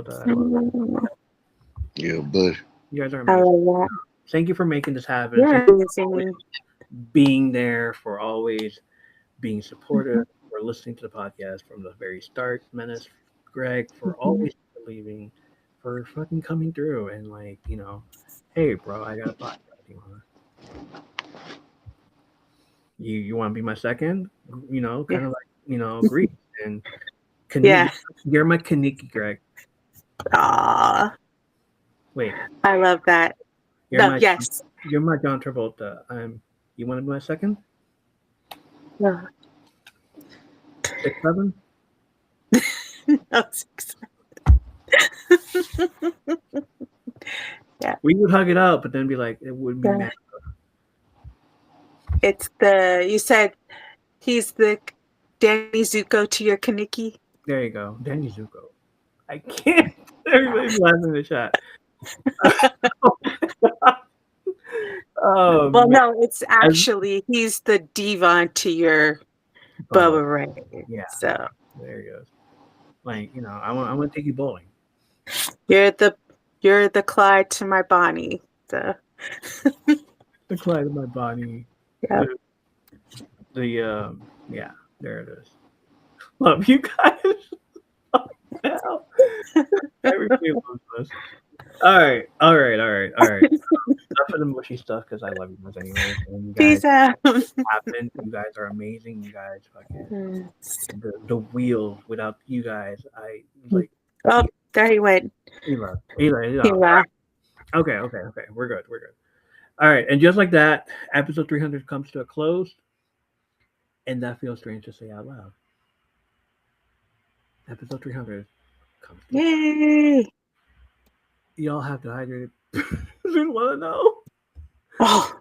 [SPEAKER 1] that I love.
[SPEAKER 4] Yeah, but
[SPEAKER 1] You guys are
[SPEAKER 3] I
[SPEAKER 1] amazing.
[SPEAKER 3] love that.
[SPEAKER 1] Thank you for making this happen.
[SPEAKER 3] You're
[SPEAKER 1] Thank you for always
[SPEAKER 3] amazing.
[SPEAKER 1] being there, for always being supportive, for listening to the podcast from the very start. Menace, Greg, for
[SPEAKER 3] Mhm.
[SPEAKER 1] always believing, for fucking coming through and hey, bro, I got a podcast. You want to be my second?
[SPEAKER 3] Yeah.
[SPEAKER 1] Kind of like Greece and
[SPEAKER 3] Yeah.
[SPEAKER 1] Kaniki. You're my Kaniki, Greg.
[SPEAKER 3] Aw.
[SPEAKER 1] Wait,
[SPEAKER 3] I love that.
[SPEAKER 1] you're
[SPEAKER 3] No,
[SPEAKER 1] my
[SPEAKER 3] yes.
[SPEAKER 1] you're my John Travolta. You want to be my second?
[SPEAKER 3] No.
[SPEAKER 1] 6'7"?
[SPEAKER 3] No, six. Yeah.
[SPEAKER 1] We would hug it out, but then be like, it wouldn't be
[SPEAKER 3] Yeah.
[SPEAKER 1] man.
[SPEAKER 3] It's you said he's the Danny Zuko to your Kaniki.
[SPEAKER 1] There you go, Danny Zuko. I can't. Everybody's laughing in the chat. Oh
[SPEAKER 3] Well,
[SPEAKER 1] man,
[SPEAKER 3] no, it's actually he's the Devon to your
[SPEAKER 1] Bubba.
[SPEAKER 3] Bubba Ray.
[SPEAKER 1] Yeah,
[SPEAKER 3] So
[SPEAKER 1] there he goes. I want to take you bowling.
[SPEAKER 3] you're the Clyde to my Bonnie. So
[SPEAKER 1] The Clyde of my body.
[SPEAKER 3] yeah.
[SPEAKER 1] Yeah, there it is. Love you guys. Hell. Everybody loves us. All right. Enough of the mushy stuff because I love you guys anyway. And you guys
[SPEAKER 3] Peace out.
[SPEAKER 1] happen. You guys are amazing. You guys fucking the wheels. Without you guys, I like.
[SPEAKER 3] Oh, there he went.
[SPEAKER 1] Eli.
[SPEAKER 3] He left.
[SPEAKER 1] Okay. We're good. All right. And just like that, episode 300 comes to a close. And that feels strange to say out loud. Episode 300 comes to a close.
[SPEAKER 3] Yay.
[SPEAKER 1] Y'all have hydrated. We want to know.
[SPEAKER 3] Oh,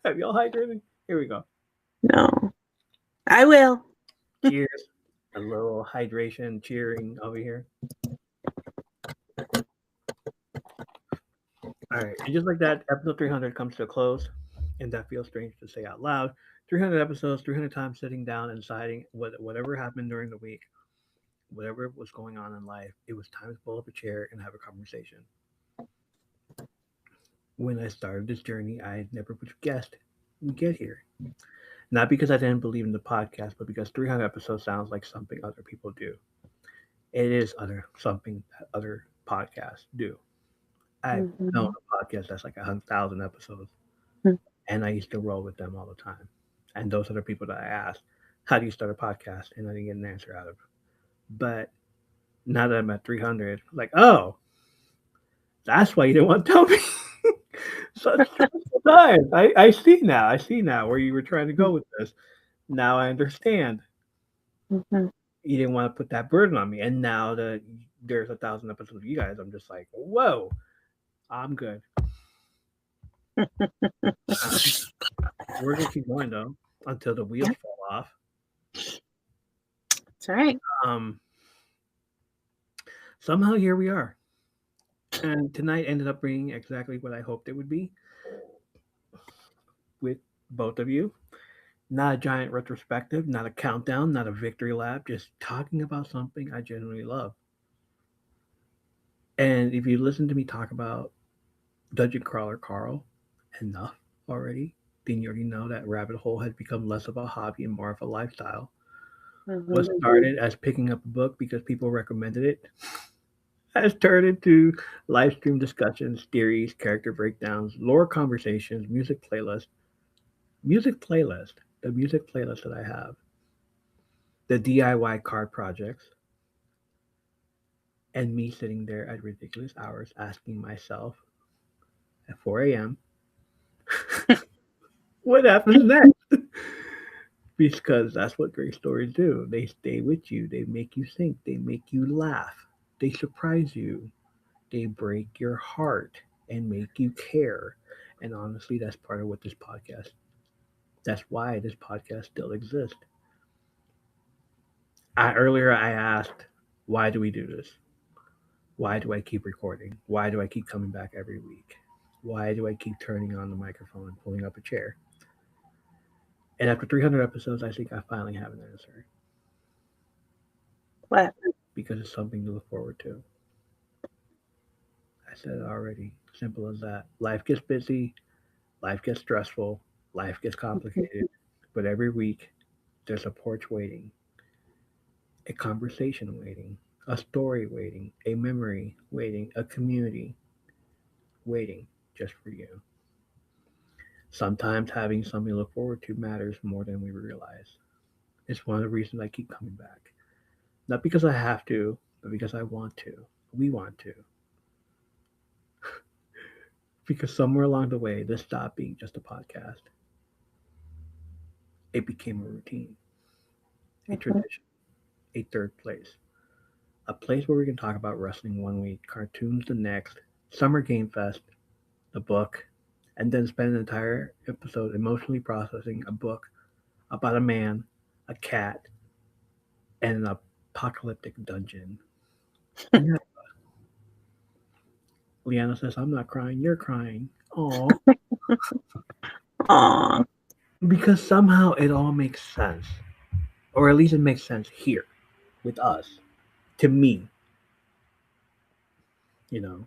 [SPEAKER 1] Have y'all hydrated? Here we go.
[SPEAKER 3] no. I will.
[SPEAKER 1] Cheers. A little hydration cheering over here. All right. And just like that, episode 300 comes to a close. And that feels strange to say out loud. 300 episodes, 300 times sitting down and deciding whatever happened during the week, whatever was going on in life, it was time to pull up a chair and have a conversation. When I started this journey, I never would have guessed we'd get here. Not because I didn't believe in the podcast, but because 300 episodes sounds like something other people do. It is something that other podcasts do. I've known a podcast that's like 100,000 episodes, and I used to roll with them all the time. And those are the people that I asked, "How do you start a podcast?" And I didn't get an answer out of. But now that I'm at 300, like, oh, that's why you didn't want to tell me. Such stressful times. I see now. I see now where you were trying to go with this. Now I understand.
[SPEAKER 3] Mhm.
[SPEAKER 1] You didn't want to put that burden on me, and now that there's 1,000 episodes of you guys, I'm just like, whoa, I'm good. We're gonna keep going though until the wheels fall off.
[SPEAKER 3] That's right.
[SPEAKER 1] Um, Somehow here we are. And tonight ended up being exactly what I hoped it would be with both of you. Not a giant retrospective, not a countdown, not a victory lap, just talking about something I genuinely love. And if you listen to me talk about Dungeon Crawler Carl enough already, then you already know that Rabbit Hole has become less of a hobby and more of a lifestyle. What
[SPEAKER 3] Mhm.
[SPEAKER 1] started as picking up a book because people recommended it has turned into live stream discussions, theories, character breakdowns, lore conversations, the music playlist that I have, the DIY card projects, and me sitting there at ridiculous hours asking myself at 4 a.m., what happens next? Because that's what great stories do. They stay with you, they make you think, they make you laugh, they surprise you, they break your heart and make you care. And honestly, that's part of what this podcast, that's why this podcast still exists. Earlier, I asked, why do we do this? Why do I keep recording? Why do I keep coming back every week? Why do I keep turning on the microphone and pulling up a chair? And after 300 episodes, I think I finally have an answer
[SPEAKER 3] What?
[SPEAKER 1] because it's something to look forward to. I said it already. Simple as that. Life gets busy, life gets stressful, life gets complicated, but every week there's a porch waiting, a conversation waiting, a story waiting, a memory waiting, a community waiting just for you. Sometimes having something to look forward to matters more than we realize. It's one of the reasons I keep coming back. Not because I have to, but because I want to. We want to. Because somewhere along the way, this stopped being just a podcast. It became a routine, a
[SPEAKER 3] Mhm.
[SPEAKER 1] tradition, a third place. A place where we can talk about wrestling one week, cartoons the next, Summer Game Fest, the book, and then spend an entire episode emotionally processing a book about a man, a cat, and an apocalyptic dungeon. And yeah, Liana says, I'm not crying, you're crying. Oh,
[SPEAKER 3] Aw.
[SPEAKER 1] because somehow it all makes sense. Or at least it makes sense here with us. To me, you know.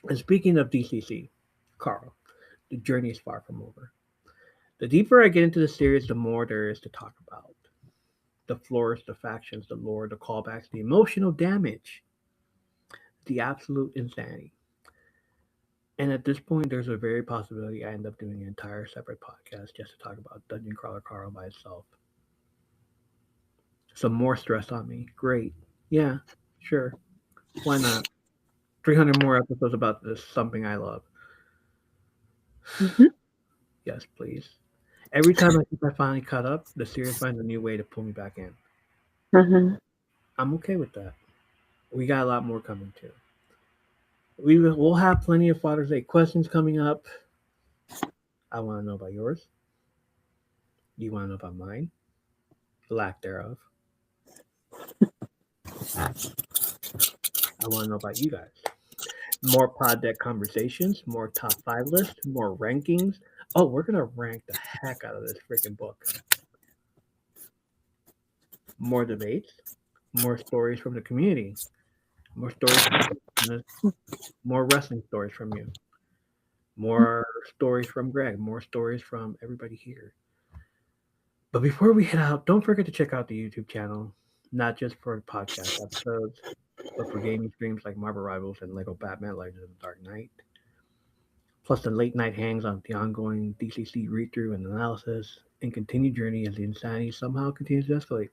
[SPEAKER 1] And speaking of DCC, Carl, the journey is far from over. The deeper I get into the series, the more there is to talk about. The floors, the factions, the lore, the callbacks, the emotional damage, the absolute insanity. And at this point, there's a very possibility I end up doing an entire separate podcast just to talk about Dungeon Crawler Carl by itself. Some more stress on me. Great. Yeah, sure. Why not? 300 more episodes about this, something I love.
[SPEAKER 3] Mhm.
[SPEAKER 1] Yes, please. Every time I think I finally caught up, the series finds a new way to pull me back in.
[SPEAKER 3] Mhm.
[SPEAKER 1] I'm okay with that. We got a lot more coming too. We'll have plenty of Father's Day questions coming up. I want to know about yours. You want to know about mine? Lack thereof. I want to know about you guys. More pod deck conversations, more top five lists, more rankings. Oh, we're gonna rank the heck out of this freaking book. More debates, more stories from the community, more stories from listeners, more wrestling stories from you, more stories from Greg, more stories from everybody here. But before we head out, don't forget to check out the YouTube channel, not just for podcast episodes, but for gaming streams like Marvel Rivals and Lego Batman Legends of the Dark Knight, plus the late night hangs on the ongoing DCC read through and analysis, and continued journey as the insanity somehow continues to escalate.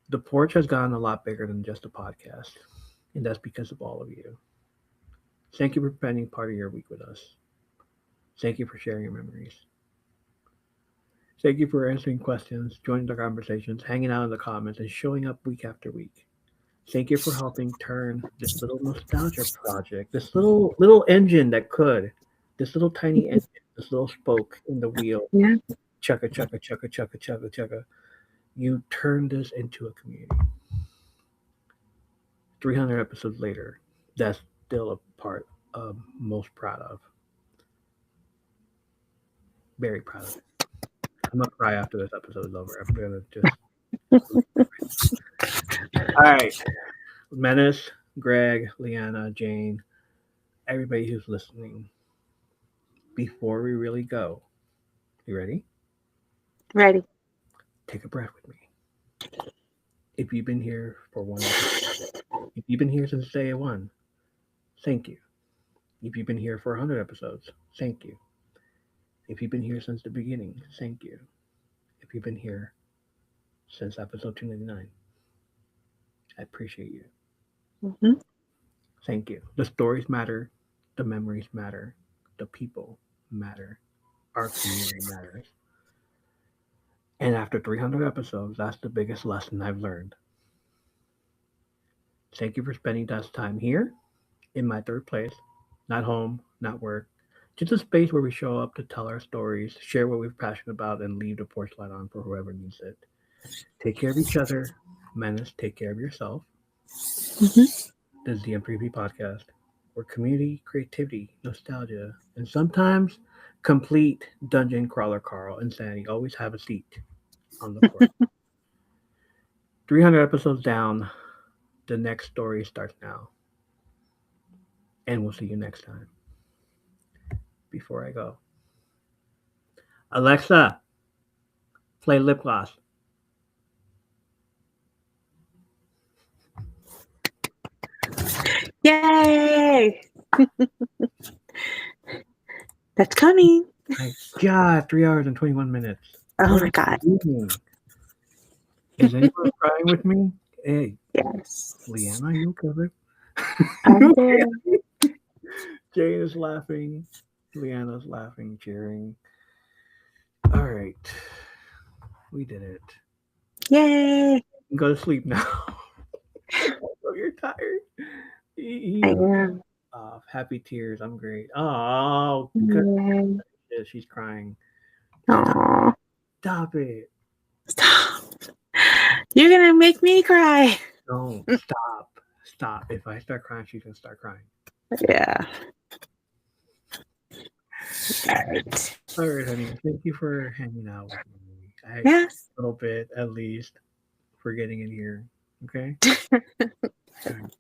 [SPEAKER 1] The porch has gotten a lot bigger than just a podcast, and that's because of all of you. Thank you for spending part of your week with us. Thank you for sharing your memories. Thank you for answering questions, joining the conversations, hanging out in the comments, and showing up week after week. Thank you for helping turn this little nostalgia project, this little engine that could, this little tiny engine, this little spoke in the wheel,
[SPEAKER 3] Yeah.
[SPEAKER 1] chugga chugga chugga chugga chugga chugga. You turned this into a community. 300 episodes later, that's still a part I'm most proud of. Very proud of it. I'm gonna cry after this episode is over. I'm gonna just. All right, Menace, Greg, Leanna, Jane, everybody who's listening. Before we really go, you ready?
[SPEAKER 3] Ready.
[SPEAKER 1] Take a breath with me. If you've been here for one episode, if you've been here since day one, thank you. If you've been here for 100 episodes, thank you. If you've been here since the beginning, thank you. If you've been here since episode 299, I appreciate you.
[SPEAKER 3] Hmm.
[SPEAKER 1] Thank you. The stories matter, the memories matter, the people matter, our community matters. And after 300 episodes, that's the biggest lesson I've learned. Thank you for spending that time here in my third place, not home, not work, just a space where we show up to tell our stories, share what we're passionate about, and leave the porch light on for whoever needs it. Take care of each other. Menace, take care of yourself.
[SPEAKER 3] Hmm.
[SPEAKER 1] This is the M3P podcast, where community, creativity, nostalgia, and sometimes complete dungeon crawler Carl and Sandy always have a seat on the porch. 300 episodes down, the next story starts now. And we'll see you next time. Before I go, Alexa, play Lip Gloss.
[SPEAKER 3] Yay! That's coming.
[SPEAKER 1] My God, 3 hours and 21 minutes.
[SPEAKER 3] Oh
[SPEAKER 1] What
[SPEAKER 3] my
[SPEAKER 1] am
[SPEAKER 3] God.
[SPEAKER 1] I doing? Is anyone crying with me? Hey,
[SPEAKER 3] Yes.
[SPEAKER 1] Leanna, you covered?
[SPEAKER 3] I'm good.
[SPEAKER 1] Jane is laughing. Leanna's laughing, cheering. All right. We did it.
[SPEAKER 3] Yay!
[SPEAKER 1] Go to sleep now. Oh, you're tired.
[SPEAKER 3] I am.
[SPEAKER 1] Happy tears. I'm great. Oh,
[SPEAKER 3] Yay.
[SPEAKER 1] she's crying.
[SPEAKER 3] Aw.
[SPEAKER 1] Stop it.
[SPEAKER 3] Stop. You're gonna make me cry.
[SPEAKER 1] No, stop. Stop. If I start crying, she's gonna start crying.
[SPEAKER 3] Yeah. All right.
[SPEAKER 1] All right, honey. Thank you for hanging out with me.
[SPEAKER 3] Yes.
[SPEAKER 1] A little bit, at least, for getting in here. Okay? Good.